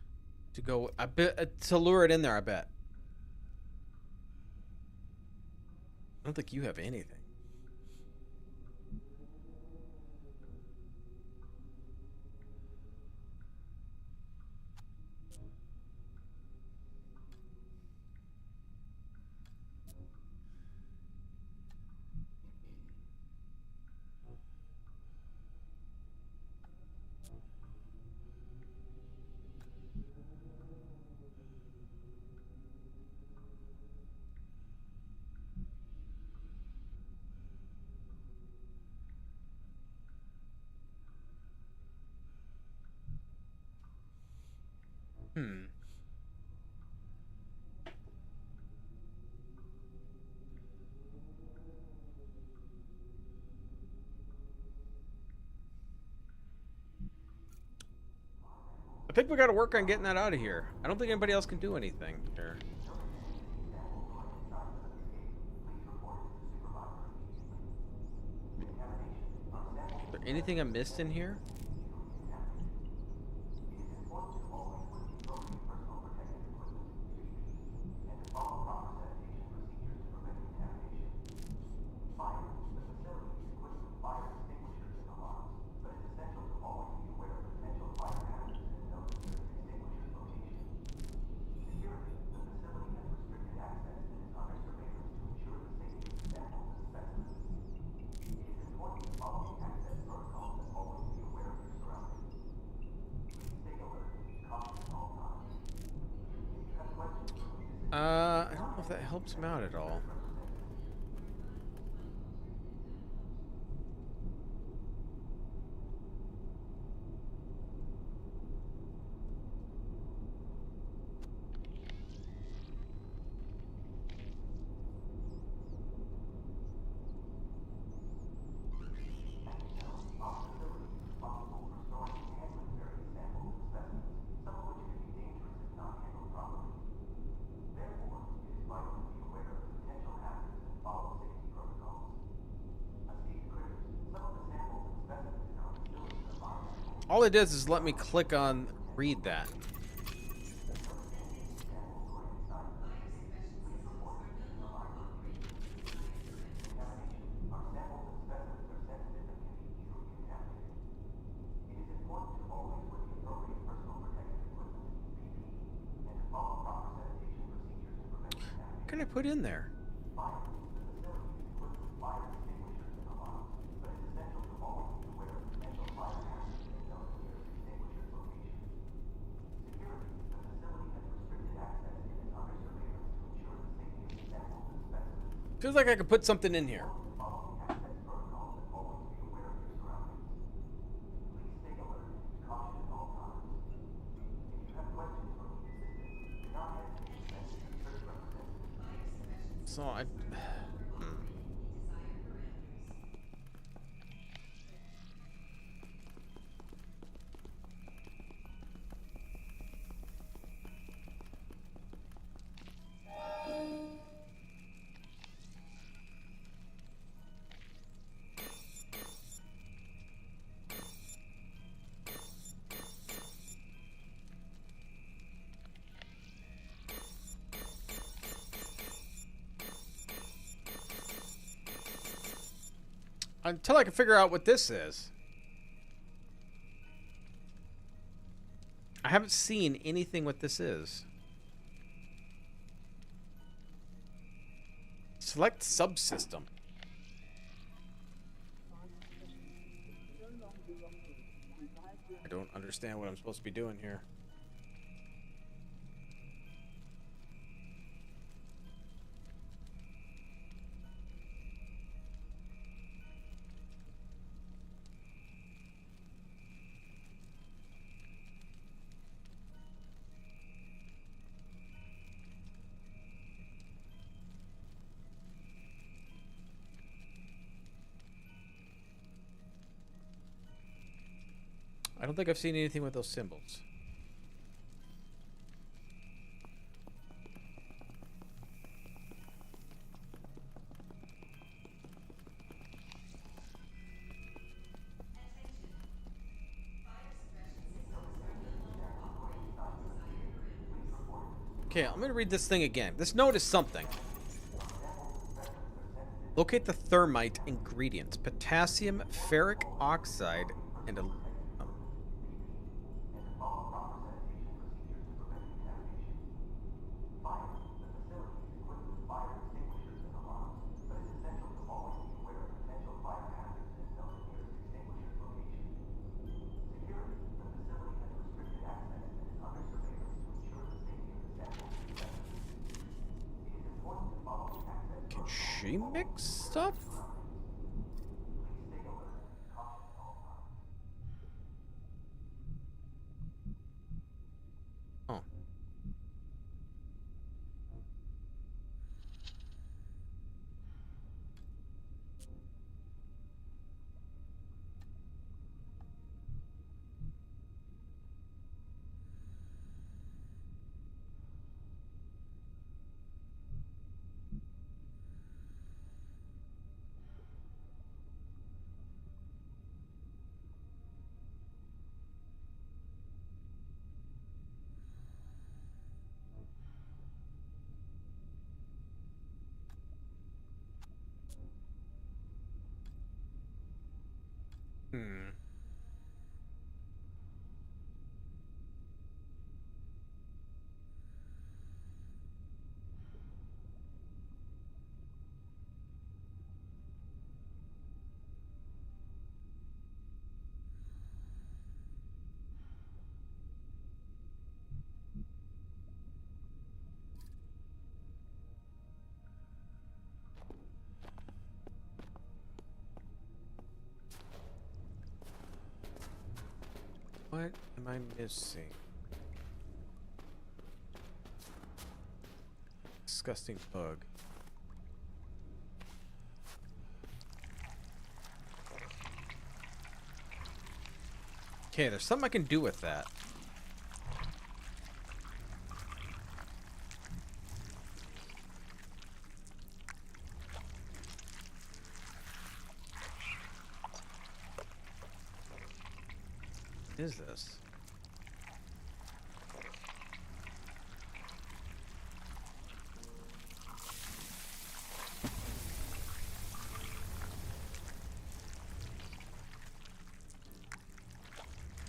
to go, I bet, to lure it in there, I bet. I don't think you have anything. Hmm. I think we got to work on getting that out of here. I don't think anybody else can do anything here. Is there anything I missed in here? I don't know if that helps him out at all. All it does is let me click on read that. What can I put in there? Feels like I could put something in here. So I... Until I can figure out what this is. I haven't seen anything what this is. Select subsystem. I don't understand what I'm supposed to be doing here. I don't think I've seen anything with those symbols. Okay, I'm gonna read this thing again. This note is something. Locate the thermite ingredients: potassium, ferric oxide, and aluminum. Can she mix stuff? Oh. What am I missing? Disgusting bug. Okay, there's something I can do with that. What is this?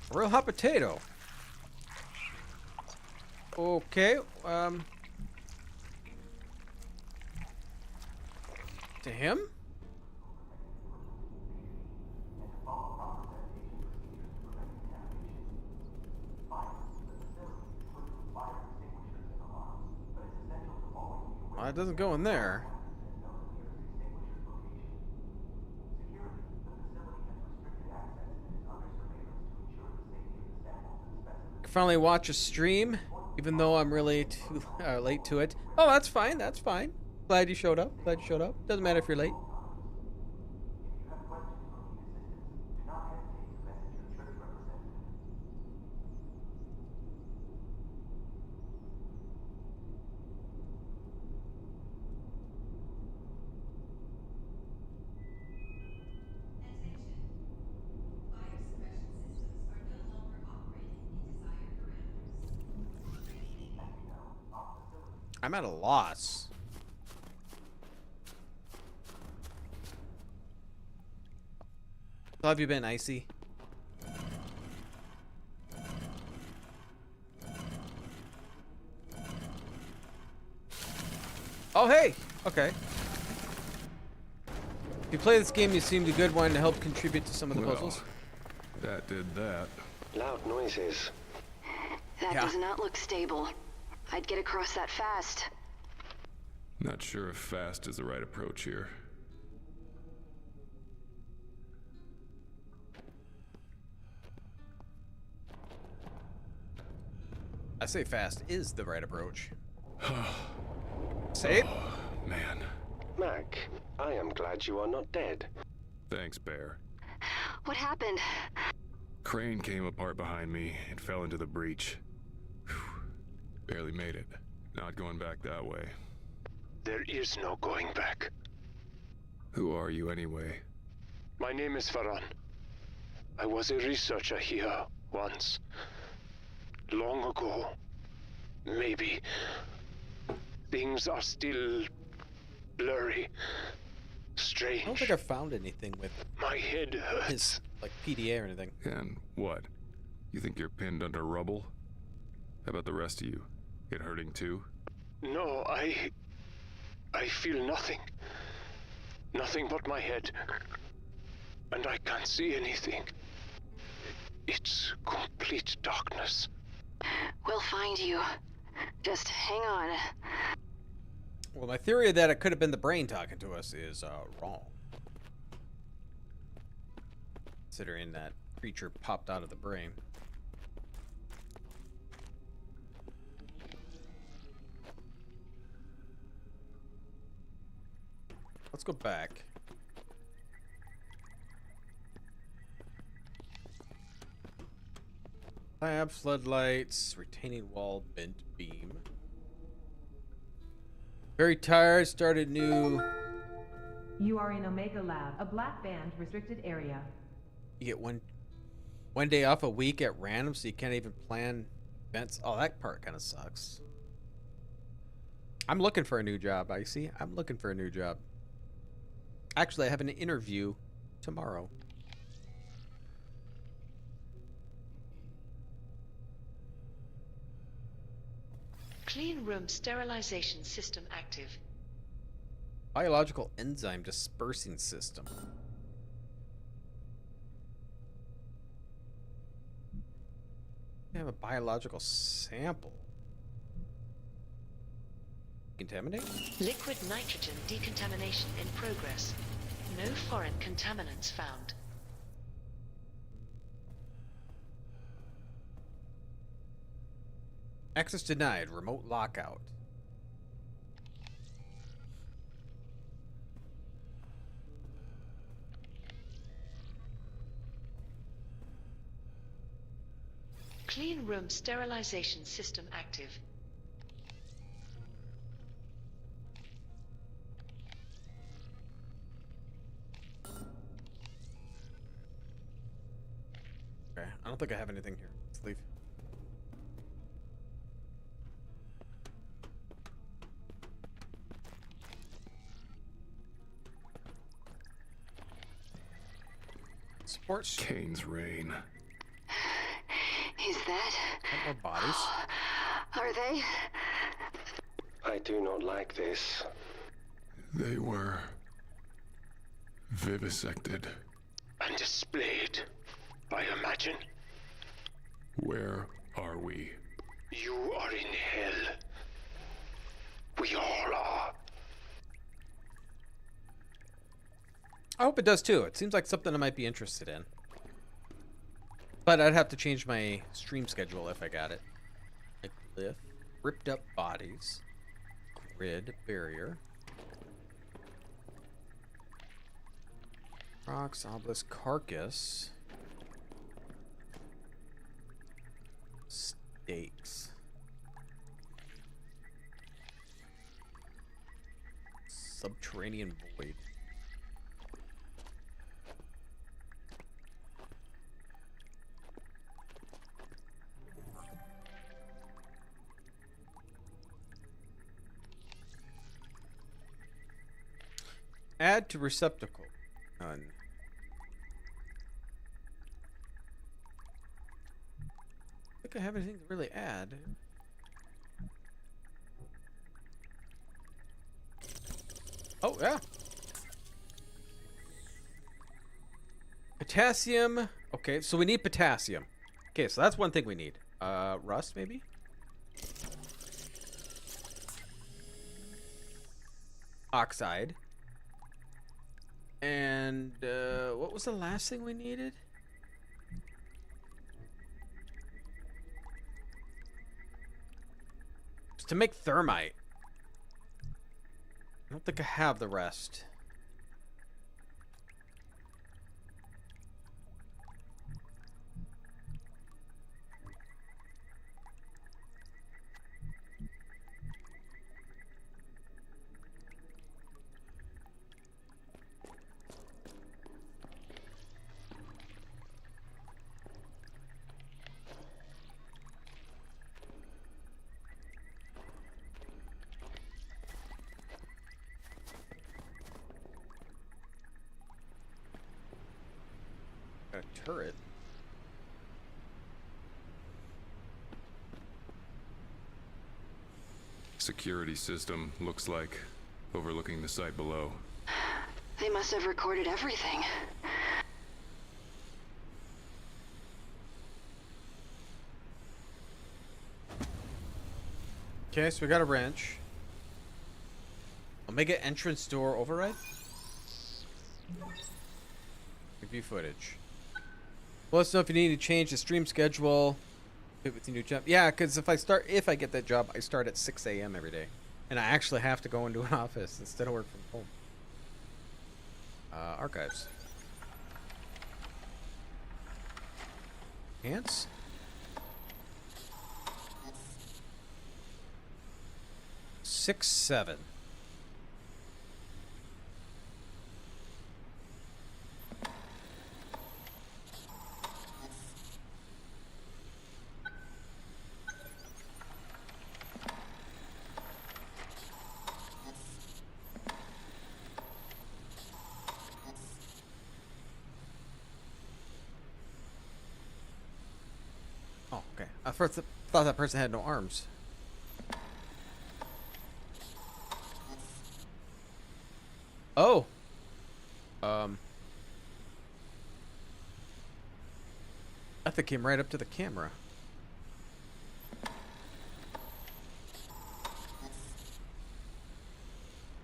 A real hot potato. Okay, to him? Well, it doesn't go in there. Finally watch a stream, even though I'm really too late to it. Oh, that's fine. That's fine. Glad you showed up. Glad you showed up. Doesn't matter if you're late. I'm at a loss. How have you been, Icy? Oh, hey! Okay. If you play this game, you seem a good one to help contribute to some of the puzzles. That did that. Loud noises. That does not look stable. I'd get across that fast. Not sure if fast is the right approach here. I say fast is the right approach. Say it. Oh, man. Mac, I am glad you are not dead. Thanks, Bear. What happened? Crane came apart behind me and fell into the breach. Whew. Barely made it. Not going back that way. There is no going back. Who are you anyway? My name is Farhan. I was a researcher here once. Long ago. Maybe. Things are still blurry. Strange. I don't think I found anything with my head hurts. His, like, PDA or anything. And what? You think you're pinned under rubble? How about the rest of you? It hurting too? No, I feel nothing. Nothing but my head. And I can't see anything. It's complete darkness. We'll find you. Just hang on. Well, my theory that it could have been the brain talking to us is wrong. Considering that creature popped out of the brain. Let's go back. Lab, floodlights, retaining wall, bent beam. Very tired, started new. You are in Omega Lab, a black band restricted area. You get one day off a week at random, so you can't even plan events. Oh, that part kind of sucks. I'm looking for a new job, I see. I'm looking for a new job. Actually, I have an interview tomorrow. Clean room sterilization system active. Biological enzyme dispersing system. I have a biological sample. Contaminate? Liquid nitrogen decontamination in progress. No foreign contaminants found. Access denied. Remote lockout. Clean room sterilization system active. Okay, I don't think I have anything here. Let's leave. Sports. Cayne's reign. Is that? More bodies. Are they? I do not like this. They were vivisected. And displayed, I imagine. Where are we? You are in hell. We all are. I hope it does too. It seems like something I might be interested in. But I'd have to change my stream schedule if I got it. Like lift, ripped up bodies, grid, barrier, rocks, obelisk, carcass, stakes, subterranean void. Add to receptacle. None. I think I have anything to really add. Oh, yeah. Potassium. Okay, so we need potassium. Okay, so that's one thing we need. Rust, maybe? Oxide. And what was the last thing we needed? Just to make thermite. I don't think I have the rest. Got a turret. Security system, looks like, overlooking the site below. They must have recorded everything. Okay, so we got a wrench. Omega entrance door override. Review footage. Let us know if you need to change the stream schedule. Fit with the new job. Yeah, because if I get that job, I start at 6 a.m. every day, and I actually have to go into an office instead of work from home. Archives. Ants. Six, 7. Oh, okay. I first thought that person had no arms. Oh. That came right up to the camera.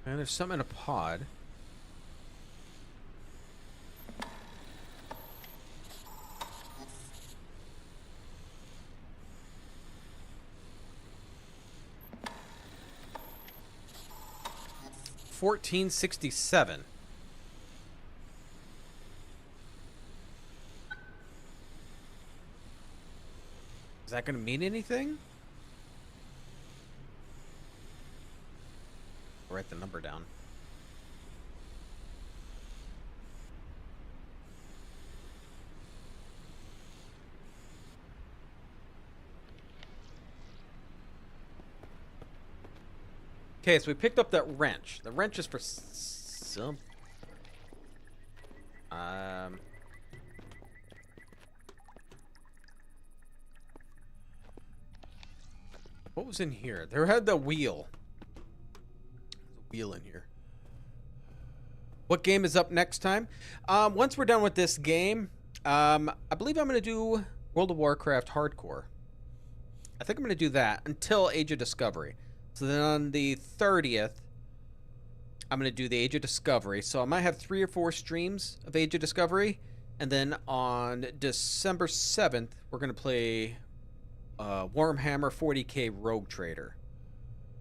And there's something in a pod. 1467. Is that going to mean anything? I'll write the number down. Okay, so we picked up that wrench. The wrench is for some... What was in here? There had the wheel. There's a wheel in here. What game is up next time? Once we're done with this game, I believe I'm going to do World of Warcraft Hardcore. I think I'm going to do that until Age of Discovery. So then on the 30th, I'm going to do the Age of Discovery. So I might have 3 or 4 streams of Age of Discovery. And then on December 7th, we're going to play Warhammer 40k Rogue Trader.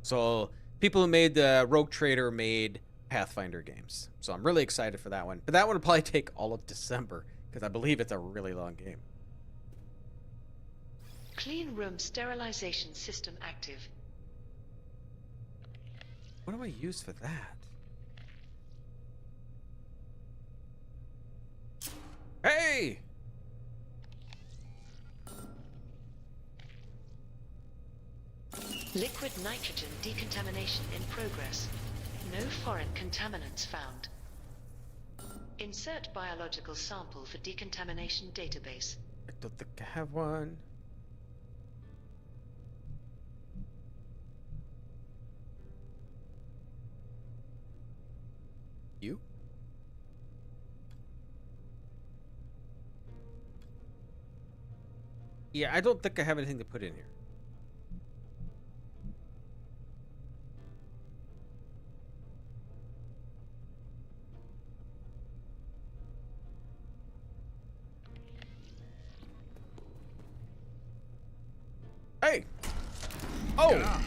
So people who made the Rogue Trader made Pathfinder games. So I'm really excited for that one. But that one will probably take all of December because I believe it's a really long game. Clean room sterilization system active. What do I use for that? Hey! Liquid nitrogen decontamination in progress. No foreign contaminants found. Insert biological sample for decontamination database. I don't think I have one. You? Yeah, I don't think I have anything to put in here. Hey! Oh!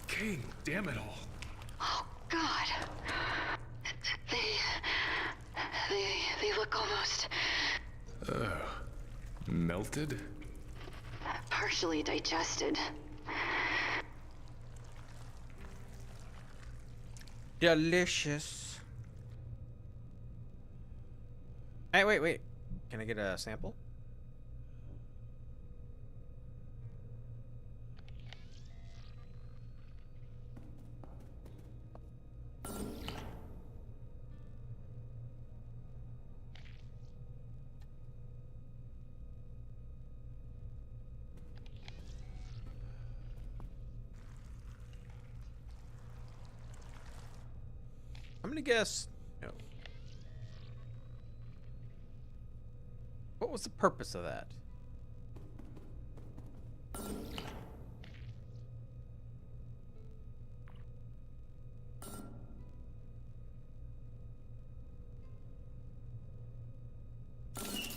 Cayne, damn it all. Oh, God. They look almost... Melted? partially digested. Delicious. Hey, wait. Can I get a sample? I'm gonna guess no. What was the purpose of that?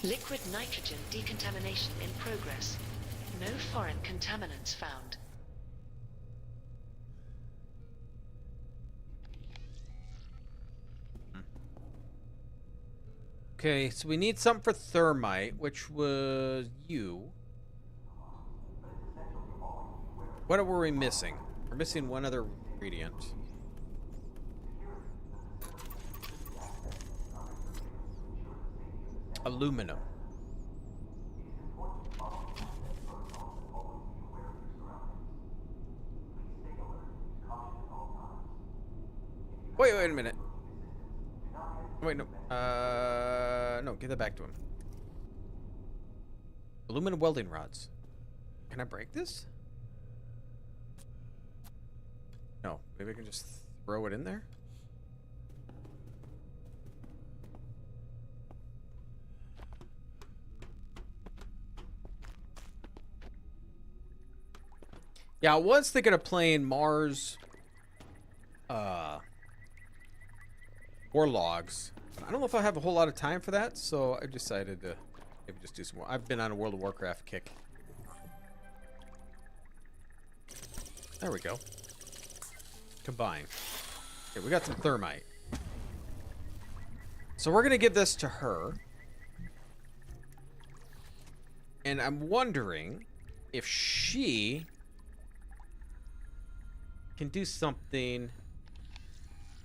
Liquid nitrogen decontamination in progress. No foreign contaminants found. Okay, so we need something for thermite, which was you. What were we missing? We're missing one other ingredient. Aluminum. Wait a minute. Wait, no. No, give that back to him. Aluminum welding rods. Can I break this? No. Maybe I can just throw it in there? Yeah, I was thinking of playing Mars Warlogs. I don't know if I have a whole lot of time for that, so I decided to maybe just do some more. I've been on a World of Warcraft kick. There we go. Combine. Okay, we got some thermite. So we're gonna give this to her. And I'm wondering if she can do something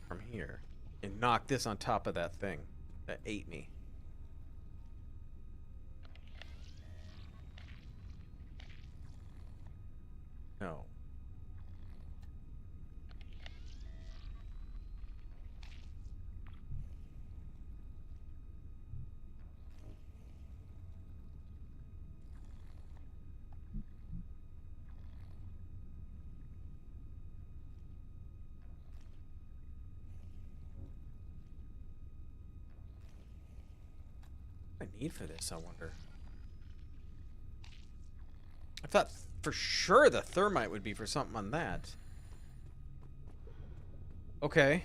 from here and knock this on top of that thing that ate me. No. What do I need for this, I wonder? I thought for sure the thermite would be for something on that. Okay.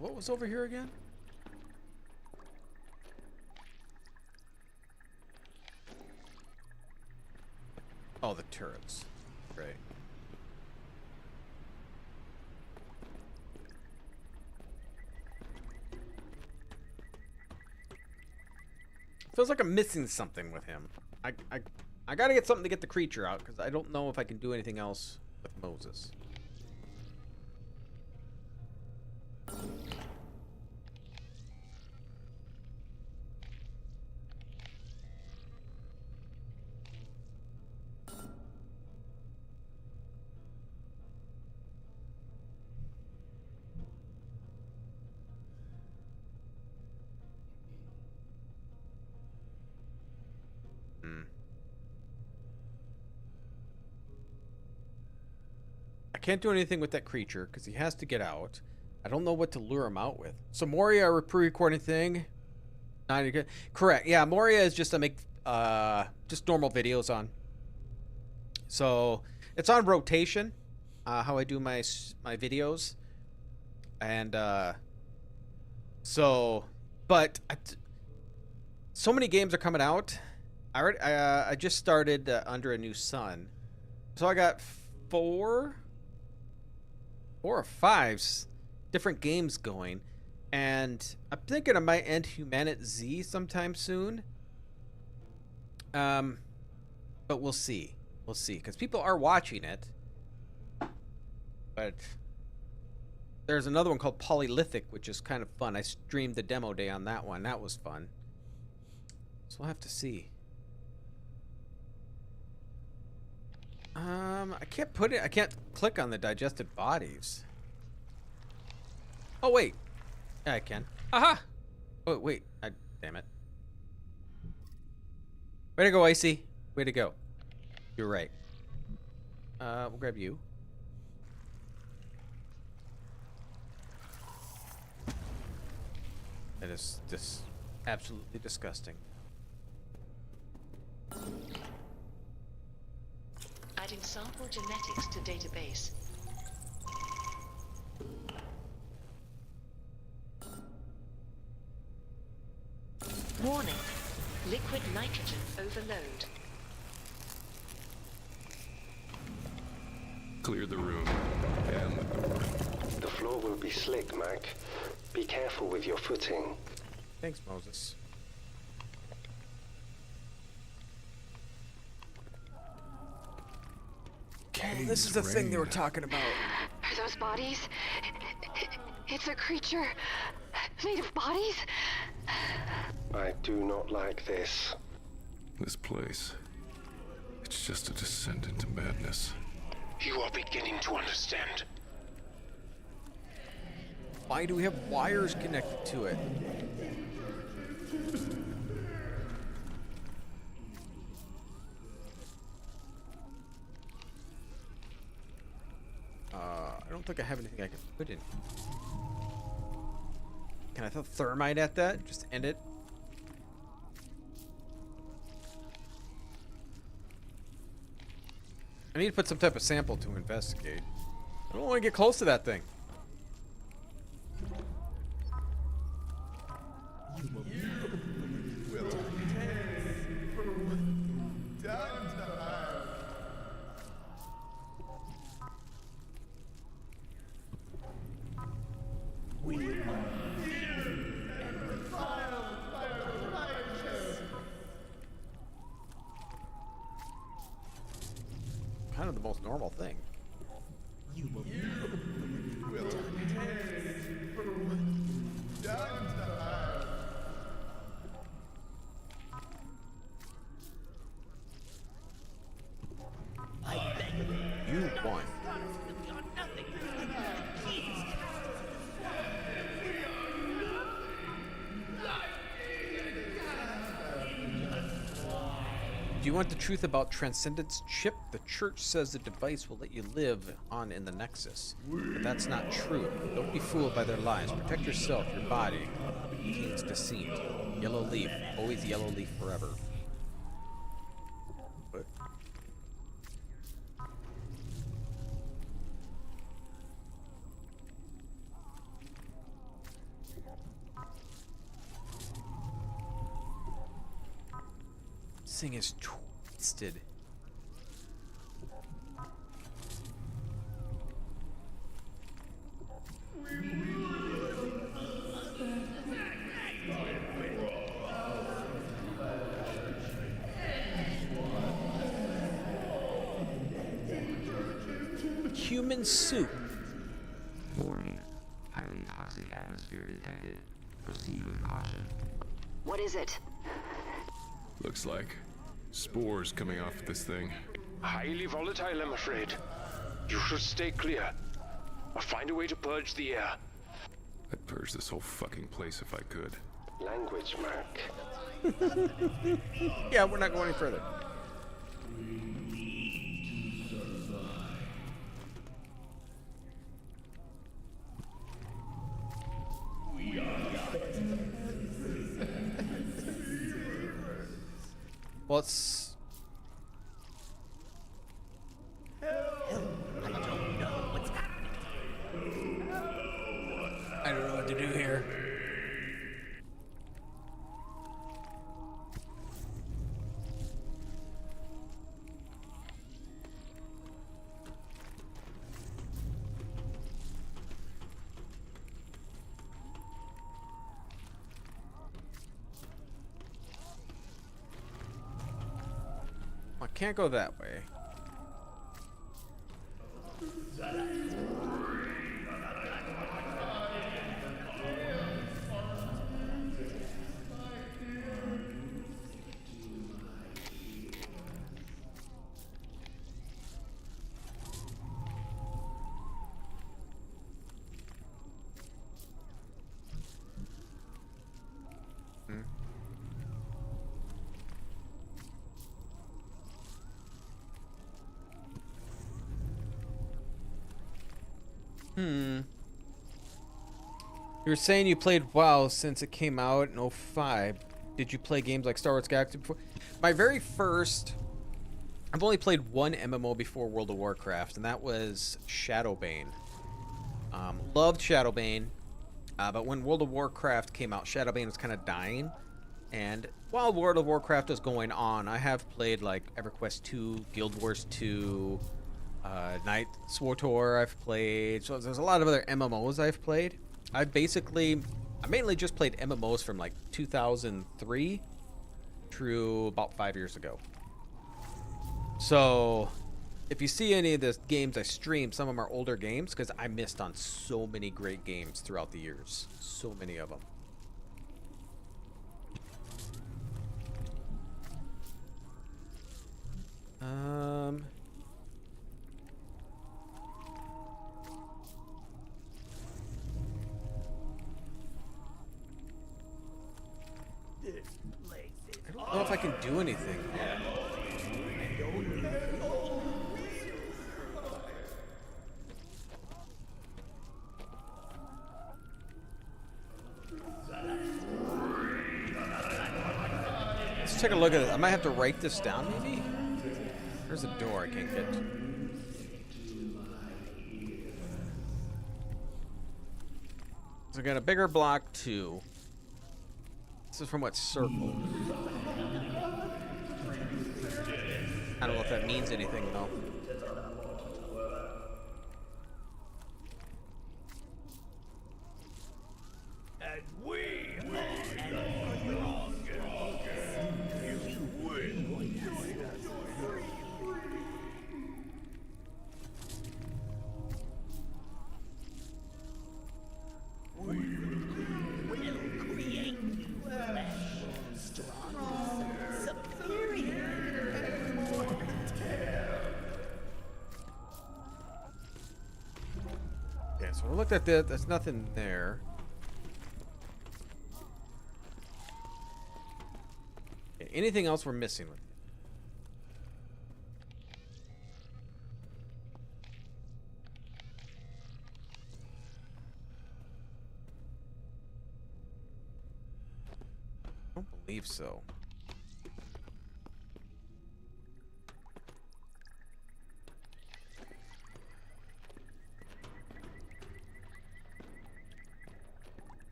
What was over here again? Oh, the turrets. Great. Feels like I'm missing something with him. I gotta get something to get the creature out, because I don't know if I can do anything else with Moses. I can't do anything with that creature because he has to get out. I don't know what to lure him out with. So Moria, a pre-recording thing. Not good. Correct. Yeah, Moria is just to make just normal videos on. So it's on rotation. How I do my videos, and so many games are coming out. I just started Under a New Sun, so I got four or five different games going, and I'm thinking I might end Humanit Z sometime soon. But we'll see. We'll see, because people are watching it. But there's another one called Polylithic, which is kind of fun. I streamed the demo day on that one. That was fun. So we'll have to see. I can't put it. I can't click on the digested bodies. Oh wait, yeah, I can. Aha! Oh wait, damn it. Way to go, Icy. Way to go. You're right. We'll grab you. That is just absolutely disgusting. Adding sample genetics to database. Warning. Liquid nitrogen overload. Clear the room and the door. The floor will be slick, Mac. Be careful with your footing. Thanks, Moses. Okay, this is the thing they were talking about. Are those bodies? It's a creature made of bodies? I do not like this. This place. It's just a descent into madness. You are beginning to understand. Why do we have wires connected to it? I don't think I have anything I can put in. Can I throw thermite at that? Just end it? I need to put some type of sample to investigate. I don't want to get close to that thing. Kind of the most normal thing. You won. Do you want the truth about Transcendence Chip? The church says the device will let you live on in the Nexus. But that's not true. Don't be fooled by their lies. Protect yourself, your body. Cayne's deceit. Yellow leaf. Always yellow leaf forever. What? This thing is twisted. Human soup. Warning. Highly toxic atmosphere detected. Proceed with caution. What is it? Looks like spores coming off this thing. Highly volatile, I'm afraid. You should stay clear. Or find a way to purge the air. I'd purge this whole fucking place if I could. Language, Mark. Yeah, we're not going any further. Well, it's... I don't know what's happening. I don't know what to do here. I can't go that way. You were saying you played WoW since it came out in 05. Did you play games like Star Wars Galaxy before? My very first... I've only played one MMO before World of Warcraft, and that was Shadowbane. Loved Shadowbane, but when World of Warcraft came out, Shadowbane was kind of dying. And while World of Warcraft was going on, I have played like EverQuest 2, Guild Wars 2, Night SWTOR I've played. So there's a lot of other MMOs I've played. I mainly just played MMOs from like 2003 through about 5 years ago. So if you see any of the games I stream, some of them are older games because I missed on so many great games throughout the years. So many of them. I don't know if I can do anything yet. Let's take a look at it. I might have to write this down, maybe? There's a door I can't get to. So I got a bigger block 2. This is from what circle? I don't know if that means anything though. And we are stronger. You win. We will create new flesh, stronger, superior, and more detailed. Okay, so we looked at that. There's nothing there. Okay, anything else we're missing with it? I don't believe so.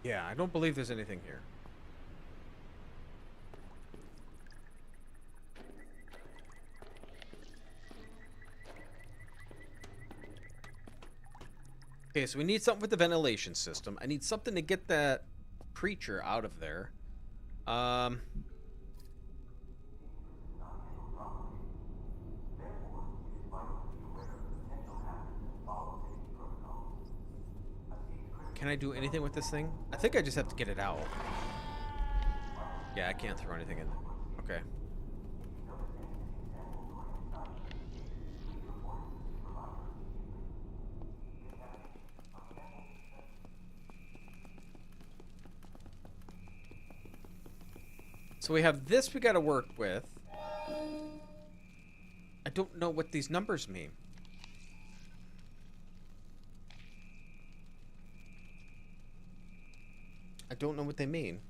Yeah, I don't believe there's anything here. Okay, so we need something with the ventilation system. I need something to get that creature out of there. Can I do anything with this thing? I think I just have to get it out. Yeah, I can't throw anything in. Okay. So we have this we got to work with. I don't know what these numbers mean. I don't know what they mean.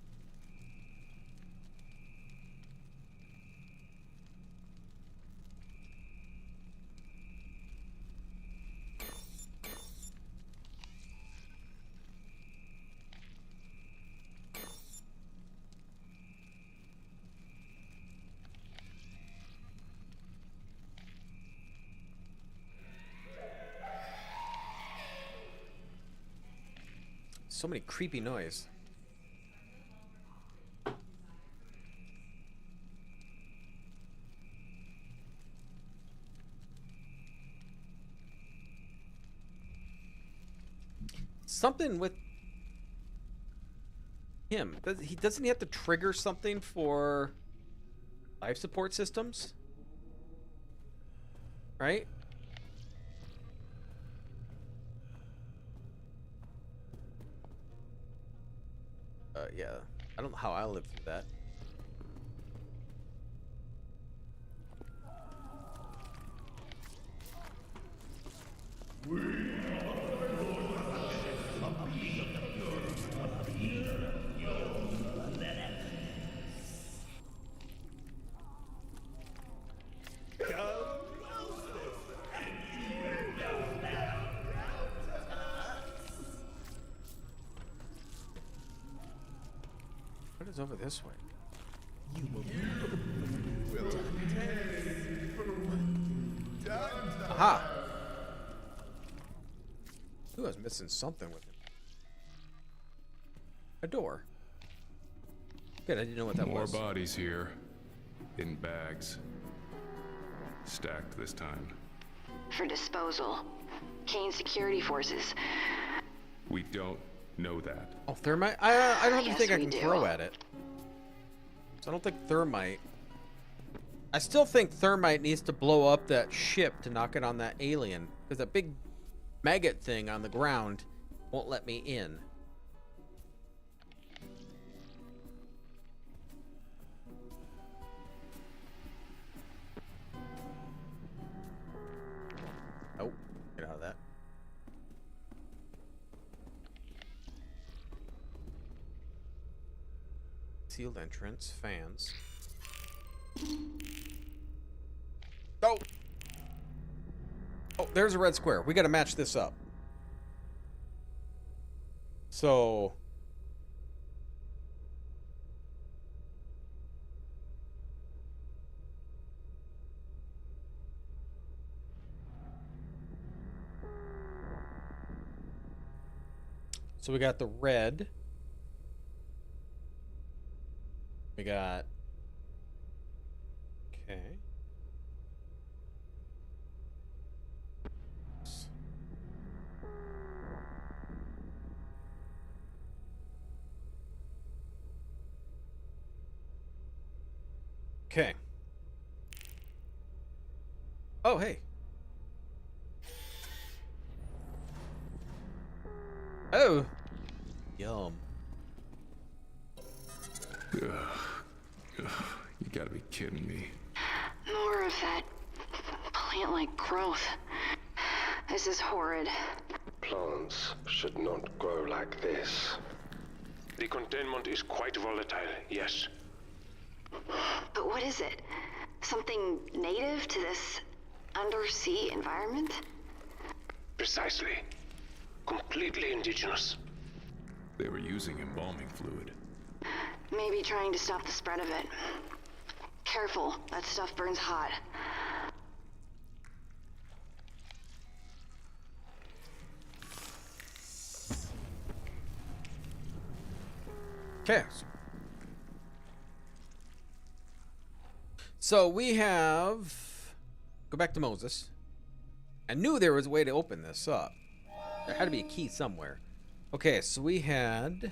So many creepy noise. Something with him. Doesn't he have to trigger something for life support systems? Right? Yeah. I don't know how I lived through that. What is over this way? Aha! Ooh, I was missing something with it. A door. Good, I didn't know what that was. More bodies here. In bags. Stacked this time. For disposal. Cayne security forces. We don't know that. Oh, thermite? I don't even Yes, think I we can do. throw at it. So I don't think thermite. I still think thermite needs to blow up that ship to knock it on that alien. Because that big maggot thing on the ground won't let me in. Oh, get out of that. Sealed entrance, fans. Oh! Oh, there's a red square. We got to match this up. So... So we got the red. We got... Okay. Okay. Oh, hey. Oh. Yum. You gotta be kidding me. More of that plant-like growth. This is horrid. Plants should not grow like this. The containment is quite volatile, yes. But what is it? Something native to this undersea environment? Precisely. Completely indigenous. They were using embalming fluid. Maybe trying to stop the spread of it. Careful, that stuff burns hot. Okay. So we have... Go back to Moses. I knew there was a way to open this up. There had to be a key somewhere. Okay, so we had...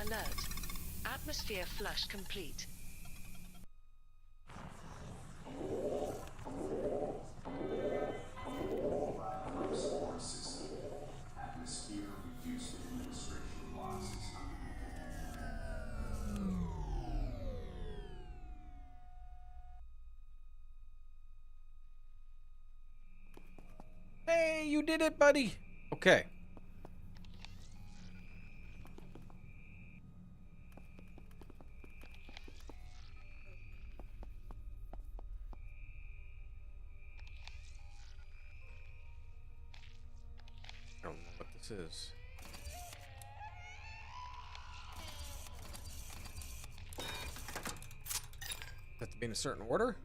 Alert. Atmosphere flush complete. Hey, you did it, buddy. Okay. I don't know what this is. Have to be in a certain order?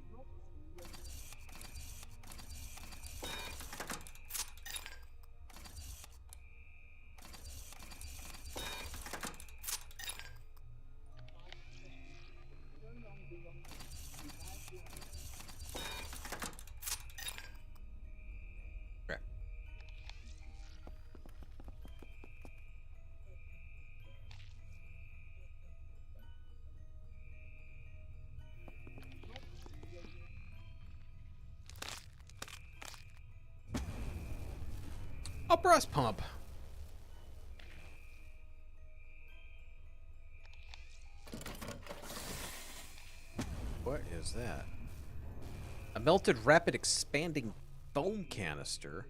Okay. A breast pump. What is that? A melted rapid expanding foam canister.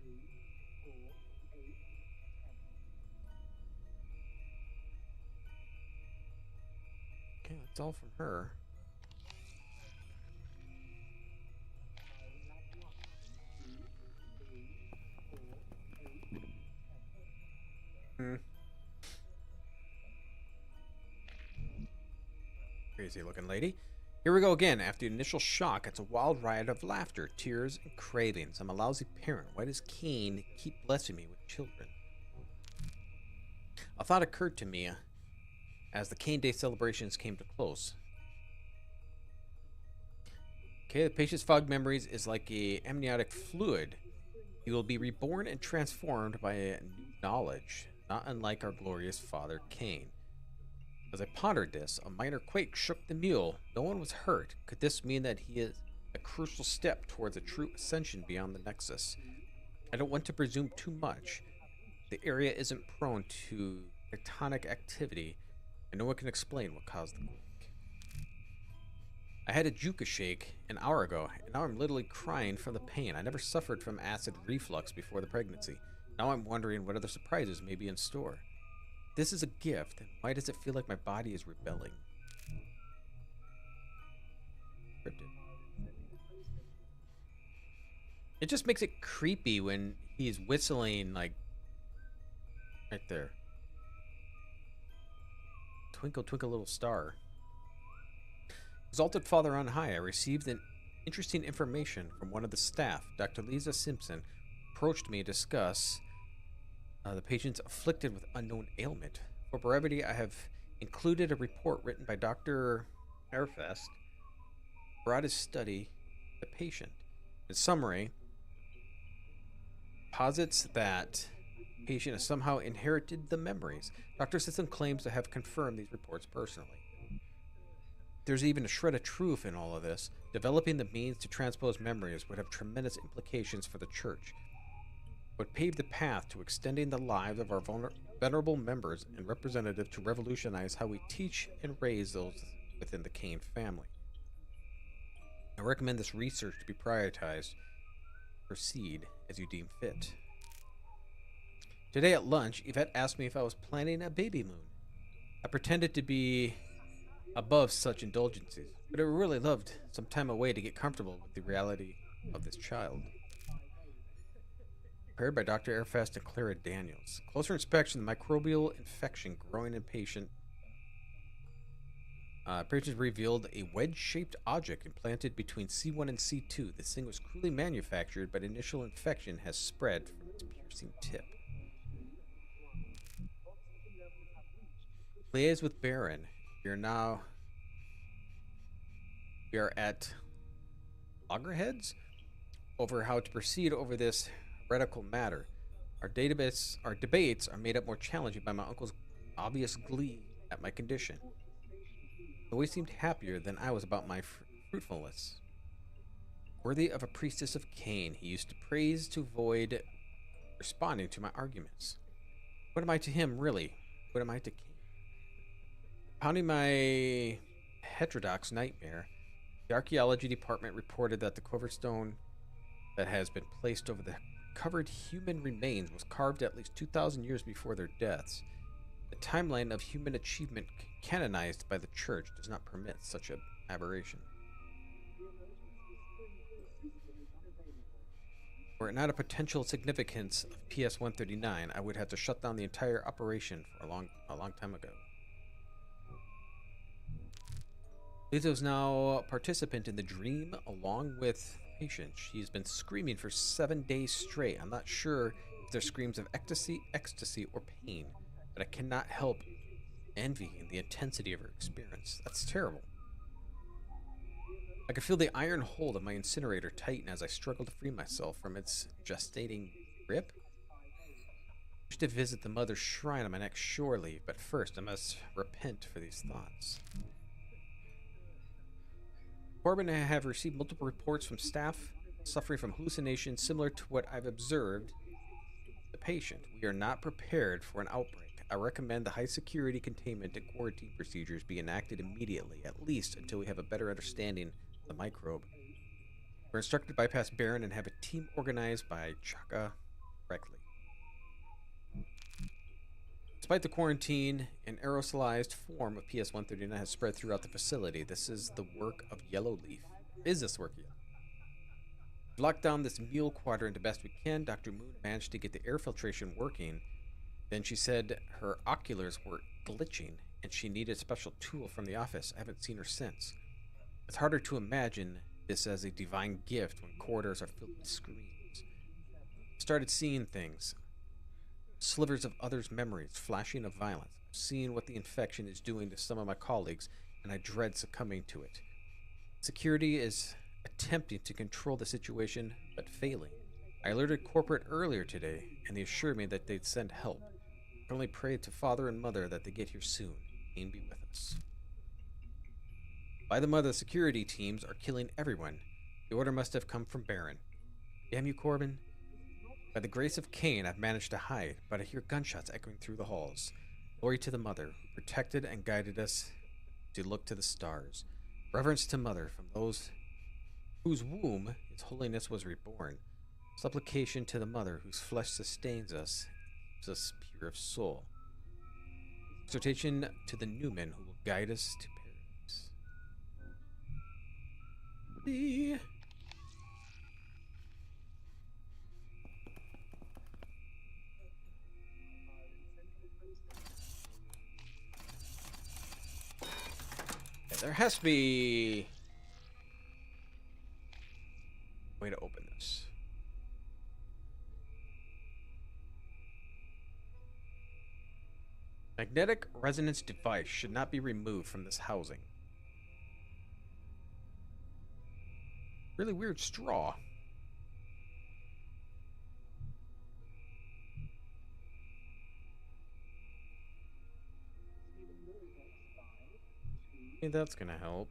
Okay, that's all from her. Crazy looking lady. Here we go again. After the initial shock, it's a wild riot of laughter, tears, and cravings. I'm a lousy parent. Why does Cayne keep blessing me with children? A thought occurred to me as the Cayne Day celebrations came to close. Okay, the patient's fog memories is like a amniotic fluid. He will be reborn and transformed by a new knowledge, not unlike our glorious father Cayne. As I pondered this, a minor quake shook the mule. No one was hurt. Could this mean that he is a crucial step towards a true ascension beyond the Nexus? I don't want to presume too much. The area isn't prone to tectonic activity, and no one can explain what caused the quake. I had a Juka shake an hour ago, and now I'm literally crying from the pain. I never suffered from acid reflux before the pregnancy. Now I'm wondering what other surprises may be in store. This is a gift, and why does it feel like my body is rebelling? It just makes it creepy when he's whistling, like, right there. Twinkle, twinkle, little star. Exalted Father on high, I received an interesting information from one of the staff. Dr. Lisa Simpson approached me to discuss the patients afflicted with unknown ailment. For brevity, I have included a report written by Dr. Airfest about his study the patient. In summary, posits that patient has somehow inherited the memories. Dr. Simpson claims to have confirmed these reports personally. There's even a shred of truth in all of this. Developing the means to transpose memories would have tremendous implications for the church. It would pave the path to extending the lives of our venerable members and representative to revolutionize how we teach and raise those within the Cayne family. I recommend this research to be prioritized. Proceed as you deem fit. Today at lunch, Yvette asked me if I was planning a baby moon. I pretended to be above such indulgences, but I really loved some time away to get comfortable with the reality of this child. Prepared by Dr. Airfest and Clara Daniels. Closer inspection, the microbial infection growing in patients revealed a wedge-shaped object implanted between C1 and C2. This thing was crudely manufactured, but initial infection has spread from its piercing tip. Liaise with Baron. We are at loggerheads over how to proceed over this heretical matter. Our debates are made up more challenging by my uncle's obvious glee at my condition. He always seemed happier than I was about my fruitfulness. Worthy of a priestess of Cayne, he used to praise to avoid responding to my arguments. What am I to him, really? What am I to Cayne? Pounding my heterodox nightmare, the archaeology department reported that the coverstone that has been placed over the covered human remains was carved at least 2,000 years before their deaths. The timeline of human achievement canonized by the church does not permit such an aberration. Were it not a potential significance of PS-139, I would have to shut down the entire operation for a long time ago. Lisa is now a participant in the dream along with the patient. She's been screaming for 7 days straight. I'm not sure if they're screams of ecstasy, or pain, but I cannot help envying the intensity of her experience. That's terrible. I can feel the iron hold of my incinerator tighten as I struggle to free myself from its gestating grip. I wish to visit the mother's shrine on my next shore leave, but first I must repent for these thoughts. Corbin and I have received multiple reports from staff suffering from hallucinations similar to what I've observed the patient. We are not prepared for an outbreak. I recommend the high security containment and quarantine procedures be enacted immediately, at least until we have a better understanding of the microbe. We're instructed to bypass Baron and have a team organized by Chaka correctly. Despite the quarantine, an aerosolized form of PS-139 has spread throughout the facility. This is the work of Yellowleaf. Is this work of Yellowleaf? We've locked down this mule quadrant the best we can. Dr. Moon managed to get the air filtration working. Then she said her oculars were glitching and she needed a special tool from the office. I haven't seen her since. It's harder to imagine this as a divine gift when corridors are filled with screens. Started seeing things. Slivers of others' memories, flashing of violence. Seeing what the infection is doing to some of my colleagues, and I dread succumbing to it. Security is attempting to control the situation, but failing. I alerted corporate earlier today, and they assured me that they'd send help. I only pray to Father and Mother that they get here soon. Aim be with us. By the mother, security teams are killing everyone. The order must have come from Baron. Damn you, Corbin. By the grace of Cayne, I've managed to hide, but I hear gunshots echoing through the halls. Glory to the Mother, who protected and guided us to look to the stars. Reverence to Mother from those whose womb His Holiness was reborn. Supplication to the Mother whose flesh sustains us, keeps us pure of soul. Exhortation to the Newman who will guide us to paradise. The there has to be a way to open this. Magnetic resonance device should not be removed from this housing. Really weird straw. Maybe that's gonna help.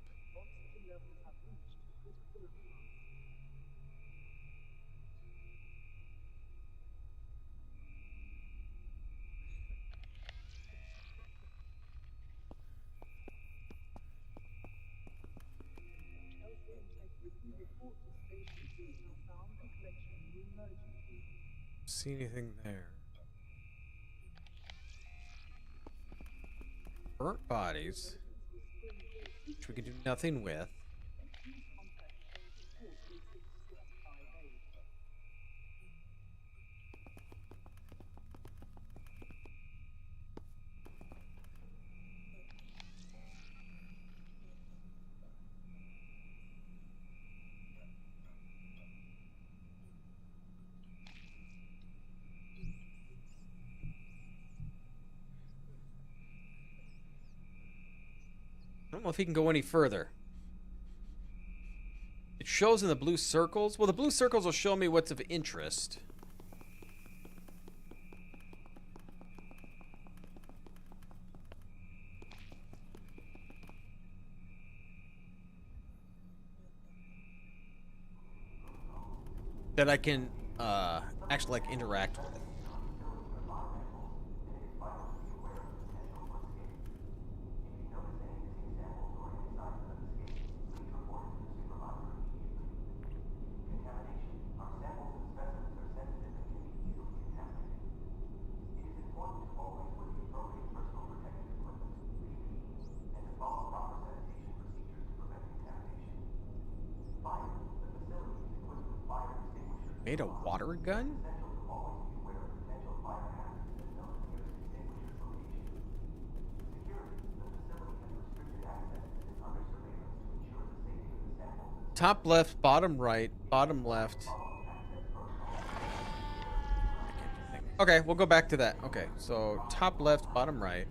See anything there? Burnt bodies, which we can do nothing with. I don't know if he can go any further. It shows in the blue circles. Well, the blue circles will show me what's of interest. That I can actually like interact with. Made a water gun? Top left, bottom right, bottom left. Okay, we'll go back to that. Okay, so top left, bottom right.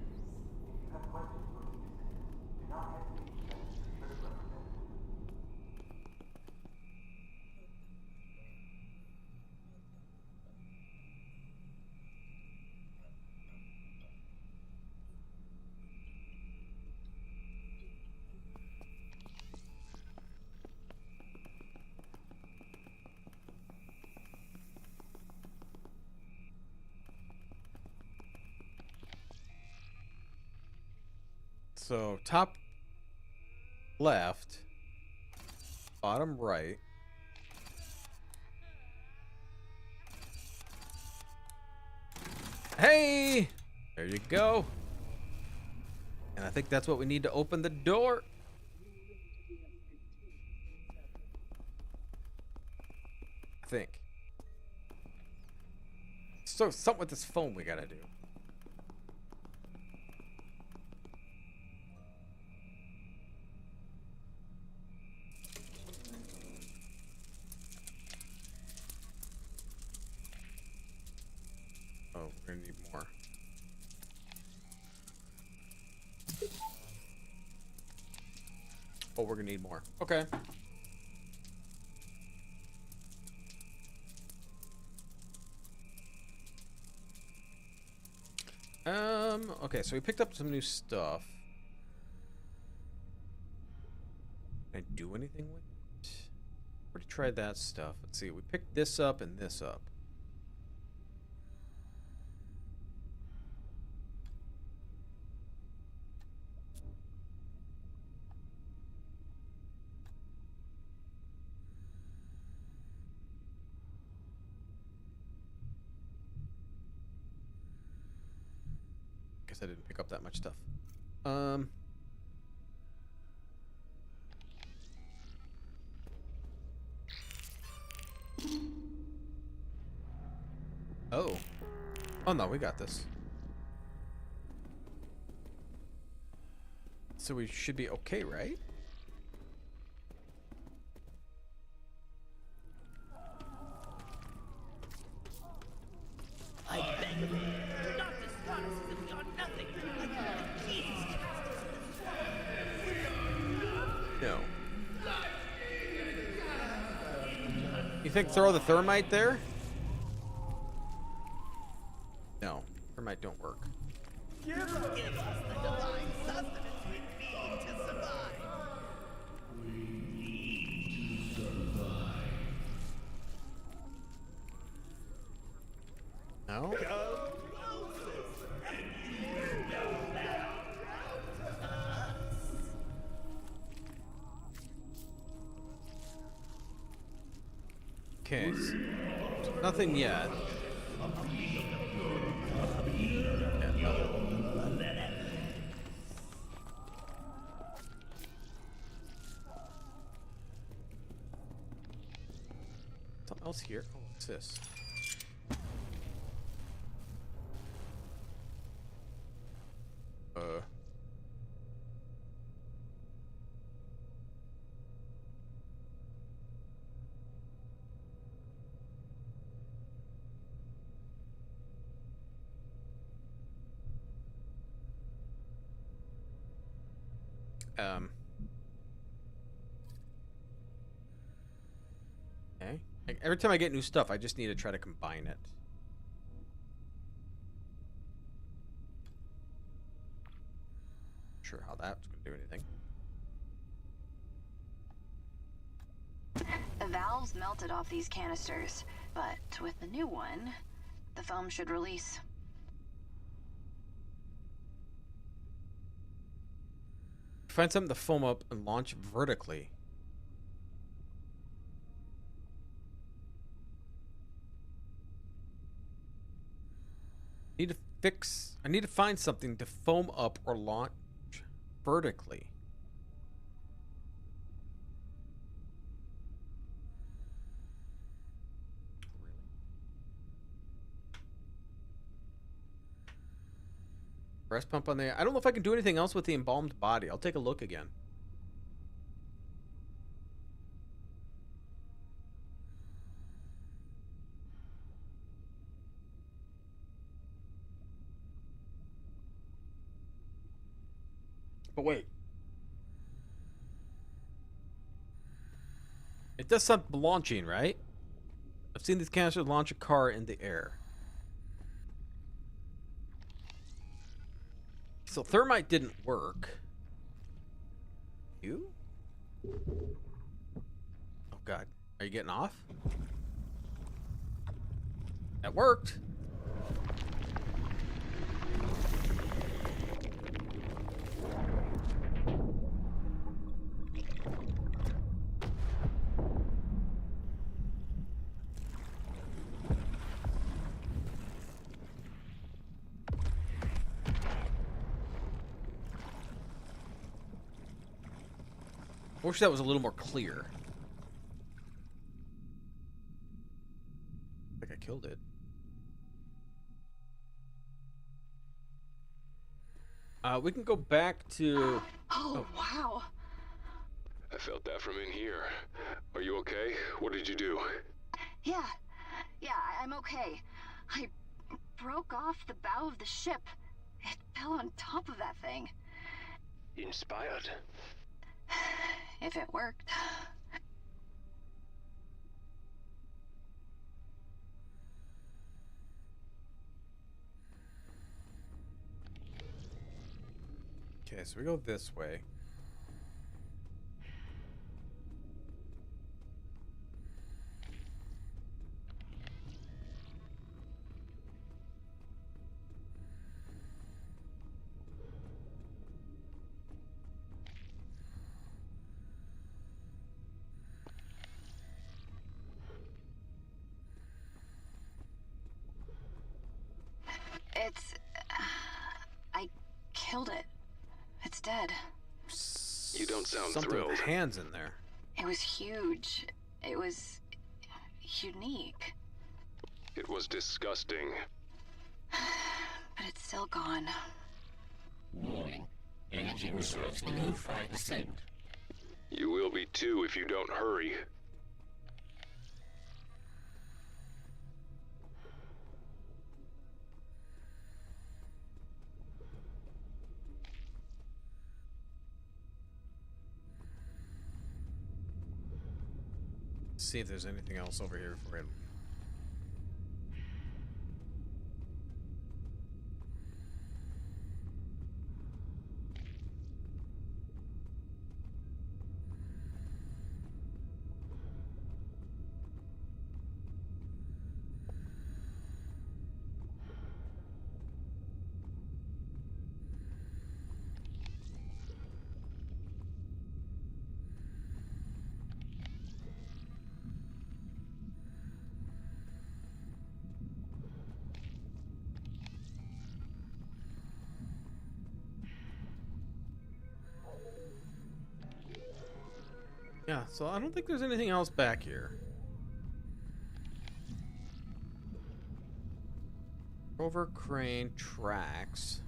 So top left, bottom right. Hey! There you go. And I think that's what we need to open the door. I think. So something with this phone we gotta do. Oh, we're gonna need more. Oh, we're gonna need more. Okay. Okay, so we picked up some new stuff. Can I do anything with it? Already tried that stuff. Let's see, we picked this up and this up. guess I didn't pick up that much stuff. Oh. Oh no, we got this. So we should be okay, right? I beg of you, Dr. Stasis is beyond nothing. Please cast us No. You think throw the thermite there? No, thermite don't work. Give us the divine sustenance we need to survive. We need to survive. No? Okay, so nothing yet. Something else here. Oh, what's this? Okay. Like, every time I get new stuff, I just need to try to combine it. Not sure how that's going to do anything. The valves melted off these canisters, but with the new one, the foam should release. Find something to foam up and launch vertically. I need to find something to foam up or launch vertically. Breast pump on there. I don't know if I can do anything else with the embalmed body. I'll take a look again. But wait. It does some launching, right? I've seen these canisters launch a car in the air. So thermite didn't work. You? Oh god. Are you getting off? That worked. I wish that was a little more clear. I think I killed it. We can go back to... Oh, wow. I felt that from in here. Are you okay? What did you do? Yeah, I'm okay. I broke off the bow of the ship. It fell on top of that thing. Inspired. If it worked. Okay, so we go this way. It's... I killed it. It's dead. You don't sound Something thrilled. with hands in there. It was huge. It was unique. It was disgusting. But it's still gone. Warning. Energy reserves below 5%. You will be too if you don't hurry. See if there's anything else over here for him. Yeah, so I don't think there's anything else back here. Rover crane tracks.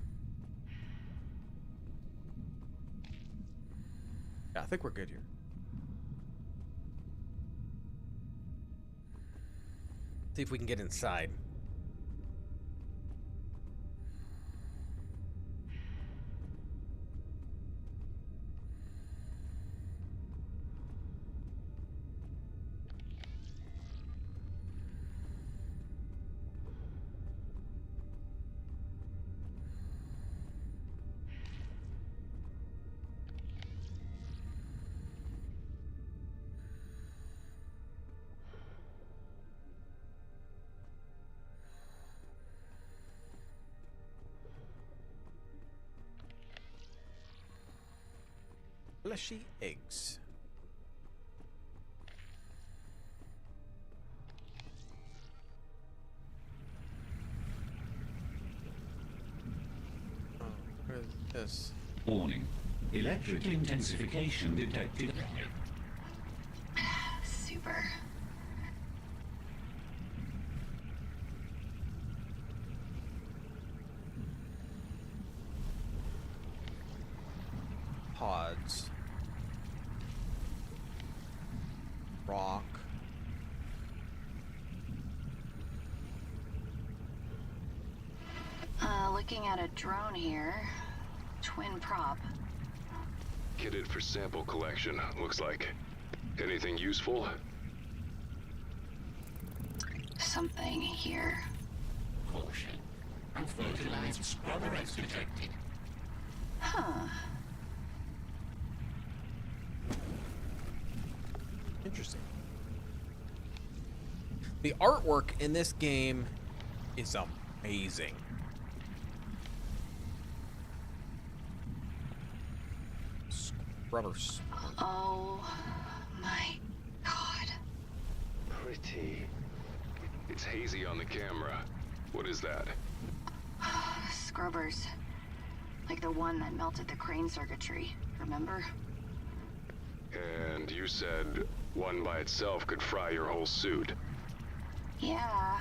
Yeah, I think we're good here. See if we can get inside. Fleshy eggs. Oh, what is this? Warning. Electrical intensification detected. Super. Pods. Rock. Looking at a drone here. Twin prop. Kitted for sample collection, looks like. Anything useful? Something here. Caution. Unfertilized scrubber eggs detected. Huh. Interesting. The artwork in this game is amazing. Scrubbers. Oh my god. Pretty. It's hazy on the camera. What is that? Scrubbers. Like the one that melted the crane circuitry, remember? And you said one by itself could fry your whole suit. Yeah.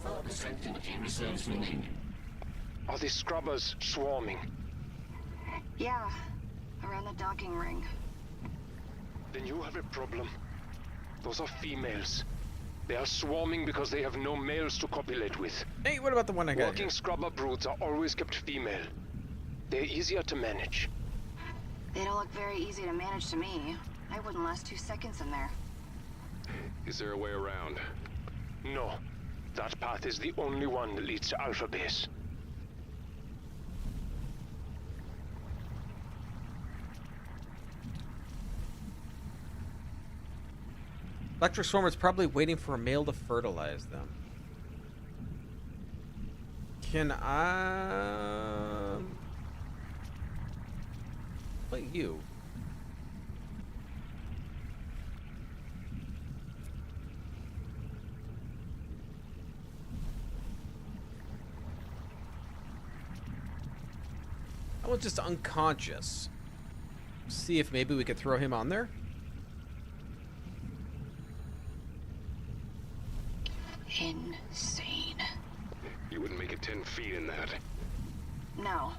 4% energy reserves remaining. Are the scrubbers swarming? Yeah. Around the docking ring. Then you have a problem. Those are females. They are swarming because they have no males to copulate with. Hey, what about the one I got? Working scrubber broods are always kept female. They're easier to manage. They don't look very easy to manage to me. I wouldn't last 2 seconds in there. Is there a way around? No. That path is the only one that leads to Alpha Base. Electric Swarmer's probably waiting for a male to fertilize them. Can I... What you? one's just unconscious. See if maybe we could throw him on there. Insane. You wouldn't make it 10 feet in that. No.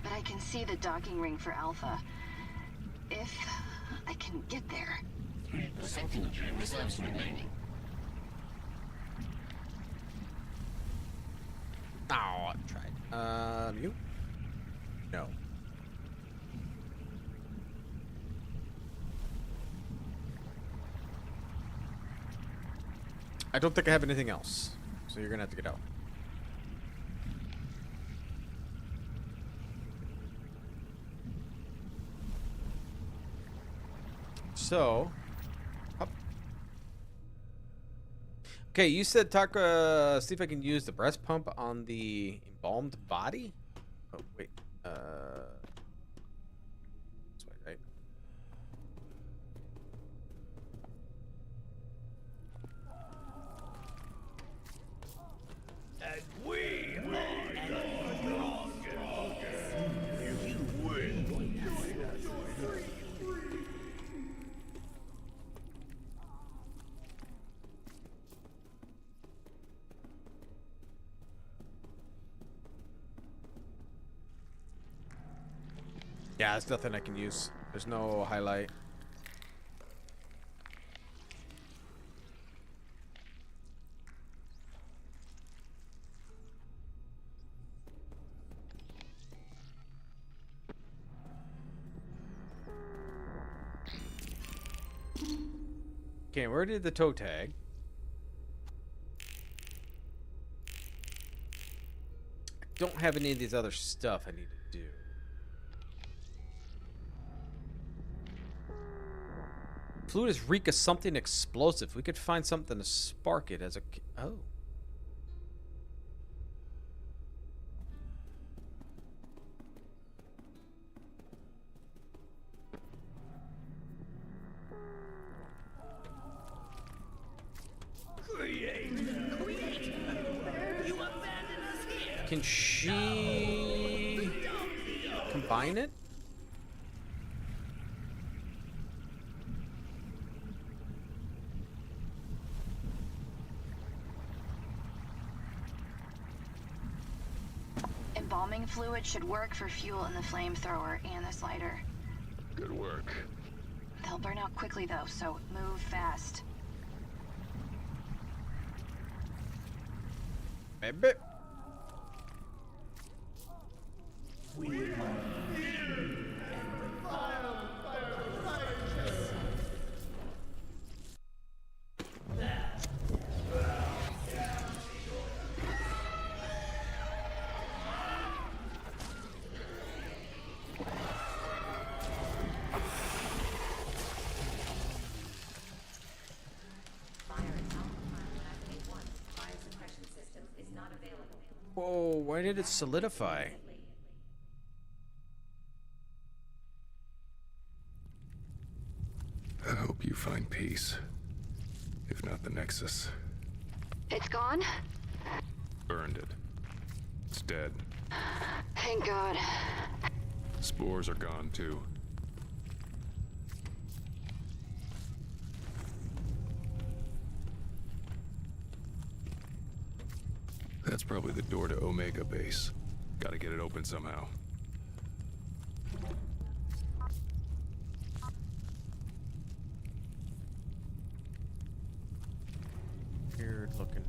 But I can see the docking ring for Alpha. If I can get there. 3% energy reserves remaining. Oh, I tried. You? No. I don't think I have anything else. So you're gonna have to get out. So, up. Okay, you said talk. See if I can use the breast pump on the embalmed body. Oh wait. This way, right? And we are the You win. Yeah, there's nothing I can use. There's no highlight. Okay, where did the toe tag? I don't have any of these other stuff I need to do. Fluid is reek of something explosive. We could find something to spark it as a... Oh. Can she combine it? Embalming fluid should work for fuel in the flamethrower and the slider. Good work. They'll burn out quickly though, so move fast. Maybe. Whoa, why did it solidify? I hope you find peace. If not the Nexus. It's gone? Burned it. It's dead. Thank God. Spores are gone too. That's probably the door to Omega Base. Gotta get it open somehow. Weird looking.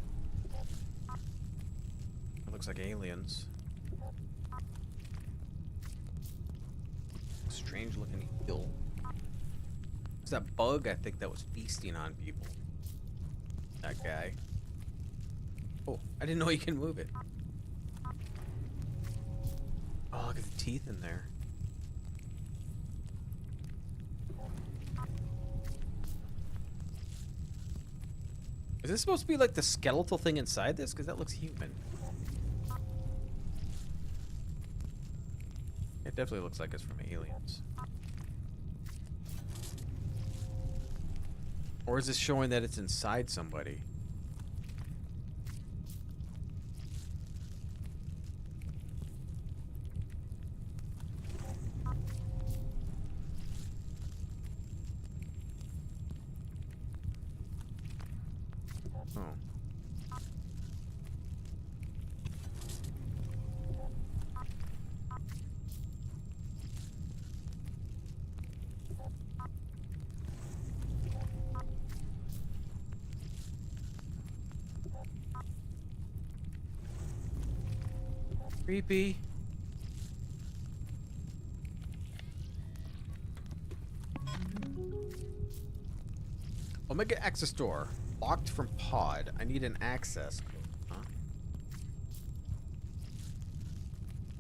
It looks like aliens. Strange looking eel. It's that bug I think that was feasting on people. That guy. Oh, I didn't know you can move it. Oh, look at the teeth in there. Is this supposed to be like the skeletal thing inside this? Because that looks human. It definitely looks like it's from aliens. Or is this showing that it's inside somebody? Oh. Creepy. Omega access door. Locked from pod. I need an access code. Huh?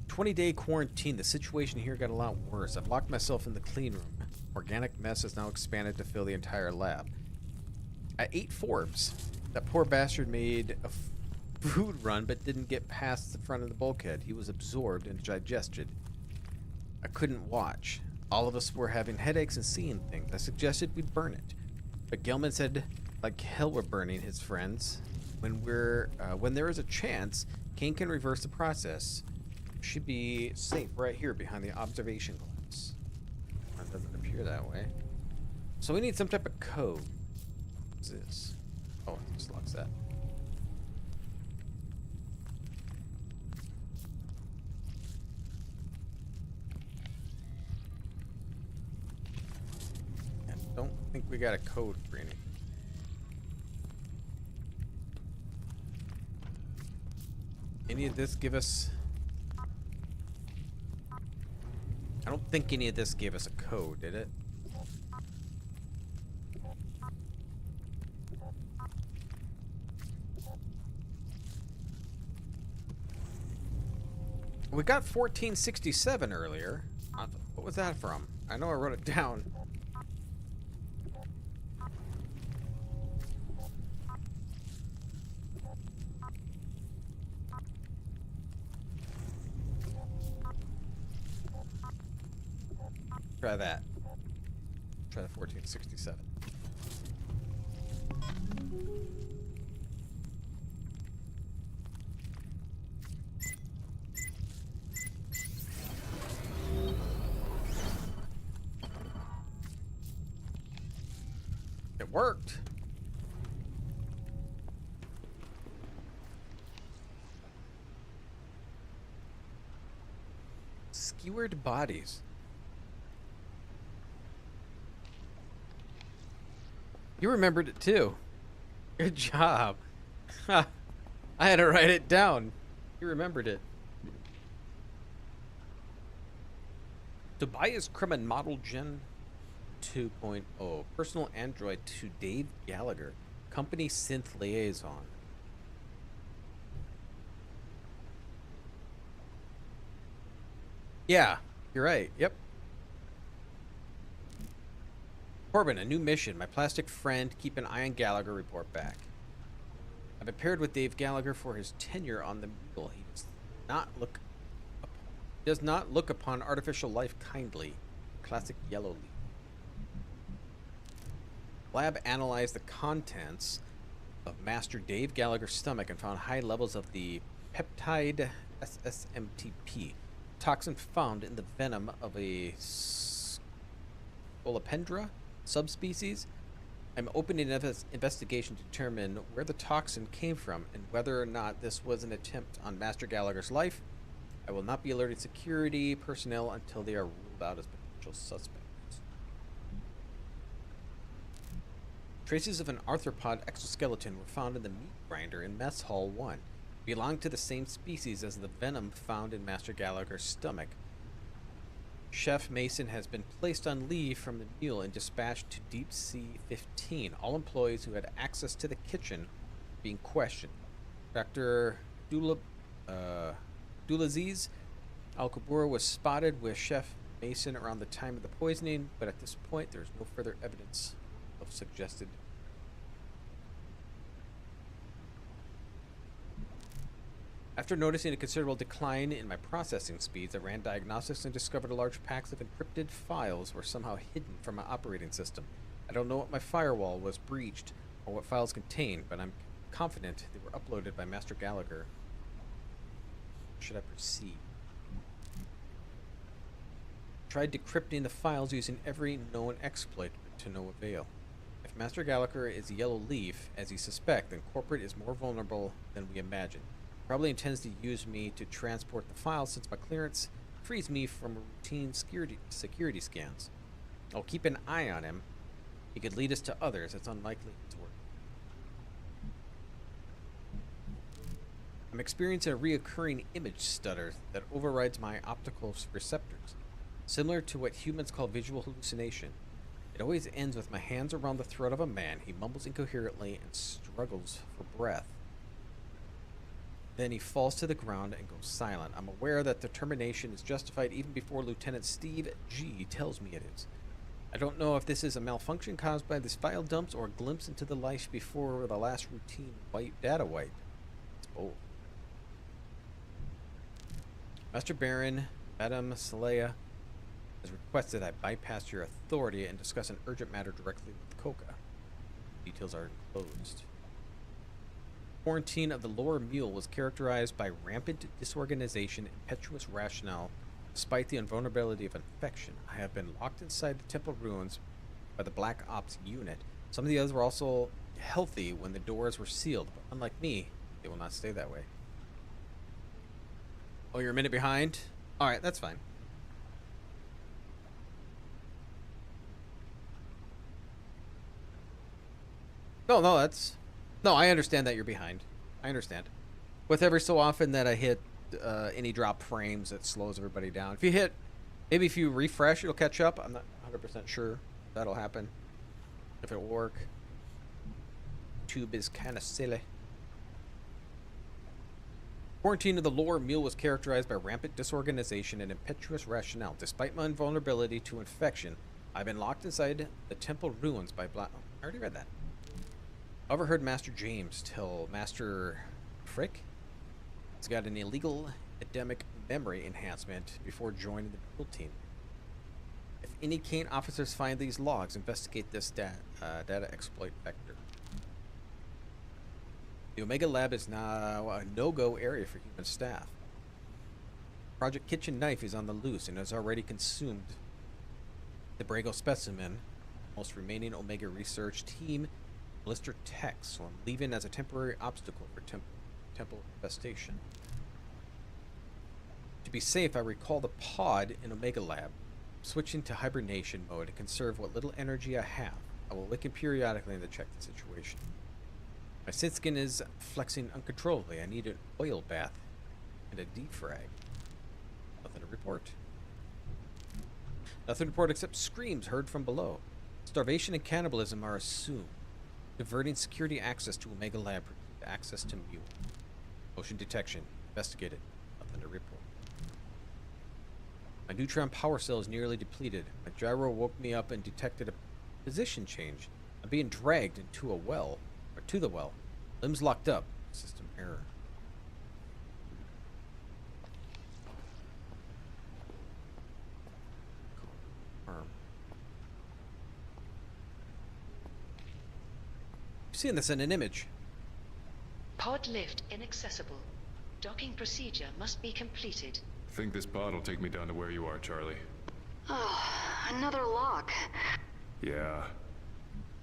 20-day quarantine. The situation here got a lot worse. I've locked myself in the clean room. Organic mess has now expanded to fill the entire lab. I ate Forbes. That poor bastard made a food run but didn't get past the front of the bulkhead. He was absorbed and digested. I couldn't watch. All of us were having headaches and seeing things. I suggested we burn it. But Gelman said like hell we're burning his friends. When there is a chance, Cayne can reverse the process. Should be safe right here behind the observation glass. It doesn't appear that way. So we need some type of code. What's this? Oh, it just locks that. I don't think we got a code for anything. Any of this give us... I don't think any of this gave us a code, did it? We got 1467 earlier. What was that from? I know I wrote it down. Try that. Try the 1467. It worked. Skewered bodies. You remembered it too. Good job. I had to write it down. You remembered it. Tobias Kremen Model Gen 2.0. Personal android to Dave Gallagher. Company synth liaison. Yeah, you're right. Yep. Corbin, a new mission. My plastic friend, keep an eye on Gallagher, report back. I've been paired with Dave Gallagher for his tenure on the Mule. He does not look upon artificial life kindly. Classic yellow leaf. Lab analyzed the contents of Master Dave Gallagher's stomach and found high levels of the peptide SSMTP, toxin found in the venom of a Scolopendra subspecies. I'm opening an investigation to determine where the toxin came from and whether or not this was an attempt on Master Gallagher's life. I will not be alerting security personnel until they are ruled out as potential suspects. Traces of an arthropod exoskeleton were found in the meat grinder in Mess Hall 1. Belonged to the same species as the venom found in Master Gallagher's stomach. Chef Mason has been placed on leave from the Mule and dispatched to Deep Sea 15. All employees who had access to the kitchen being questioned. Dr. Dulaziz Al-Kabur was spotted with Chef Mason around the time of the poisoning, but at this point there is no further evidence of suggested. After noticing a considerable decline in my processing speeds, I ran diagnostics and discovered large packs of encrypted files were somehow hidden from my operating system. I don't know what my firewall was breached or what files contained, but I'm confident they were uploaded by Master Gallagher. Should I proceed? Tried decrypting the files using every known exploit, but to no avail. If Master Gallagher is a yellow leaf, as he suspect, then corporate is more vulnerable than we imagine. Probably intends to use me to transport the files since my clearance frees me from routine security scans. I'll keep an eye on him. He could lead us to others. It's unlikely it's worth. I'm experiencing a reoccurring image stutter that overrides my optical receptors, similar to what humans call visual hallucination. It always ends with my hands around the throat of a man. He mumbles incoherently and struggles for breath. Then he falls to the ground and goes silent. I'm aware that determination is justified even before Lieutenant Steve G tells me it is. I don't know if this is a malfunction caused by this file dumps or a glimpse into the life before the last routine data wipe. It's both. Master Baron, Madame Saleya, has requested I bypass your authority and discuss an urgent matter directly with Coca. Details are enclosed. Quarantine of the lower mule was characterized by rampant disorganization, impetuous rationale, despite the invulnerability of infection. I have been locked inside the temple ruins by the Black Ops unit. Some of the others were also healthy when the doors were sealed, but unlike me, they will not stay that way. Oh, you're a minute behind? Alright, that's fine. No, that's... No, I understand that you're behind. I understand. With every so often that I hit any drop frames, it slows everybody down. If you hit... Maybe if you refresh, it'll catch up. I'm not 100% sure that'll happen. If it'll work. Tube is kind of silly. Quarantine of the lower mule was characterized by rampant disorganization and impetuous rationale. Despite my invulnerability to infection, I've been locked inside the temple ruins by Black... I already read that. I overheard Master James tell Master Frick he's got an illegal endemic memory enhancement before joining the build team. If any Cayne officers find these logs, investigate this data exploit vector. The Omega Lab is now a no-go area for human staff. Project Kitchen Knife is on the loose and has already consumed the Brago specimen, most remaining Omega research team, Blister Tech, so I'm leaving as a temporary obstacle for temple infestation. To be safe, I recall the pod in Omega Lab, switching to hibernation mode to conserve what little energy I have. I will awaken periodically to check the situation. My synth skin is flexing uncontrollably. I need an oil bath and a defrag. Nothing to report. Nothing to report except screams heard from below. Starvation and cannibalism are assumed. Diverting security access to Omega Lab. Access to Mule. Motion detection. Investigated. Nothing to report. My neutron power cell is nearly depleted. My gyro woke me up and detected a position change. I'm being dragged into a well. Or to the well. Limbs locked up. System error. Seeing this in an image. Pod lift inaccessible. Docking procedure must be completed. Think this pod will take me down to where you are, Charlie. Oh, another lock. Yeah.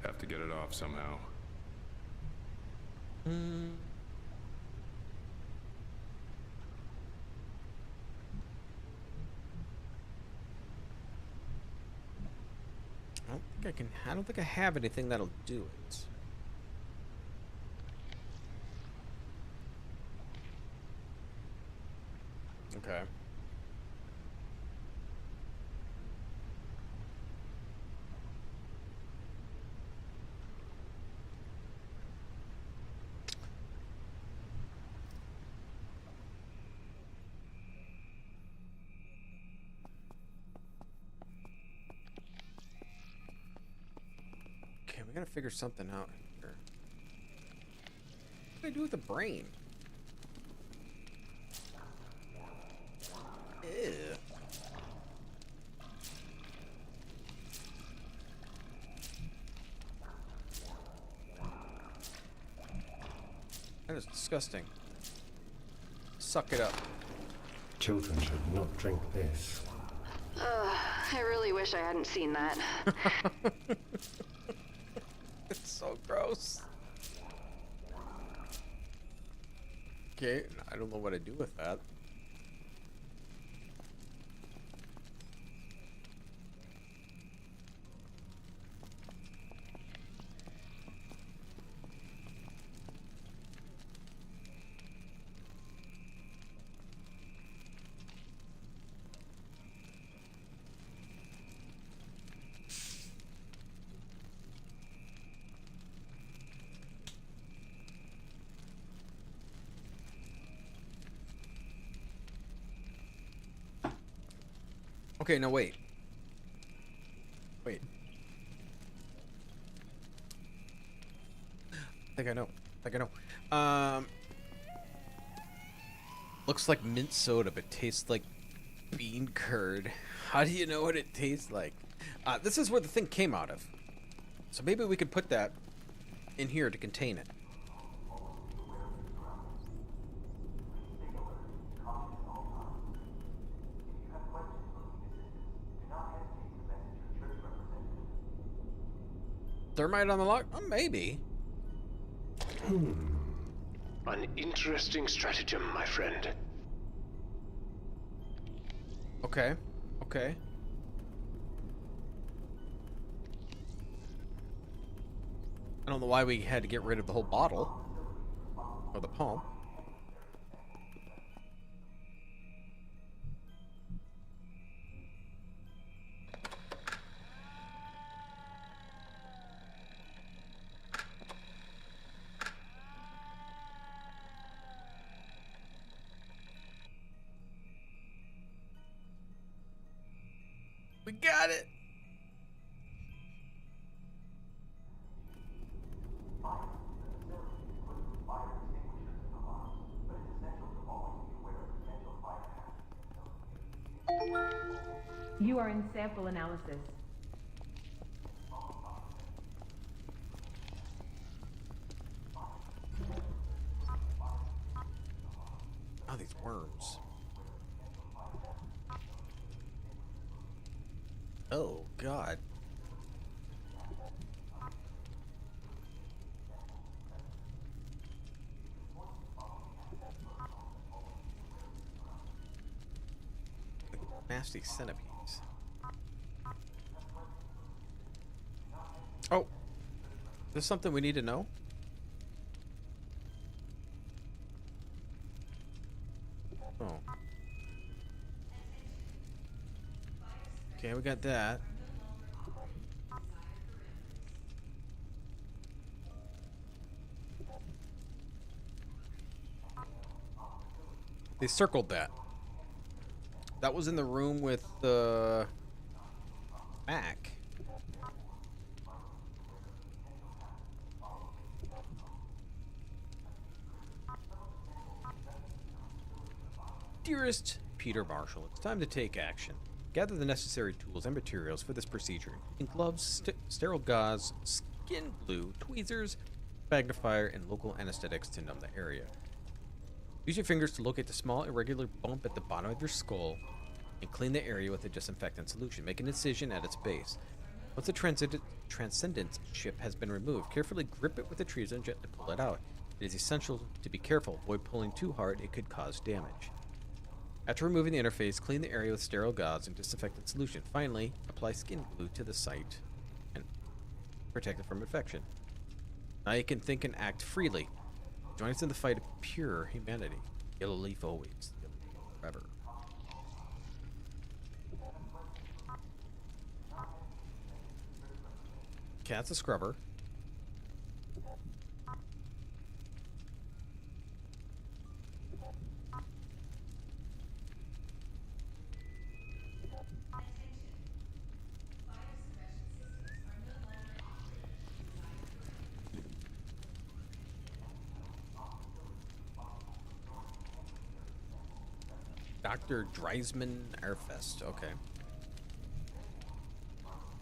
Have to get it off somehow. I don't think I have anything that'll do it. Okay. Okay, we gotta figure something out here. What do I do with the brain? Ew. That is disgusting. Suck it up. Children should not drink this. I really wish I hadn't seen that. so gross. Okay, I don't know what to do with that. Okay, no, wait. Wait. I think I know. Looks like mint soda, but tastes like bean curd. How do you know what it tastes like? This is where the thing came out of. So maybe we could put that in here to contain it. Thermite on the lock? Oh, maybe. An interesting stratagem, my friend. Okay. Okay. I don't know why we had to get rid of the whole bottle. Or the palm. We got it. You are in sample analysis. Oh, these worms. Oh, God. Nasty centipedes. Oh. Is this something we need to know? Oh. Okay, we got that. They circled that. That was in the room with the Mac. Dearest Peter Marshall, it's time to take action. Gather the necessary tools and materials for this procedure, including gloves, sterile gauze, skin glue, tweezers, magnifier, and local anesthetics to numb the area. Use your fingers to locate the small irregular bump at the bottom of your skull and clean the area with a disinfectant solution. Make an incision at its base. Once the transcendence chip has been removed, carefully grip it with the tweezers and gently pull it out. It is essential to be careful. Avoid pulling too hard, it could cause damage. After removing the interface, clean the area with sterile gauze and disinfectant solution. Finally, apply skin glue to the site and protect it from infection. Now you can think and act freely. Join us in the fight of pure humanity. Yellow leaf always. Yellow leaf forever. Cat's a scrubber. Dr. Dreisman Airfest. Okay.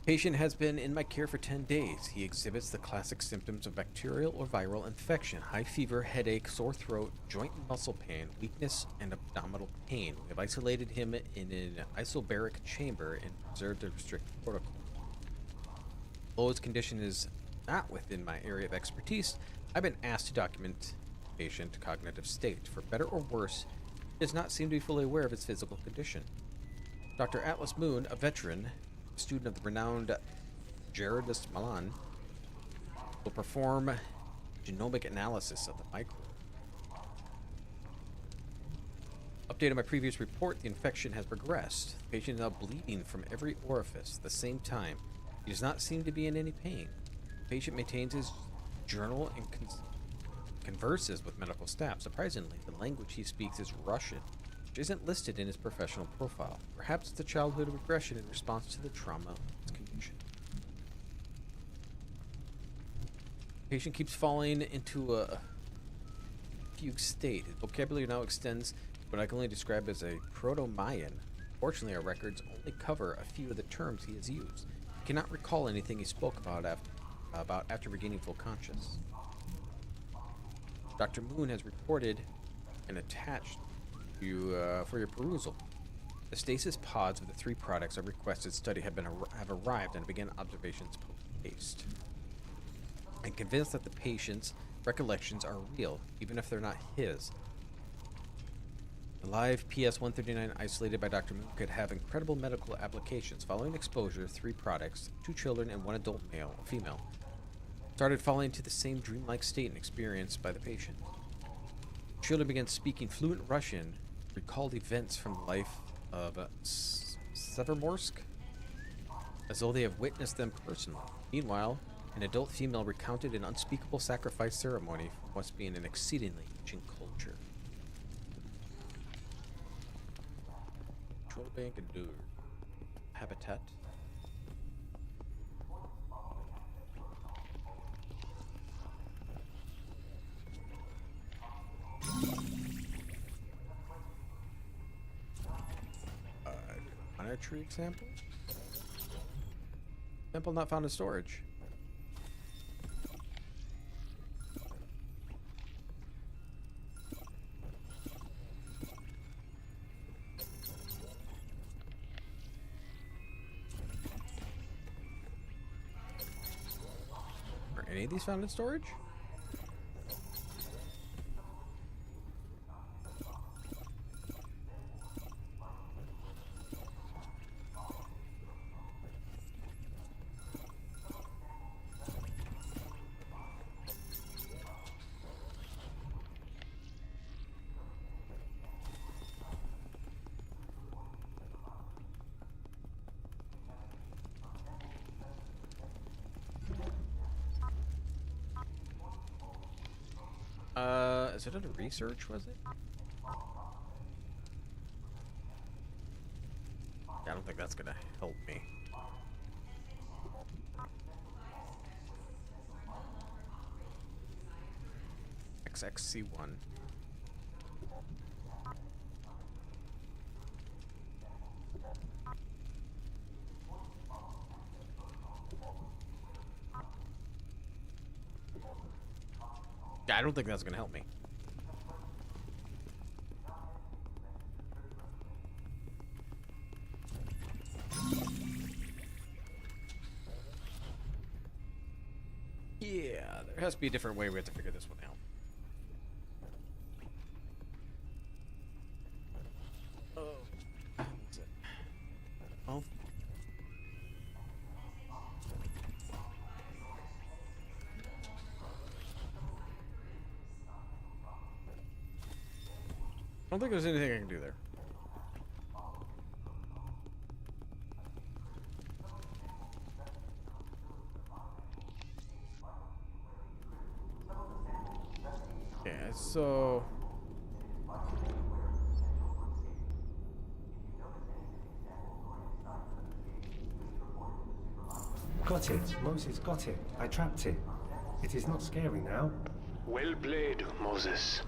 Patient has been in my care for 10 days. He exhibits the classic symptoms of bacterial or viral infection: high fever, headache, sore throat, joint and muscle pain, weakness, and abdominal pain. We have isolated him in an isobaric chamber and preserved a restricted protocol. Although his condition is not within my area of expertise, I've been asked to document the patient cognitive state. For better or worse, he does not seem to be fully aware of his physical condition. Dr. Atlas Moon, a veteran, student of the renowned Gerardus Milan, will perform genomic analysis of the microbe. Update on my previous report, the infection has progressed. The patient is now bleeding from every orifice at the same time. He does not seem to be in any pain. The patient maintains his journal and converses with medical staff. Surprisingly, the language he speaks is Russian, which isn't listed in his professional profile. Perhaps it's a childhood regression in response to the trauma of his condition. The patient keeps falling into a fugue state. His vocabulary now extends what I can only describe as a Proto-Mayan. Fortunately, our records only cover a few of the terms he has used. He cannot recall anything he spoke about after regaining full conscious. Dr. Moon has reported and attached you for your perusal. The stasis pods of the 3 products I requested study have arrived and begin observations post-haste. I'm convinced that the patient's recollections are real, even if they're not his. The live PS-139 isolated by Dr. Moon could have incredible medical applications. Following exposure, 3 products, 2 children and 1 adult male or female, started falling into the same dreamlike state and experienced by the patient. Children began speaking fluent Russian, recalled events from the life of Severomorsk, as though they have witnessed them personally. Meanwhile, an adult female recounted an unspeakable sacrifice ceremony from what must be an exceedingly ancient culture. Control bank and do habitat. Monetary example? Sample not found in storage. Are any of these found in storage? Is it under research, was it? Yeah, I don't think that's gonna help me. XXC1. Yeah, I don't think that's gonna help me. Yeah, there has to be a different way we have to figure this one out. Oh, what's it? Oh. I don't think there's anything I can do there. Yeah, so... Got it. Moses got it. I trapped it. It is not scary now. Well played, Moses.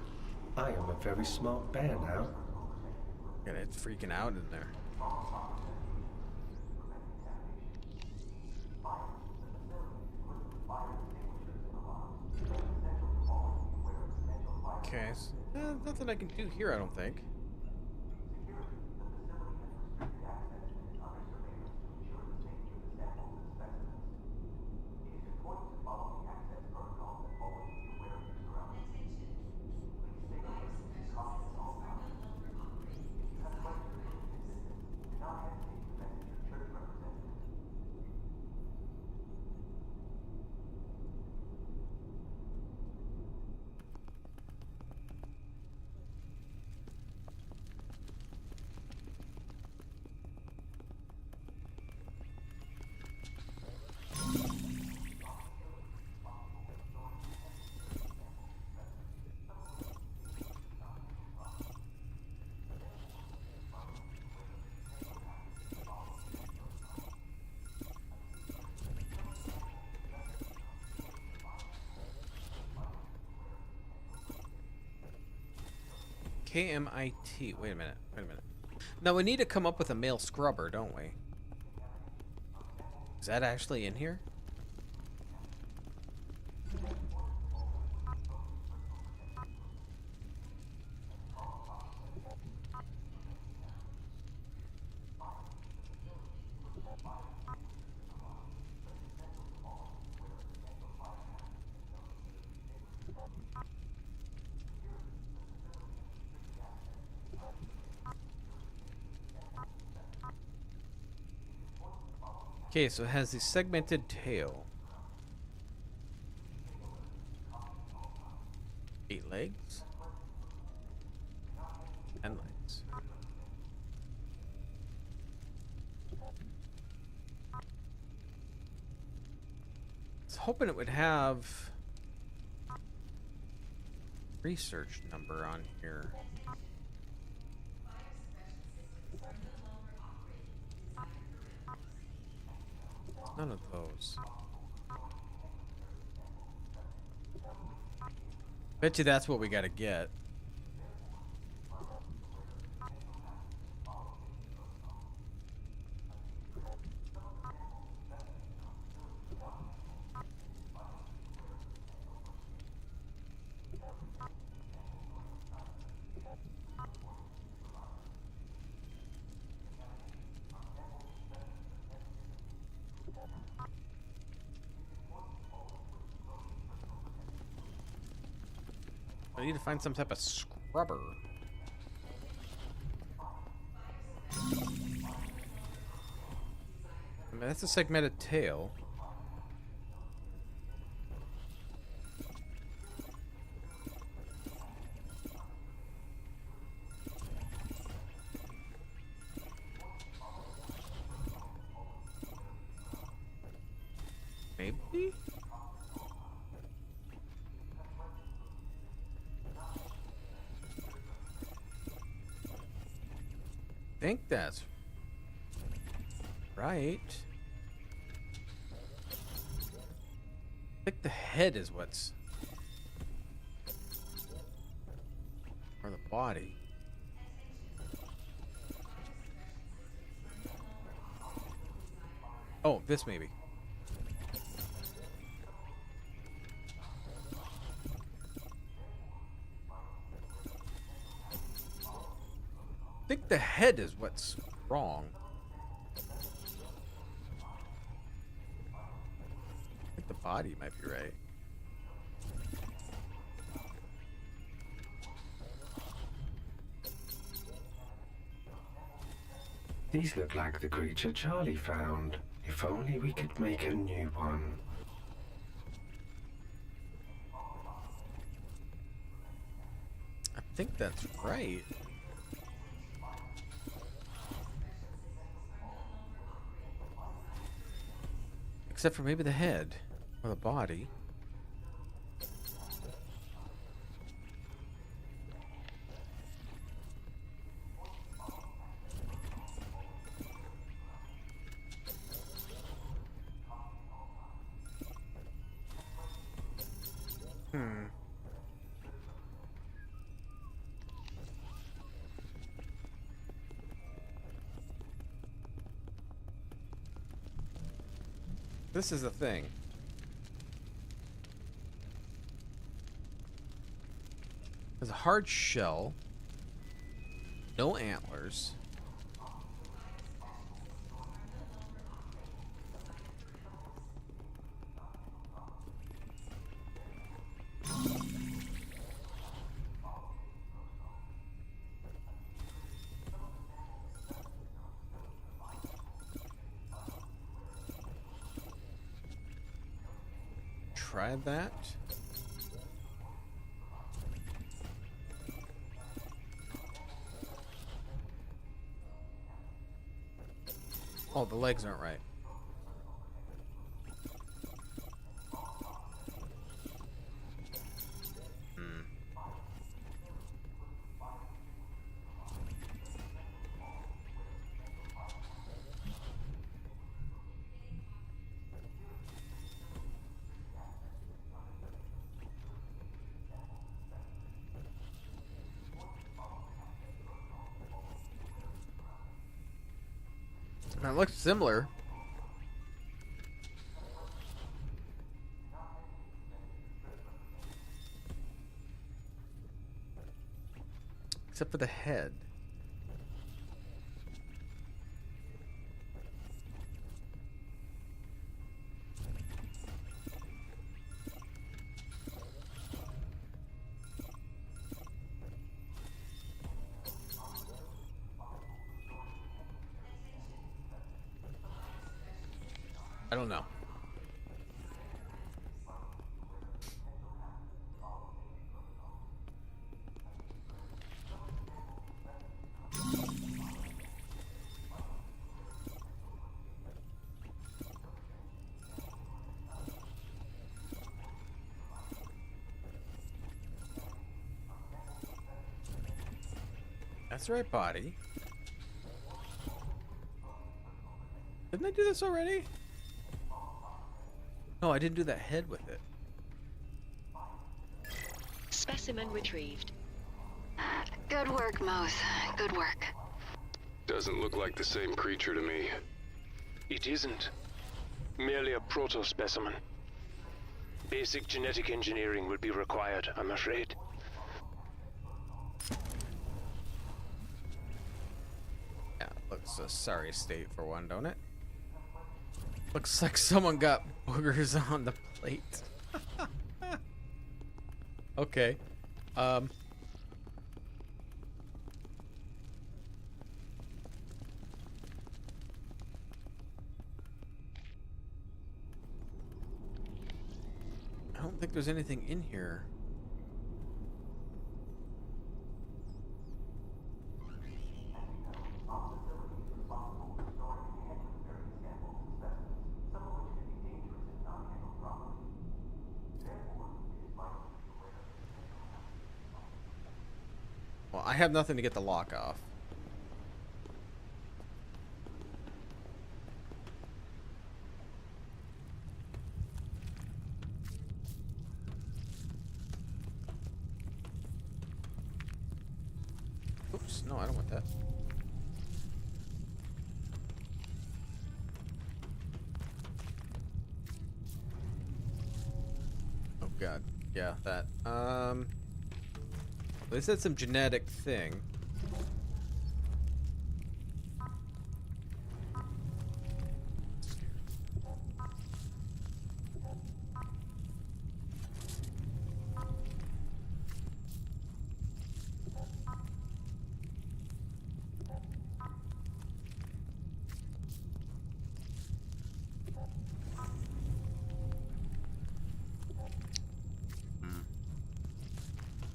I am a very smart bear now. Yeah, it's freaking out in there. Okay, so, nothing I can do here, I don't think. KMIT. Wait a minute. Wait a minute. Now we need to come up with a male scrubber, don't we? Is that actually in here? Okay, so it has the segmented tail. 8 legs. 10 legs. I was hoping it would have research number on here. None of those. Bet you that's what we gotta get. I need to find some type of scrubber. I mean, that's a segmented tail. Maybe? I think that's right. I think the head is what's... or the body. Oh, this maybe. I think the head is what's wrong. I think the body might be right. These look like the creature Charlie found. If only we could make a new one. I think that's right. Except for maybe the head or the body. This is the thing. There's a hard shell. No antlers. Try that. Oh, the legs aren't right. That looks similar. Except for the head. I don't know. That's the right body. Didn't I do this already? No, I didn't do that head with it. Specimen retrieved. Good work, Mose. Good work. Doesn't look like the same creature to me. It isn't. Merely a proto-specimen. Basic genetic engineering will be required, I'm afraid. Yeah, looks a sorry state for one, don't it? Looks like someone got boogers on the plate. Okay. I don't think there's anything in here. Well, I have nothing to get the lock off. Oops, no, I don't want that. Oh god, yeah, that. They said some genetic thing.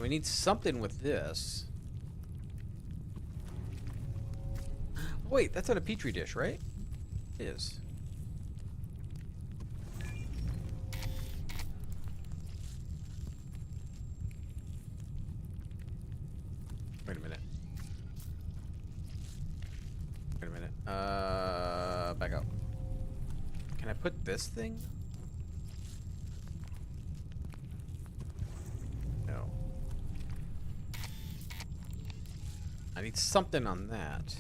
We need something with this. Wait, that's on a petri dish, right? It is. Wait a minute. Wait a minute. Back up. Can I put this thing? No. I need something on that.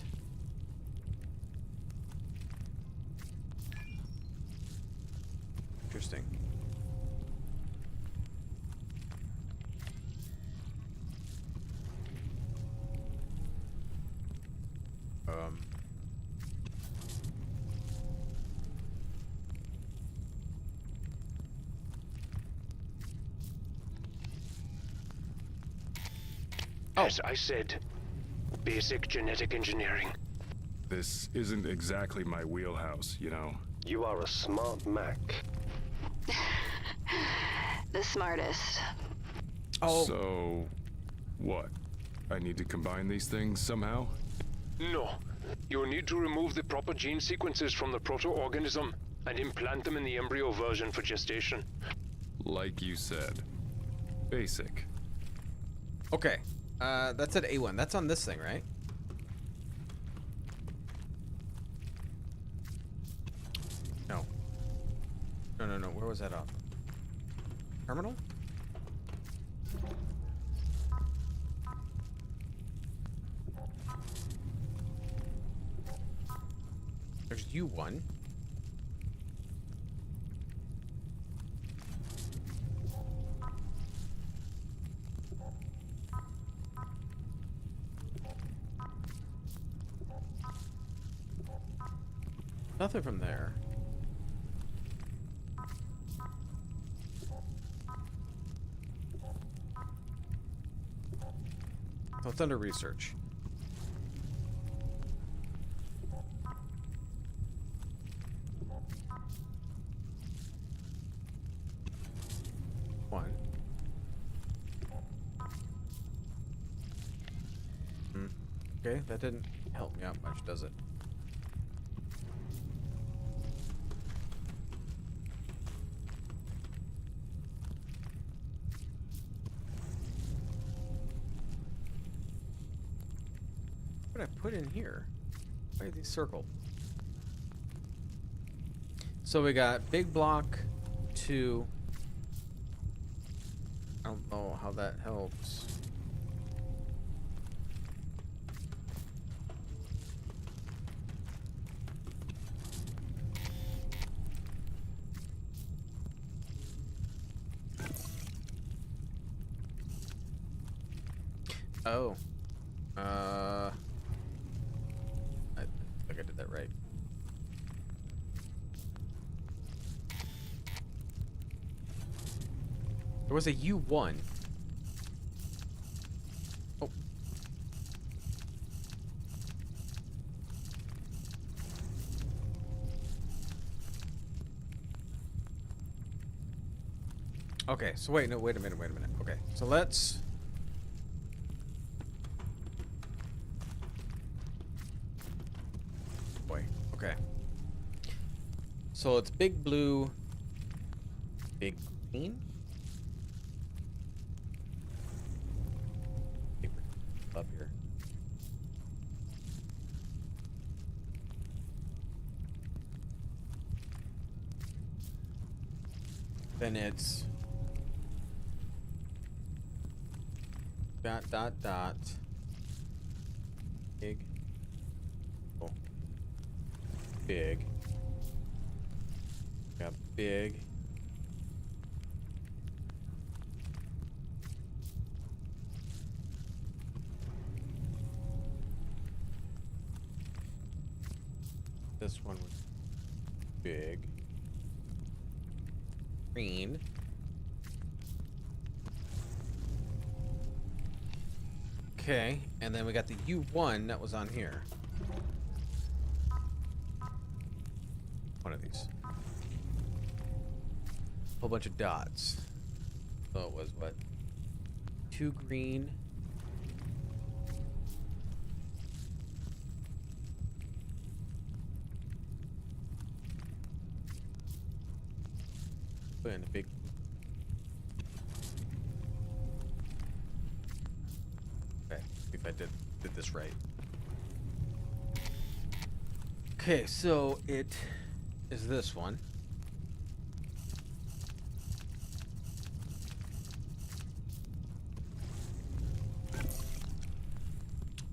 Interesting. As I said, basic genetic engineering. This isn't exactly my wheelhouse, you know. You are a smart Mac. The smartest. Oh. So, what? I need to combine these things somehow? No. You'll need to remove the proper gene sequences from the proto-organism and implant them in the embryo version for gestation. Like you said. Basic. Okay. That's at A1. That's on this thing, right? No. No. Where was that up? Terminal? There's U1. Nothing from there. Oh, it's under research. One. Okay, that didn't help me out much, does it? What did I put in here? Why are these circled? So we got big block 2. I don't know how that helps. Oh. I think I did that right. There was a U1. Oh. Okay, so wait a minute. Okay, so let's... Boy, okay. So it's big blue, big green? Up here. Then it's dot big, oh, big, got big, this one was big, green, okay, and then we got the U1 that was on here. One of these. Whole bunch of dots. So it was what? 2 green. Put in a big. Okay, if I did this right. Okay, so it is this one.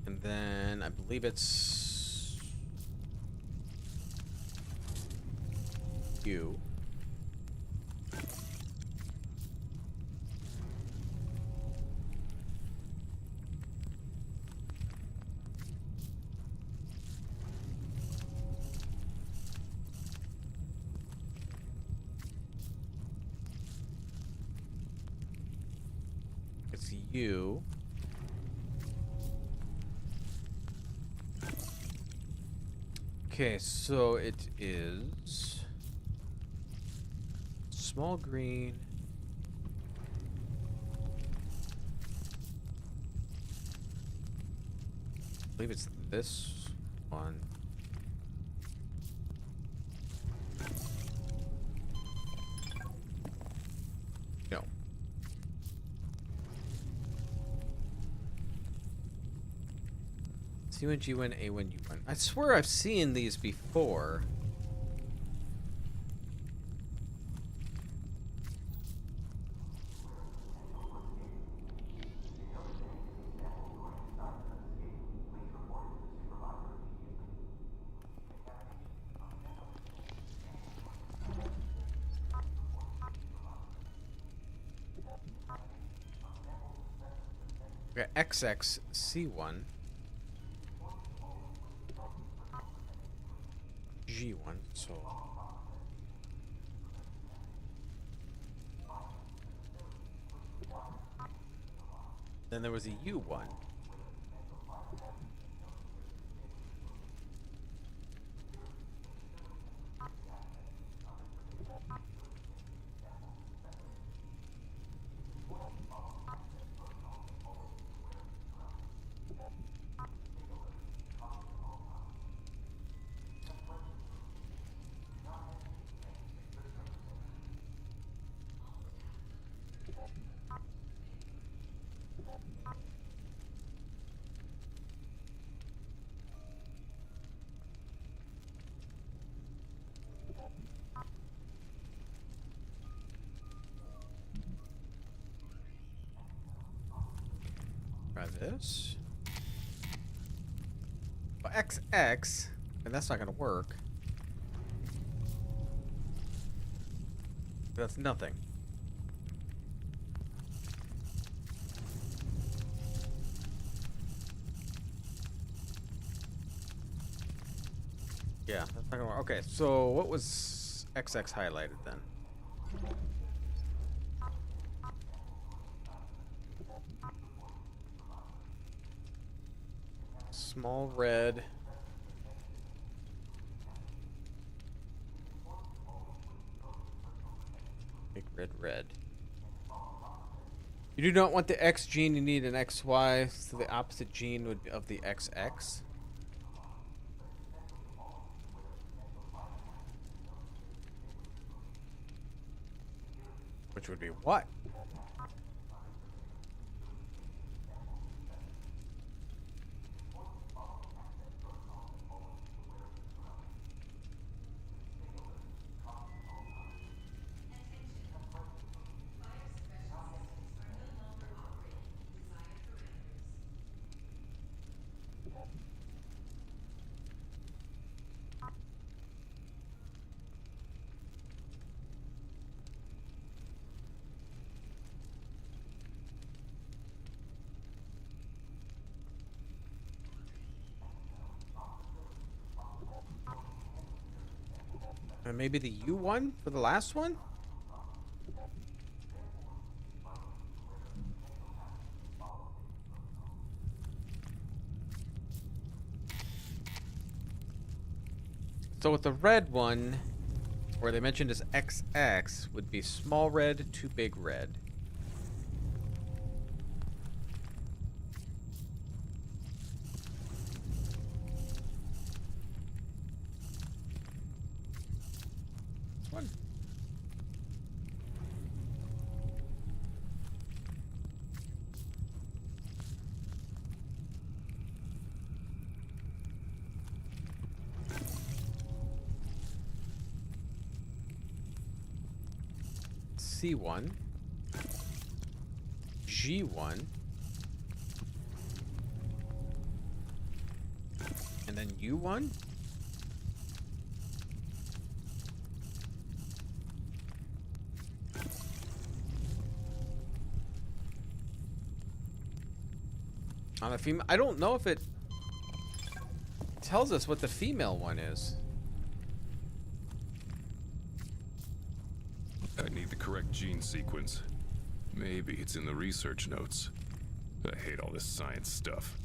And then I believe it's U. It's U. Okay, so it is small green. I believe it's this one. No. C1, G1, A1, U1. I swear I've seen these before. Okay, XXC1. G1, so... Then there was a U1. Try this. Well, XX, and that's not gonna work. That's nothing. Yeah, that's not gonna work. Okay, so what was XX highlighted then? Small red. Big red. You do not want the X gene, you need an XY, so the opposite gene would be of the XX. Which would be what? And maybe the U1 for the last one? So with the red one, where they mentioned as XX, would be small red to big red. This one. C1, G1, and then U1. On a female, I don't know if it tells us what the female one is. I need the correct gene sequence. Maybe it's in the research notes. I hate all this science stuff.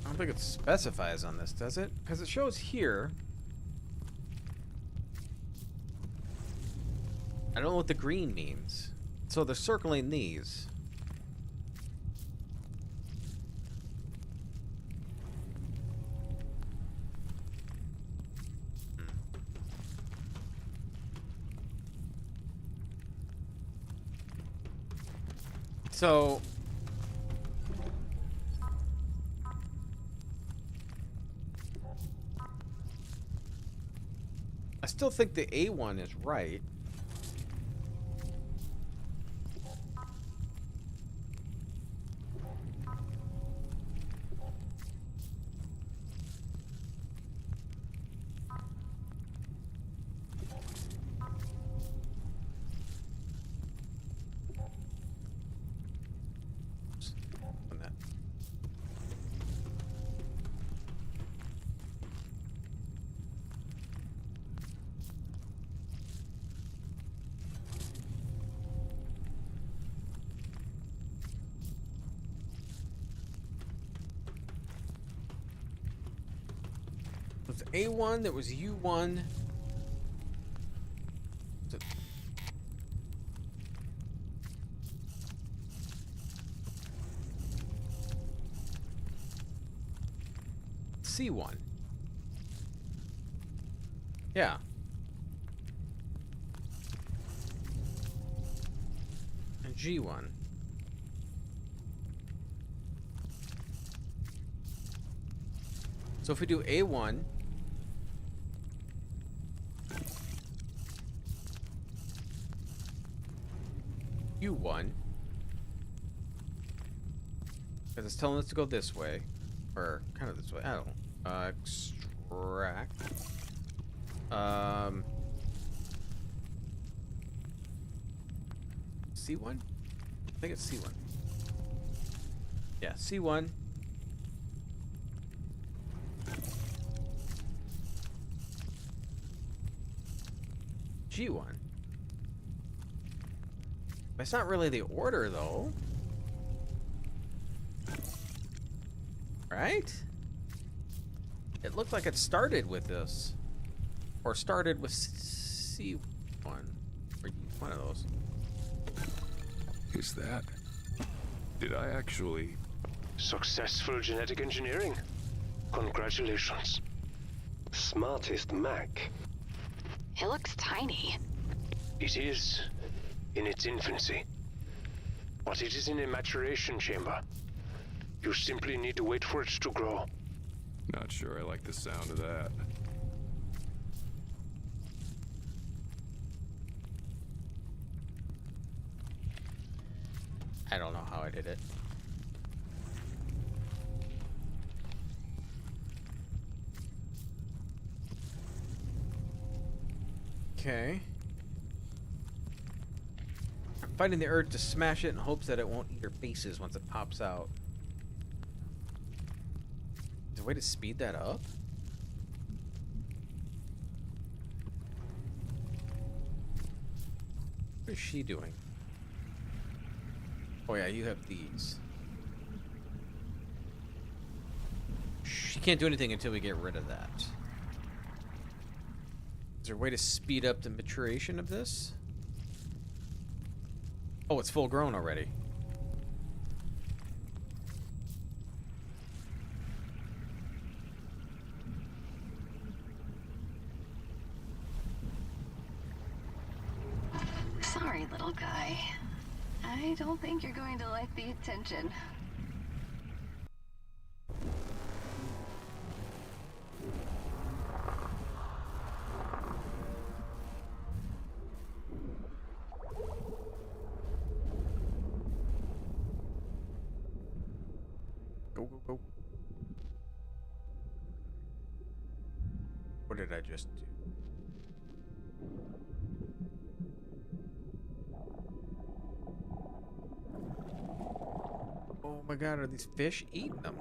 I don't think it specifies on this, does it? Because it shows here. I don't know what the green means. So they're circling these. So I still think the A1 is right. On that. It was A1, that was U1. C1. Yeah. And G1. So if we do A1, U1, because it's telling us to go this way, or kind of this way. I don't know. Extract. C1? I think it's C1. Yeah, C1. G1. That's not really the order, though. Right? It looked like it started with this. Or started with C1. Or one of those. Is that... Did I actually... Successful genetic engineering. Congratulations. Smartest Mac. It looks tiny. It is in its infancy. But it is in a maturation chamber. You simply need to wait for it to grow. Not sure I like the sound of that. I don't know how I did it. Okay. I'm fighting the urge to smash it in hopes that it won't eat your faces once it pops out. Is there a way to speed that up? What is she doing? Oh yeah, you have these. She can't do anything until we get rid of that. Is there a way to speed up the maturation of this? Oh, it's full grown already. Sorry, little guy. I don't think you're going to like the attention. Go, go, go. What did I just do? Oh my god, are these fish eating them?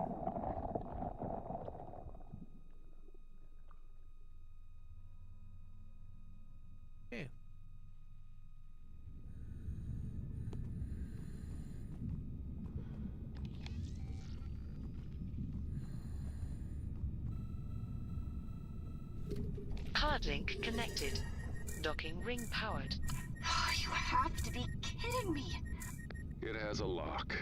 Okay. Hard link connected. Docking ring powered. You have to be kidding me. It has a lock.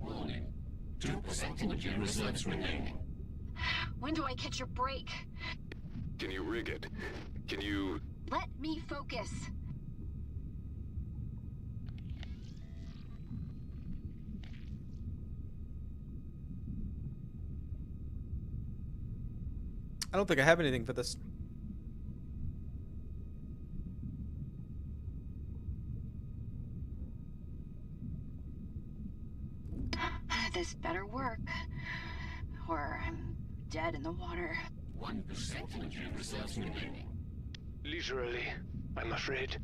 Warning. 2% energy reserves remaining. When do I catch your break? Can you rig it? Can you... Let me focus. I don't think I have anything for this. This better work. Or I'm dead in the water. 1% energy reserves remaining. Literally, I'm afraid.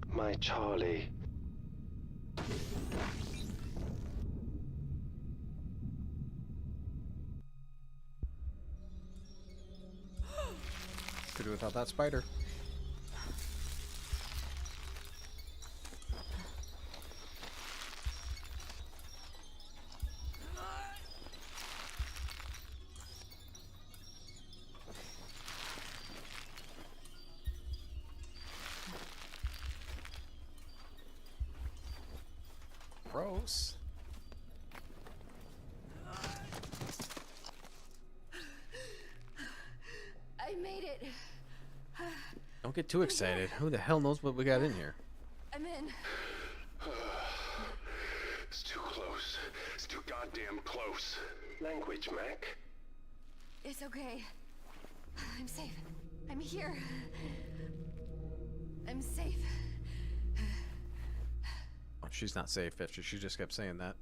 My Charlie. Could do without that spider. Gross. I made it. Don't get too excited. Who the hell knows what we got in here? I'm in. It's too close. It's too goddamn close. Language, Mac. It's okay. I'm safe. I'm here. I'm safe. Oh, she's not safe after she just kept saying that.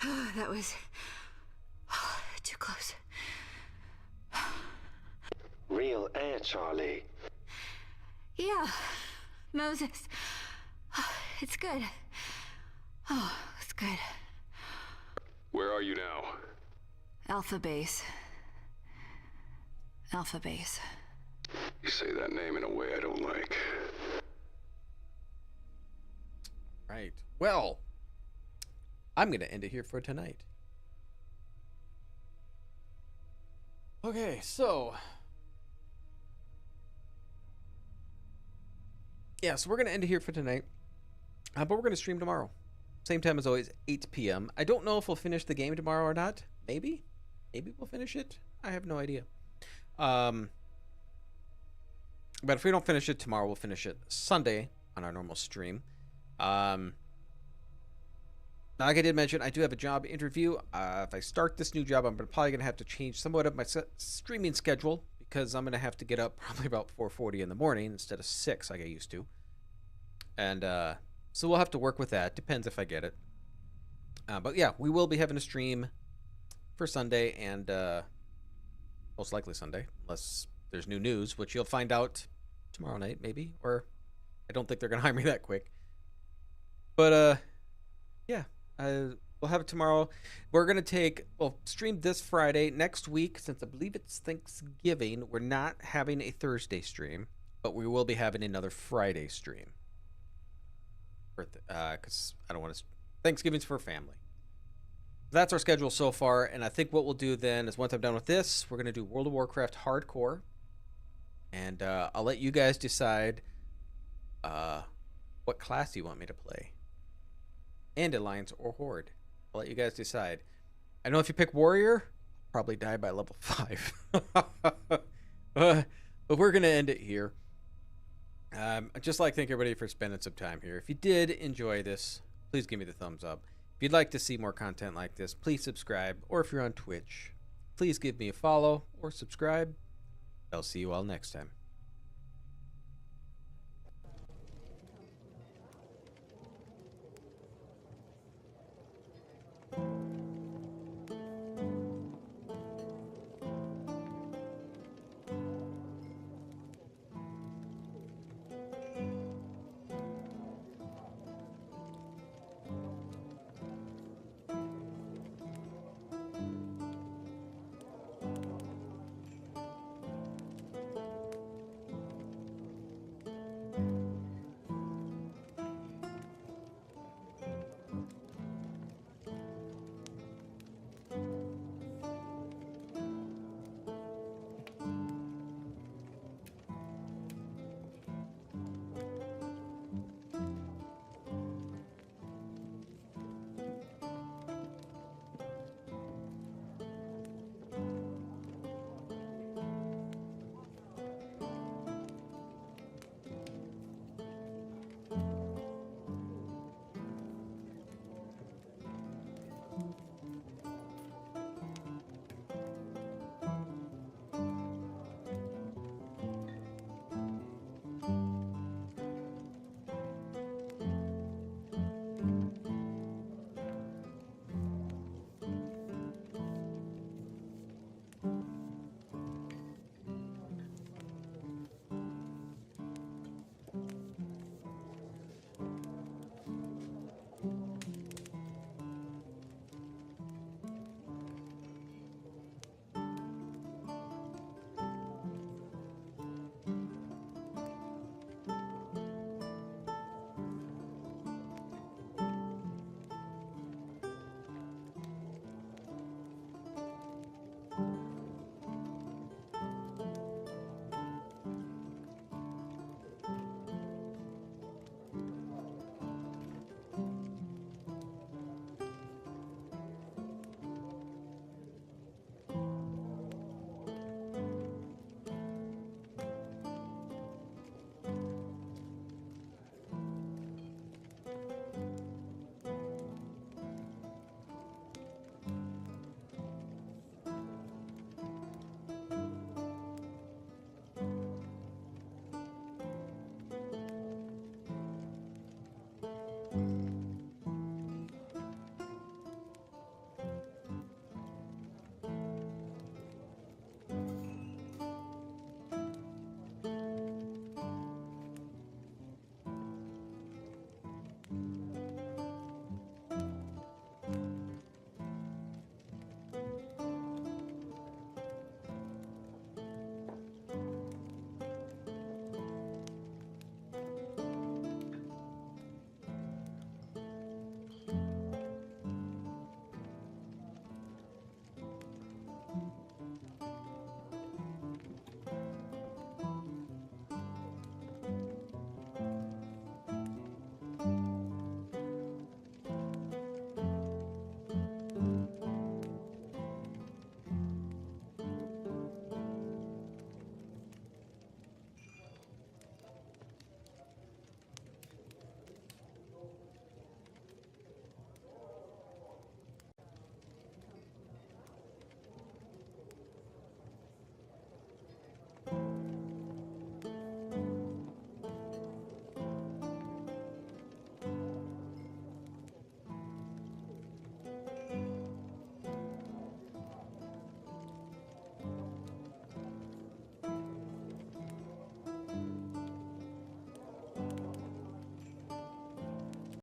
Oh, that was too close. Real air, Charlie. Yeah, Moses. It's good. Oh, it's good. Where are you now? Alpha base. Alpha base. You say that name in a way I don't like. Right. Well, I'm going to end it here for tonight. Okay, so. Yeah, so we're going to end it here for tonight. But we're going to stream tomorrow. Same time as always, 8 p.m. I don't know if we'll finish the game tomorrow or not. Maybe. Maybe we'll finish it. I have no idea. But if we don't finish it tomorrow, we'll finish it Sunday on our normal stream. Like I did mention, I do have a job interview. If I start this new job, I'm probably going to have to change somewhat of my streaming schedule because I'm going to have to get up probably about 4:40 in the morning instead of 6 like I used to. And so we'll have to work with that. Depends if I get it. But yeah, we will be having a stream for Sunday and most likely Sunday, unless there's new news, which you'll find out tomorrow night maybe. Or I don't think they're going to hire me that quick. But yeah. We'll have it tomorrow. We're going to stream this Friday. Next week, since I believe it's Thanksgiving, we're not having a Thursday stream, but we will be having another Friday stream. Because I don't want to... Thanksgiving's for family. That's our schedule so far, and I think what we'll do then is once I'm done with this, we're going to do World of Warcraft Hardcore, and I'll let you guys decide what class you want me to play. And Alliance or Horde. I'll let you guys decide. I know if you pick Warrior, probably die by level 5. But we're going to end it here. I'd just like to thank everybody for spending some time here. If you did enjoy this, please give me the thumbs up. If you'd like to see more content like this, please subscribe. Or if you're on Twitch, please give me a follow or subscribe. I'll see you all next time.